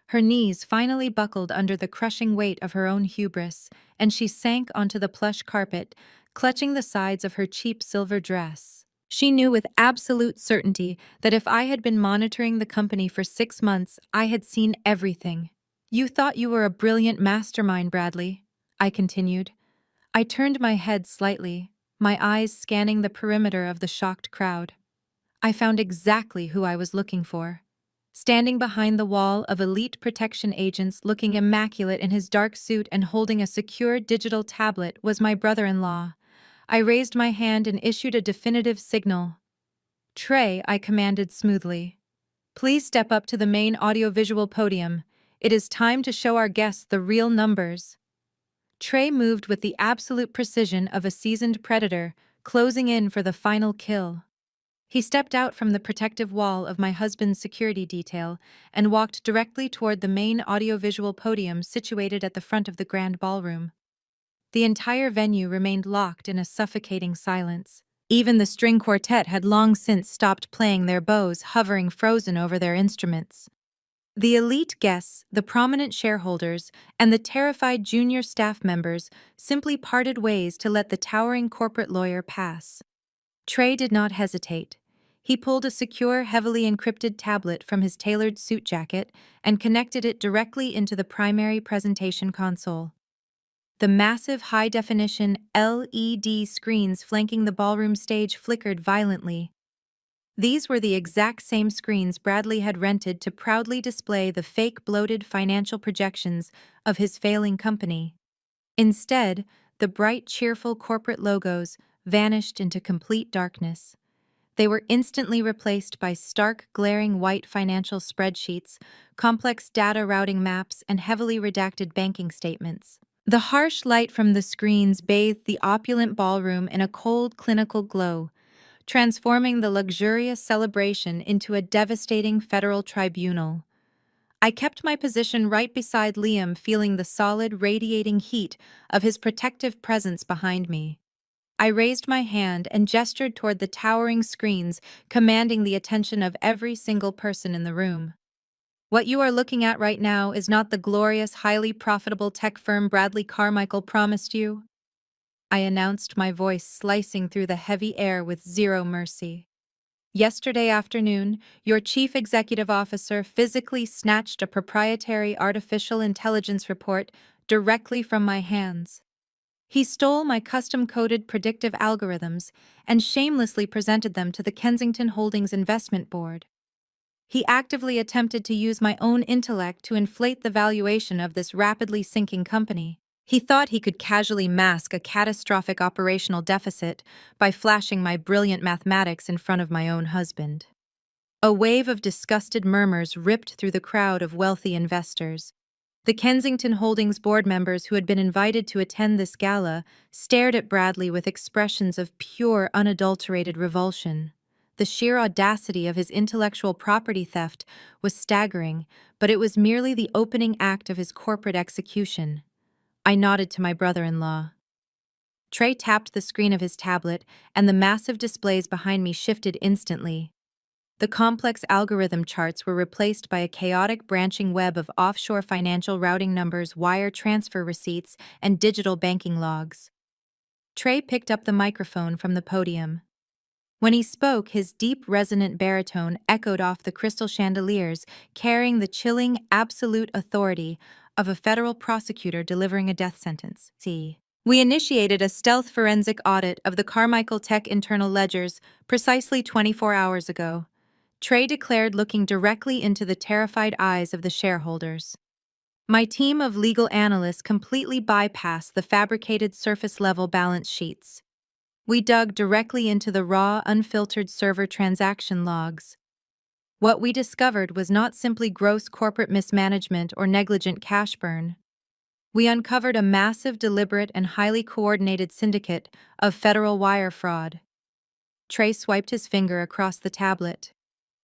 Her knees finally buckled under the crushing weight of her own hubris, and she sank onto the plush carpet, clutching the sides of her cheap silver dress. She knew with absolute certainty that if I had been monitoring the company for 6 months, I had seen everything. You thought you were a brilliant mastermind, Bradley, I continued. I turned my head slightly, my eyes scanning the perimeter of the shocked crowd. I found exactly who I was looking for. Standing behind the wall of elite protection agents looking immaculate in his dark suit and holding a secure digital tablet was my brother-in-law. I raised my hand and issued a definitive signal. Trey, I commanded smoothly. Please step up to the main audiovisual podium. It is time to show our guests the real numbers. Trey moved with the absolute precision of a seasoned predator, closing in for the final kill. He stepped out from the protective wall of my husband's security detail and walked directly toward the main audiovisual podium situated at the front of the grand ballroom. The entire venue remained locked in a suffocating silence. Even the string quartet had long since stopped playing their bows, hovering frozen over their instruments. The elite guests, the prominent shareholders, and the terrified junior staff members simply parted ways to let the towering corporate lawyer pass. Trey did not hesitate. He pulled a secure, heavily encrypted tablet from his tailored suit jacket and connected it directly into the primary presentation console. The massive high-definition LED screens flanking the ballroom stage flickered violently. These were the exact same screens Bradley had rented to proudly display the fake bloated financial projections of his failing company. Instead, the bright, cheerful corporate logos vanished into complete darkness. They were instantly replaced by stark, glaring white financial spreadsheets, complex data routing maps, and heavily redacted banking statements. The harsh light from the screens bathed the opulent ballroom in a cold, clinical glow, transforming the luxurious celebration into a devastating federal tribunal. I kept my position right beside Liam, feeling the solid, radiating heat of his protective presence behind me. I raised my hand and gestured toward the towering screens, commanding the attention of every single person in the room. What you are looking at right now is not the glorious, highly profitable tech firm Bradley Carmichael promised you, I announced, my voice slicing through the heavy air with zero mercy. Yesterday afternoon, your chief executive officer physically snatched a proprietary artificial intelligence report directly from my hands. He stole my custom-coded predictive algorithms and shamelessly presented them to the Kensington Holdings Investment Board. He actively attempted to use my own intellect to inflate the valuation of this rapidly sinking company. He thought he could casually mask a catastrophic operational deficit by flashing my brilliant mathematics in front of my own husband. A wave of disgusted murmurs ripped through the crowd of wealthy investors. The Kensington Holdings board members who had been invited to attend this gala stared at Bradley with expressions of pure, unadulterated revulsion. The sheer audacity of his intellectual property theft was staggering, but it was merely the opening act of his corporate execution. I nodded to my brother-in-law. Trey tapped the screen of his tablet, and the massive displays behind me shifted instantly. The complex algorithm charts were replaced by a chaotic branching web of offshore financial routing numbers, wire transfer receipts, and digital banking logs. Trey picked up the microphone from the podium. When he spoke, his deep, resonant baritone echoed off the crystal chandeliers, carrying the chilling, absolute authority of a federal prosecutor delivering a death sentence. We initiated a stealth forensic audit of the Carmichael Tech internal ledgers precisely 24 hours ago, Trey declared, looking directly into the terrified eyes of the shareholders. My team of legal analysts completely bypassed the fabricated surface-level balance sheets. We dug directly into the raw, unfiltered server transaction logs. What we discovered was not simply gross corporate mismanagement or negligent cash burn. We uncovered a massive, deliberate, and highly coordinated syndicate of federal wire fraud. Trey swiped his finger across the tablet.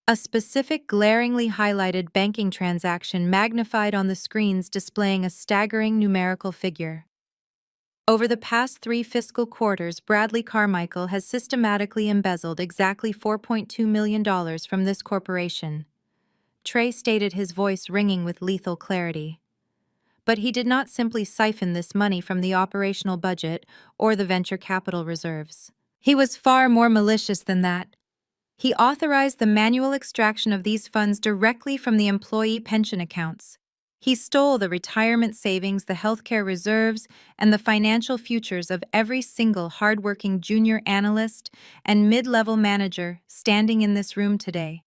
A specific, glaringly highlighted banking transaction magnified on the screens, displaying a staggering numerical figure. Over the past 3 fiscal quarters, Bradley Carmichael has systematically embezzled exactly $4.2 million from this corporation. Trey stated, his voice ringing with lethal clarity. But he did not simply siphon this money from the operational budget or the venture capital reserves. He was far more malicious than that. He authorized the manual extraction of these funds directly from the employee pension accounts. He stole the retirement savings, the healthcare reserves, and the financial futures of every single hardworking junior analyst and mid-level manager standing in this room today.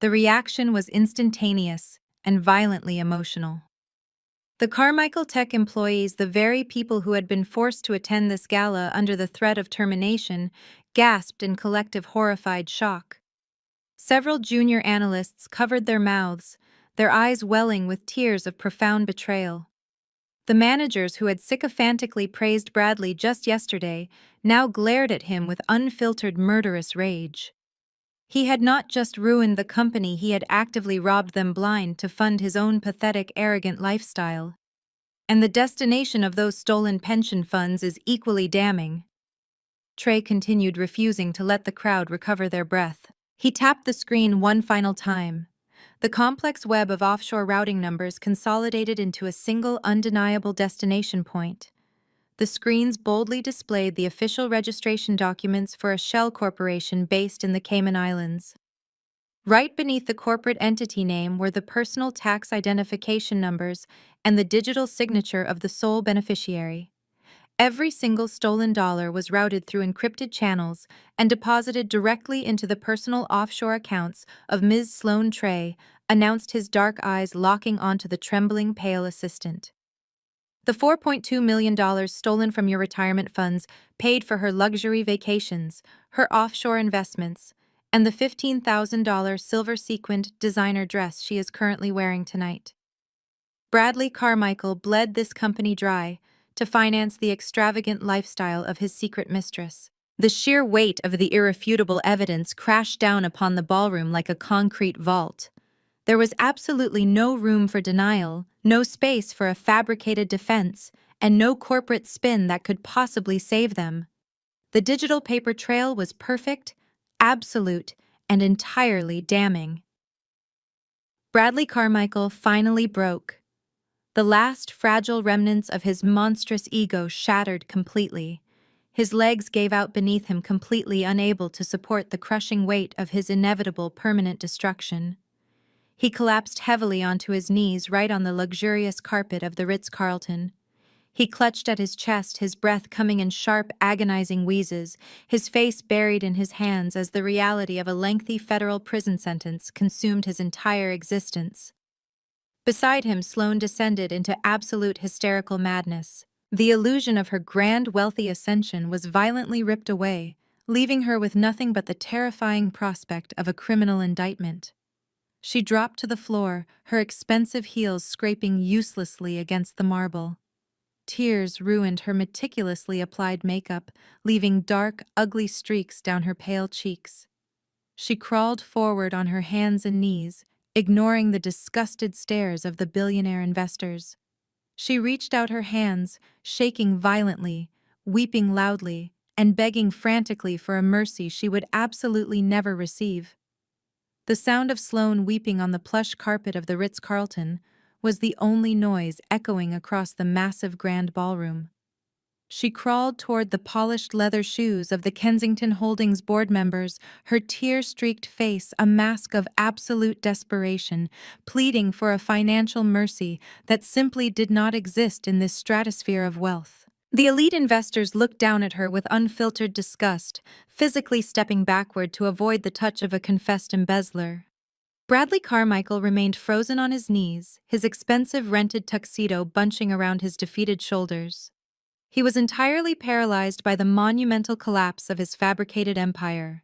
The reaction was instantaneous and violently emotional. The Carmichael Tech employees, the very people who had been forced to attend this gala under the threat of termination, gasped in collective horrified shock. Several junior analysts covered their mouths, their eyes welling with tears of profound betrayal. The managers who had sycophantically praised Bradley just yesterday now glared at him with unfiltered, murderous rage. He had not just ruined the company, he had actively robbed them blind to fund his own pathetic, arrogant lifestyle. And the destination of those stolen pension funds is equally damning. Trey continued, refusing to let the crowd recover their breath. He tapped the screen one final time. The complex web of offshore routing numbers consolidated into a single, undeniable destination point. The screens boldly displayed the official registration documents for a shell corporation based in the Cayman Islands. Right beneath the corporate entity name were the personal tax identification numbers and the digital signature of the sole beneficiary. Every single stolen dollar was routed through encrypted channels and deposited directly into the personal offshore accounts of Ms. Sloan Trey, announced, his dark eyes locking onto the trembling, pale assistant. The $4.2 million stolen from your retirement funds paid for her luxury vacations, her offshore investments, and the $15,000 silver-sequined designer dress she is currently wearing tonight. Bradley Carmichael bled this company dry to finance the extravagant lifestyle of his secret mistress. The sheer weight of the irrefutable evidence crashed down upon the ballroom like a concrete vault. There was absolutely no room for denial, no space for a fabricated defense, and no corporate spin that could possibly save them. The digital paper trail was perfect, absolute, and entirely damning. Bradley Carmichael finally broke. The last fragile remnants of his monstrous ego shattered completely. His legs gave out beneath him, completely unable to support the crushing weight of his inevitable permanent destruction. He collapsed heavily onto his knees right on the luxurious carpet of the Ritz-Carlton. He clutched at his chest, his breath coming in sharp, agonizing wheezes, his face buried in his hands as the reality of a lengthy federal prison sentence consumed his entire existence. Beside him, Sloane descended into absolute hysterical madness. The illusion of her grand, wealthy ascension was violently ripped away, leaving her with nothing but the terrifying prospect of a criminal indictment. She dropped to the floor, her expensive heels scraping uselessly against the marble. Tears ruined her meticulously applied makeup, leaving dark, ugly streaks down her pale cheeks. She crawled forward on her hands and knees, ignoring the disgusted stares of the billionaire investors. She reached out her hands, shaking violently, weeping loudly, and begging frantically for a mercy she would absolutely never receive. The sound of Sloane weeping on the plush carpet of the Ritz-Carlton was the only noise echoing across the massive grand ballroom. She crawled toward the polished leather shoes of the Kensington Holdings board members, her tear-streaked face a mask of absolute desperation, pleading for a financial mercy that simply did not exist in this stratosphere of wealth. The elite investors looked down at her with unfiltered disgust, physically stepping backward to avoid the touch of a confessed embezzler. Bradley Carmichael remained frozen on his knees, his expensive rented tuxedo bunching around his defeated shoulders. He was entirely paralyzed by the monumental collapse of his fabricated empire.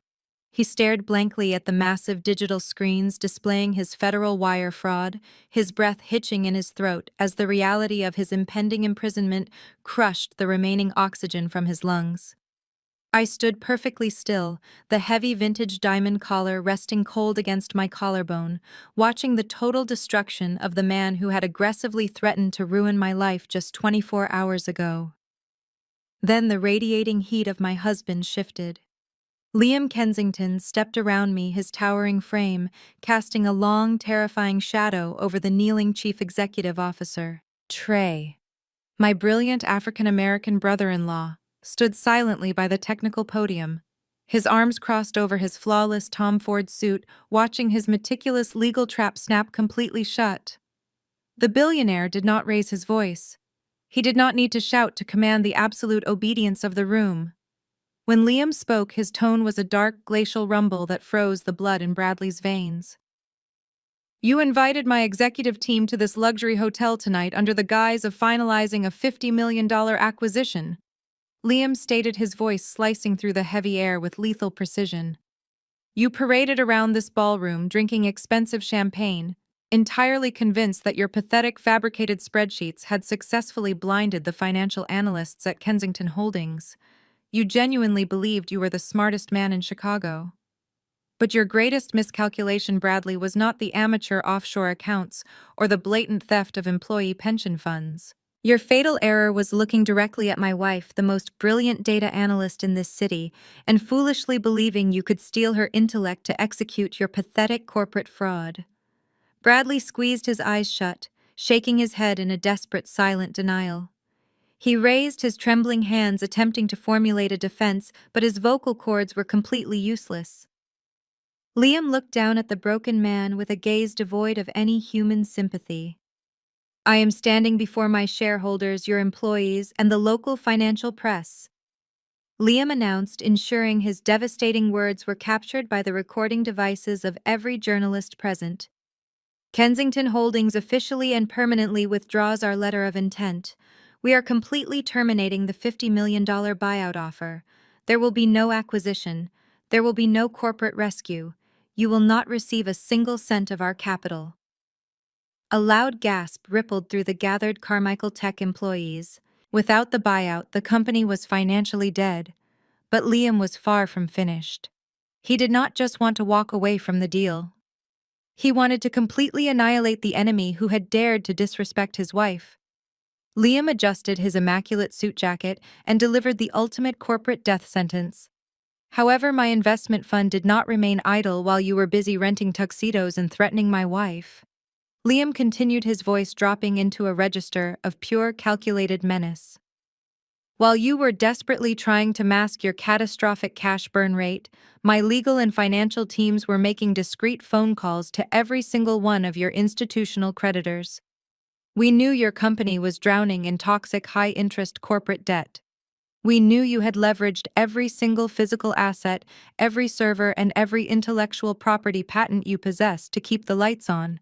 He stared blankly at the massive digital screens displaying his federal wire fraud, his breath hitching in his throat as the reality of his impending imprisonment crushed the remaining oxygen from his lungs. I stood perfectly still, the heavy vintage diamond collar resting cold against my collarbone, watching the total destruction of the man who had aggressively threatened to ruin my life just 24 hours ago. Then the radiating heat of my husband shifted. Liam Kensington stepped around me, his towering frame casting a long, terrifying shadow over the kneeling chief executive officer. Trey, my brilliant African-American brother-in-law, stood silently by the technical podium, his arms crossed over his flawless Tom Ford suit, watching his meticulous legal trap snap completely shut. The billionaire did not raise his voice. He did not need to shout to command the absolute obedience of the room. When Liam spoke, his tone was a dark, glacial rumble that froze the blood in Bradley's veins. "You invited my executive team to this luxury hotel tonight under the guise of finalizing a $50 million acquisition." Liam stated, his voice slicing through the heavy air with lethal precision. "You paraded around this ballroom drinking expensive champagne, entirely convinced that your pathetic fabricated spreadsheets had successfully blinded the financial analysts at Kensington Holdings. You genuinely believed you were the smartest man in Chicago. But your greatest miscalculation, Bradley, was not the amateur offshore accounts or the blatant theft of employee pension funds. Your fatal error was looking directly at my wife, the most brilliant data analyst in this city, and foolishly believing you could steal her intellect to execute your pathetic corporate fraud." Bradley squeezed his eyes shut, shaking his head in a desperate, silent denial. He raised his trembling hands, attempting to formulate a defense, but his vocal cords were completely useless. Liam looked down at the broken man with a gaze devoid of any human sympathy. "I am standing before my shareholders, your employees, and the local financial press," Liam announced, ensuring his devastating words were captured by the recording devices of every journalist present. "Kensington Holdings officially and permanently withdraws our letter of intent. We are completely terminating the $50 million buyout offer. There will be no acquisition. There will be no corporate rescue. You will not receive a single cent of our capital." A loud gasp rippled through the gathered Carmichael Tech employees. Without the buyout, the company was financially dead. But Liam was far from finished. He did not just want to walk away from the deal. He wanted to completely annihilate the enemy who had dared to disrespect his wife. Liam adjusted his immaculate suit jacket and delivered the ultimate corporate death sentence. "However, my investment fund did not remain idle while you were busy renting tuxedos and threatening my wife." Liam continued, his voice dropping into a register of pure, calculated menace. "While you were desperately trying to mask your catastrophic cash burn rate, my legal and financial teams were making discreet phone calls to every single one of your institutional creditors. We knew your company was drowning in toxic high-interest corporate debt. We knew you had leveraged every single physical asset, every server, and every intellectual property patent you possessed to keep the lights on.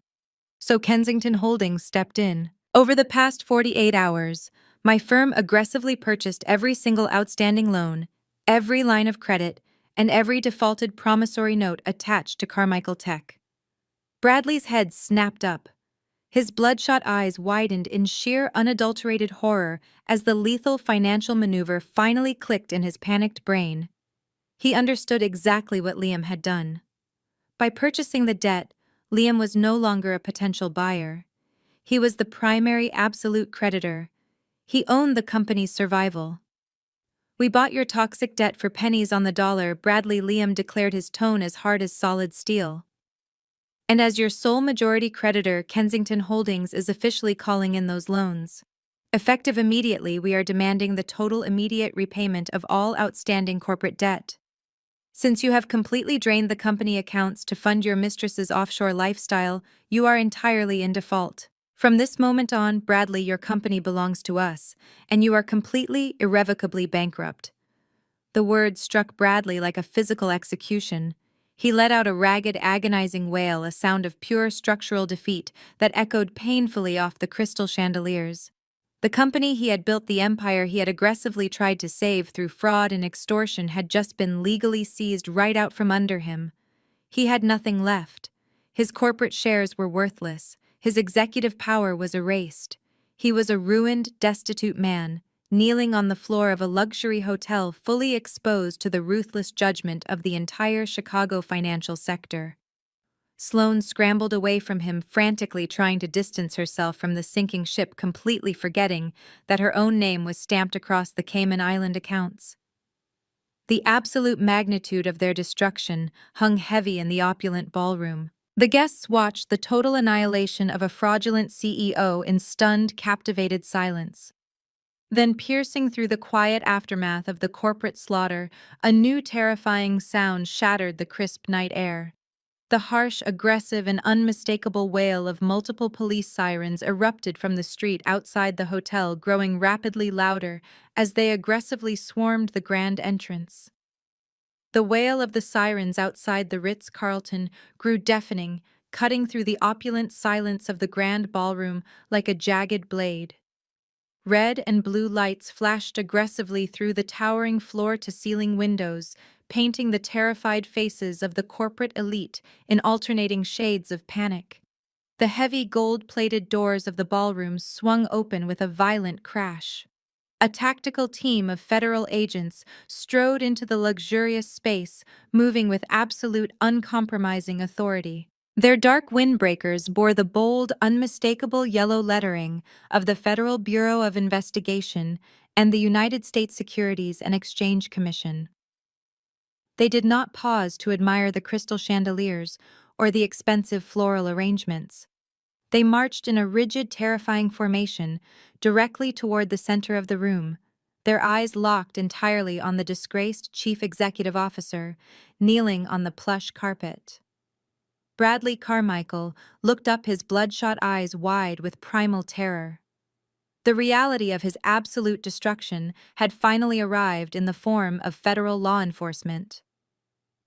So Kensington Holdings stepped in. Over the past 48 hours, my firm aggressively purchased every single outstanding loan, every line of credit, and every defaulted promissory note attached to Carmichael Tech. Bradley's head snapped up. His bloodshot eyes widened in sheer unadulterated horror as the lethal financial maneuver finally clicked in his panicked brain. He understood exactly what Liam had done. By purchasing the debt, Liam was no longer a potential buyer. He was the primary absolute creditor. He owned the company's survival. "We bought your toxic debt for pennies on the dollar," Bradley Liam declared, his tone as hard as solid steel. "And as your sole majority creditor, Kensington Holdings is officially calling in those loans. Effective immediately, we are demanding the total immediate repayment of all outstanding corporate debt. Since you have completely drained the company accounts to fund your mistress's offshore lifestyle, you are entirely in default. From this moment on, Bradley, your company belongs to us, and you are completely, irrevocably bankrupt." The words struck Bradley like a physical execution. He let out a ragged, agonizing wail, a sound of pure structural defeat that echoed painfully off the crystal chandeliers. The company he had built, the empire he had aggressively tried to save through fraud and extortion, had just been legally seized right out from under him. He had nothing left. His corporate shares were worthless. His executive power was erased. He was a ruined, destitute man, kneeling on the floor of a luxury hotel, fully exposed to the ruthless judgment of the entire Chicago financial sector. Sloane scrambled away from him, frantically trying to distance herself from the sinking ship, completely forgetting that her own name was stamped across the Cayman Island accounts. The absolute magnitude of their destruction hung heavy in the opulent ballroom. The guests watched the total annihilation of a fraudulent CEO in stunned, captivated silence. Then, piercing through the quiet aftermath of the corporate slaughter, a new terrifying sound shattered the crisp night air. The harsh, aggressive, and unmistakable wail of multiple police sirens erupted from the street outside the hotel, growing rapidly louder as they aggressively swarmed the grand entrance. The wail of the sirens outside the Ritz-Carlton grew deafening, cutting through the opulent silence of the grand ballroom like a jagged blade. Red and blue lights flashed aggressively through the towering floor-to-ceiling windows, painting the terrified faces of the corporate elite in alternating shades of panic. The heavy gold-plated doors of the ballroom swung open with a violent crash. A tactical team of federal agents strode into the luxurious space, moving with absolute, uncompromising authority. Their dark windbreakers bore the bold, unmistakable yellow lettering of the Federal Bureau of Investigation and the United States Securities and Exchange Commission. They did not pause to admire the crystal chandeliers or the expensive floral arrangements. They marched in a rigid, terrifying formation directly toward the center of the room, their eyes locked entirely on the disgraced chief executive officer, kneeling on the plush carpet. Bradley Carmichael looked up, his bloodshot eyes wide with primal terror. The reality of his absolute destruction had finally arrived in the form of federal law enforcement.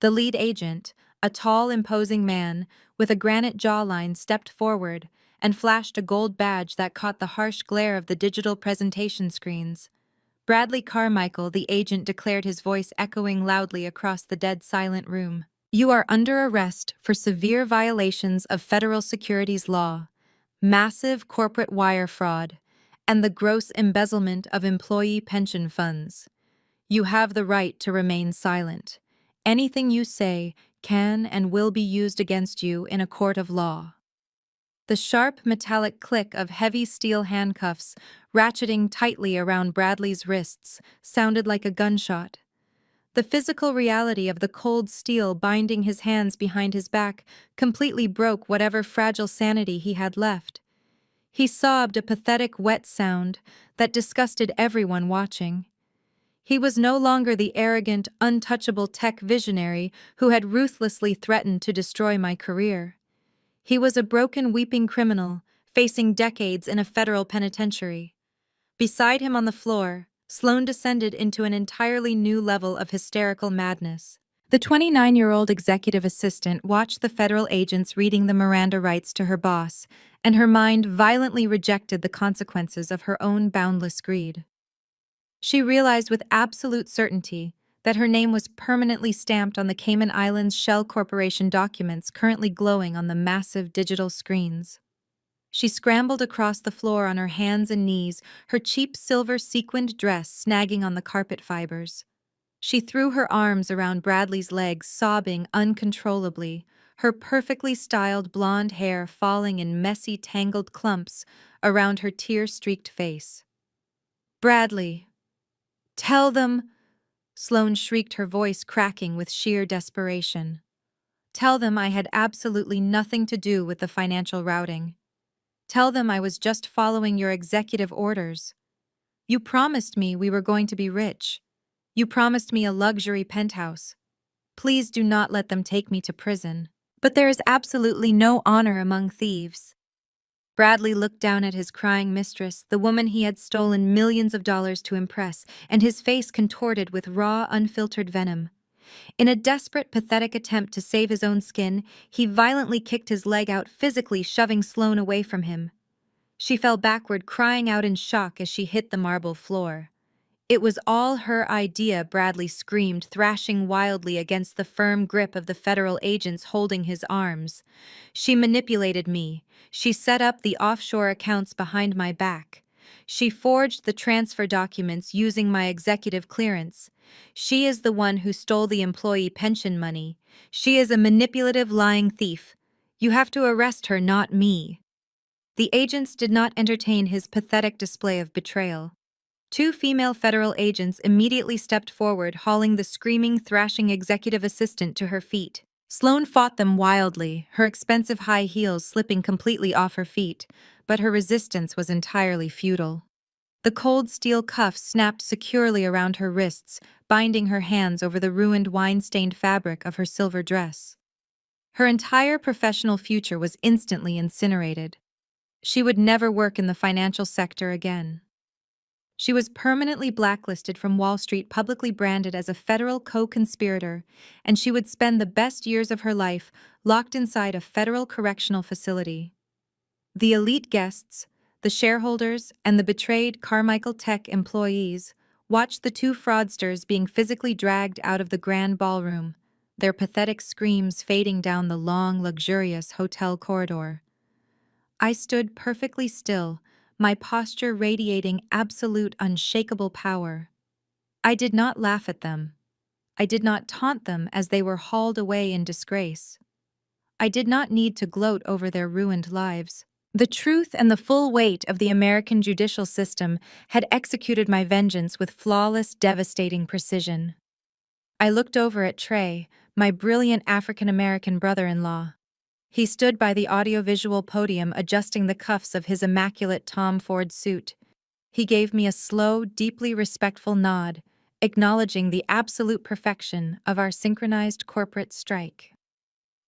The lead agent, a tall, imposing man with a granite jawline, stepped forward and flashed a gold badge that caught the harsh glare of the digital presentation screens. "Bradley Carmichael," the agent declared, his voice echoing loudly across the dead silent room. "You are under arrest for severe violations of federal securities law, massive corporate wire fraud, and the gross embezzlement of employee pension funds. You have the right to remain silent. Anything you say can and will be used against you in a court of law." The sharp, metallic click of heavy steel handcuffs ratcheting tightly around Bradley's wrists sounded like a gunshot. The physical reality of the cold steel binding his hands behind his back completely broke whatever fragile sanity he had left. He sobbed, a pathetic, wet sound that disgusted everyone watching. He was no longer the arrogant, untouchable tech visionary who had ruthlessly threatened to destroy my career. He was a broken, weeping criminal, facing decades in a federal penitentiary. Beside him on the floor, Sloane descended into an entirely new level of hysterical madness. The 29-year-old executive assistant watched the federal agents reading the Miranda rights to her boss, and her mind violently rejected the consequences of her own boundless greed. She realized with absolute certainty that her name was permanently stamped on the Cayman Islands Shell Corporation documents currently glowing on the massive digital screens. She scrambled across the floor on her hands and knees, her cheap silver sequined dress snagging on the carpet fibers. She threw her arms around Bradley's legs, sobbing uncontrollably, her perfectly styled blonde hair falling in messy, tangled clumps around her tear-streaked face. "Bradley, tell them," Sloane shrieked, her voice cracking with sheer desperation. "Tell them I had absolutely nothing to do with the financial routing. Tell them I was just following your executive orders. You promised me we were going to be rich. You promised me a luxury penthouse. Please do not let them take me to prison." "But there is absolutely no honor among thieves." Bradley looked down at his crying mistress, the woman he had stolen millions of dollars to impress, and his face contorted with raw, unfiltered venom. In a desperate, pathetic attempt to save his own skin, he violently kicked his leg out, physically shoving Sloane away from him. She fell backward, crying out in shock as she hit the marble floor. "It was all her idea," Bradley screamed, thrashing wildly against the firm grip of the federal agents holding his arms. "She manipulated me. She set up the offshore accounts behind my back. She forged the transfer documents using my executive clearance. She is the one who stole the employee pension money. She is a manipulative, lying thief. You have to arrest her, not me." The agents did not entertain his pathetic display of betrayal. Two female federal agents immediately stepped forward, hauling the screaming, thrashing executive assistant to her feet. Sloane fought them wildly, her expensive high heels slipping completely off her feet, but her resistance was entirely futile. The cold steel cuffs snapped securely around her wrists, binding her hands over the ruined wine-stained fabric of her silver dress. Her entire professional future was instantly incinerated. She would never work in the financial sector again. She was permanently blacklisted from Wall Street, publicly branded as a federal co-conspirator, and she would spend the best years of her life locked inside a federal correctional facility. The elite guests, the shareholders, and the betrayed Carmichael Tech employees watched the two fraudsters being physically dragged out of the grand ballroom, their pathetic screams fading down the long, luxurious hotel corridor. I stood perfectly still, my posture radiating absolute, unshakable power. I did not laugh at them. I did not taunt them as they were hauled away in disgrace. I did not need to gloat over their ruined lives. The truth and the full weight of the American judicial system had executed my vengeance with flawless, devastating precision. I looked over at Trey, my brilliant African-American brother-in-law. He stood by the audiovisual podium adjusting the cuffs of his immaculate Tom Ford suit. He gave me a slow, deeply respectful nod, acknowledging the absolute perfection of our synchronized corporate strike.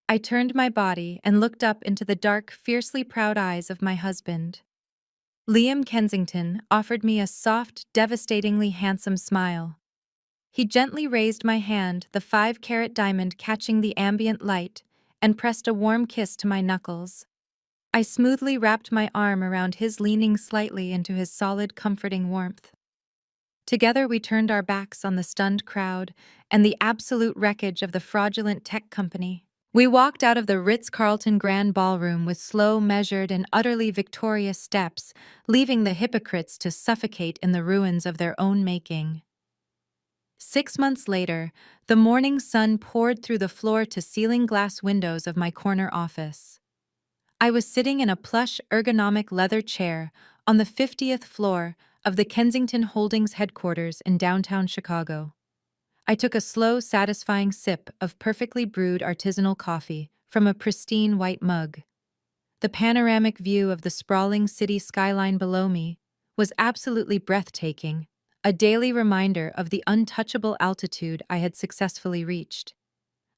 I turned my body and looked up into the dark, fiercely proud eyes of my husband. Liam Kensington offered me a soft, devastatingly handsome smile. He gently raised my hand, the 5-carat diamond catching the ambient light, and pressed a warm kiss to my knuckles. I smoothly wrapped my arm around his, leaning slightly into his solid, comforting warmth. Together we turned our backs on the stunned crowd and the absolute wreckage of the fraudulent tech company. We walked out of the Ritz-Carlton Grand Ballroom with slow, measured, and utterly victorious steps, leaving the hypocrites to suffocate in the ruins of their own making. 6 months later, the morning sun poured through the floor-to-ceiling glass windows of my corner office. I was sitting in a plush, ergonomic leather chair on the 50th floor of the Kensington Holdings headquarters in downtown Chicago. I took a slow, satisfying sip of perfectly brewed artisanal coffee from a pristine white mug. The panoramic view of the sprawling city skyline below me was absolutely breathtaking, a daily reminder of the untouchable altitude I had successfully reached.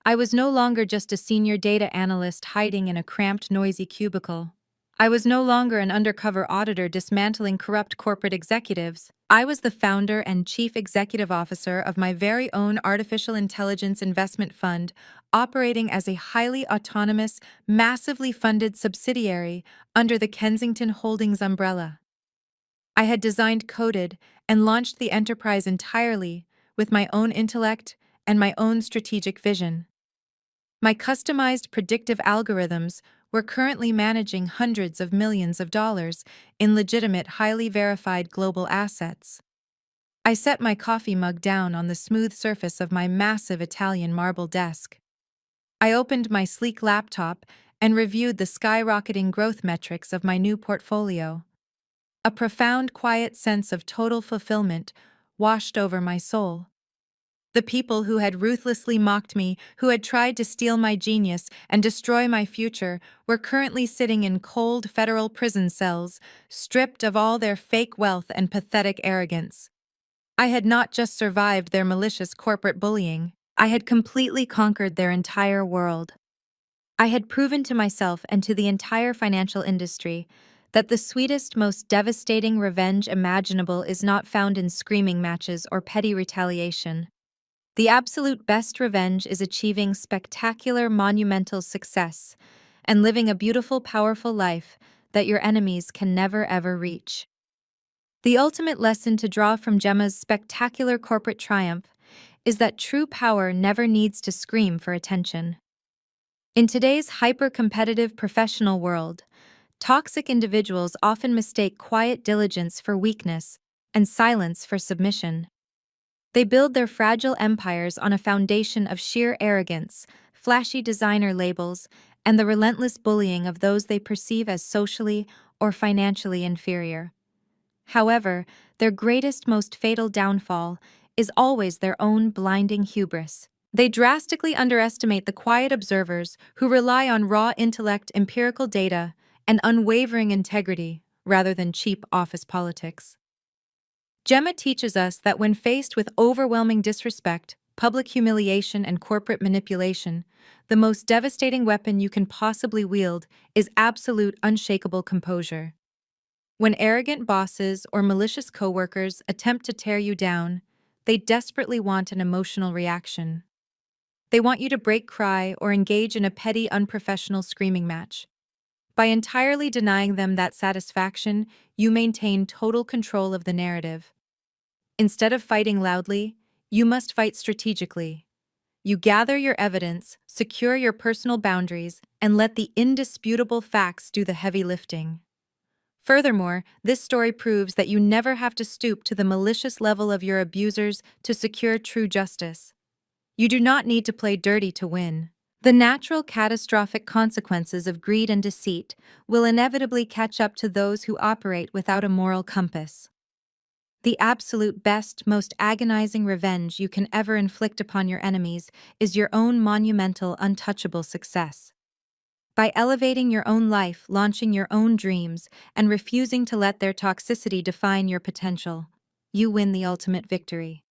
I was no longer just a senior data analyst hiding in a cramped, noisy cubicle. I was no longer an undercover auditor dismantling corrupt corporate executives. I was the founder and chief executive officer of my very own artificial intelligence investment fund, operating as a highly autonomous, massively funded subsidiary under the Kensington Holdings umbrella. I had designed, coded, and launched the enterprise entirely with my own intellect and my own strategic vision. My customized predictive algorithms were currently managing hundreds of millions of dollars in legitimate, highly verified global assets. I set my coffee mug down on the smooth surface of my massive Italian marble desk. I opened my sleek laptop and reviewed the skyrocketing growth metrics of my new portfolio. A profound, quiet sense of total fulfillment washed over my soul. The people who had ruthlessly mocked me, who had tried to steal my genius and destroy my future, were currently sitting in cold federal prison cells, stripped of all their fake wealth and pathetic arrogance. I had not just survived their malicious corporate bullying, I had completely conquered their entire world. I had proven to myself and to the entire financial industry that the sweetest, most devastating revenge imaginable is not found in screaming matches or petty retaliation. The absolute best revenge is achieving spectacular, monumental success and living a beautiful, powerful life that your enemies can never ever reach. The ultimate lesson to draw from Gemma's spectacular corporate triumph is that true power never needs to scream for attention. In today's hyper-competitive professional world, toxic individuals often mistake quiet diligence for weakness and silence for submission. They build their fragile empires on a foundation of sheer arrogance, flashy designer labels, and the relentless bullying of those they perceive as socially or financially inferior. However, their greatest, most fatal downfall is always their own blinding hubris. They drastically underestimate the quiet observers who rely on raw intellect, empirical data, and unwavering integrity rather than cheap office politics. Gemma teaches us that when faced with overwhelming disrespect, public humiliation, and corporate manipulation, the most devastating weapon you can possibly wield is absolute, unshakable composure. When arrogant bosses or malicious coworkers attempt to tear you down, they desperately want an emotional reaction. They want you to break, cry, or engage in a petty, unprofessional screaming match. By entirely denying them that satisfaction, you maintain total control of the narrative. Instead of fighting loudly, you must fight strategically. You gather your evidence, secure your personal boundaries, and let the indisputable facts do the heavy lifting. Furthermore, this story proves that you never have to stoop to the malicious level of your abusers to secure true justice. You do not need to play dirty to win. The natural catastrophic consequences of greed and deceit will inevitably catch up to those who operate without a moral compass. The absolute best, most agonizing revenge you can ever inflict upon your enemies is your own monumental, untouchable success. By elevating your own life, launching your own dreams, and refusing to let their toxicity define your potential, you win the ultimate victory.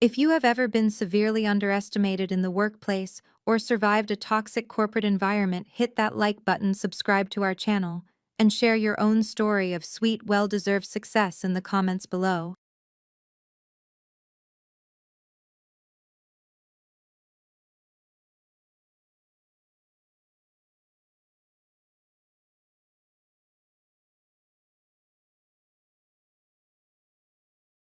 If you have ever been severely underestimated in the workplace or survived a toxic corporate environment, hit that like button, subscribe to our channel, and share your own story of sweet, well-deserved success in the comments below.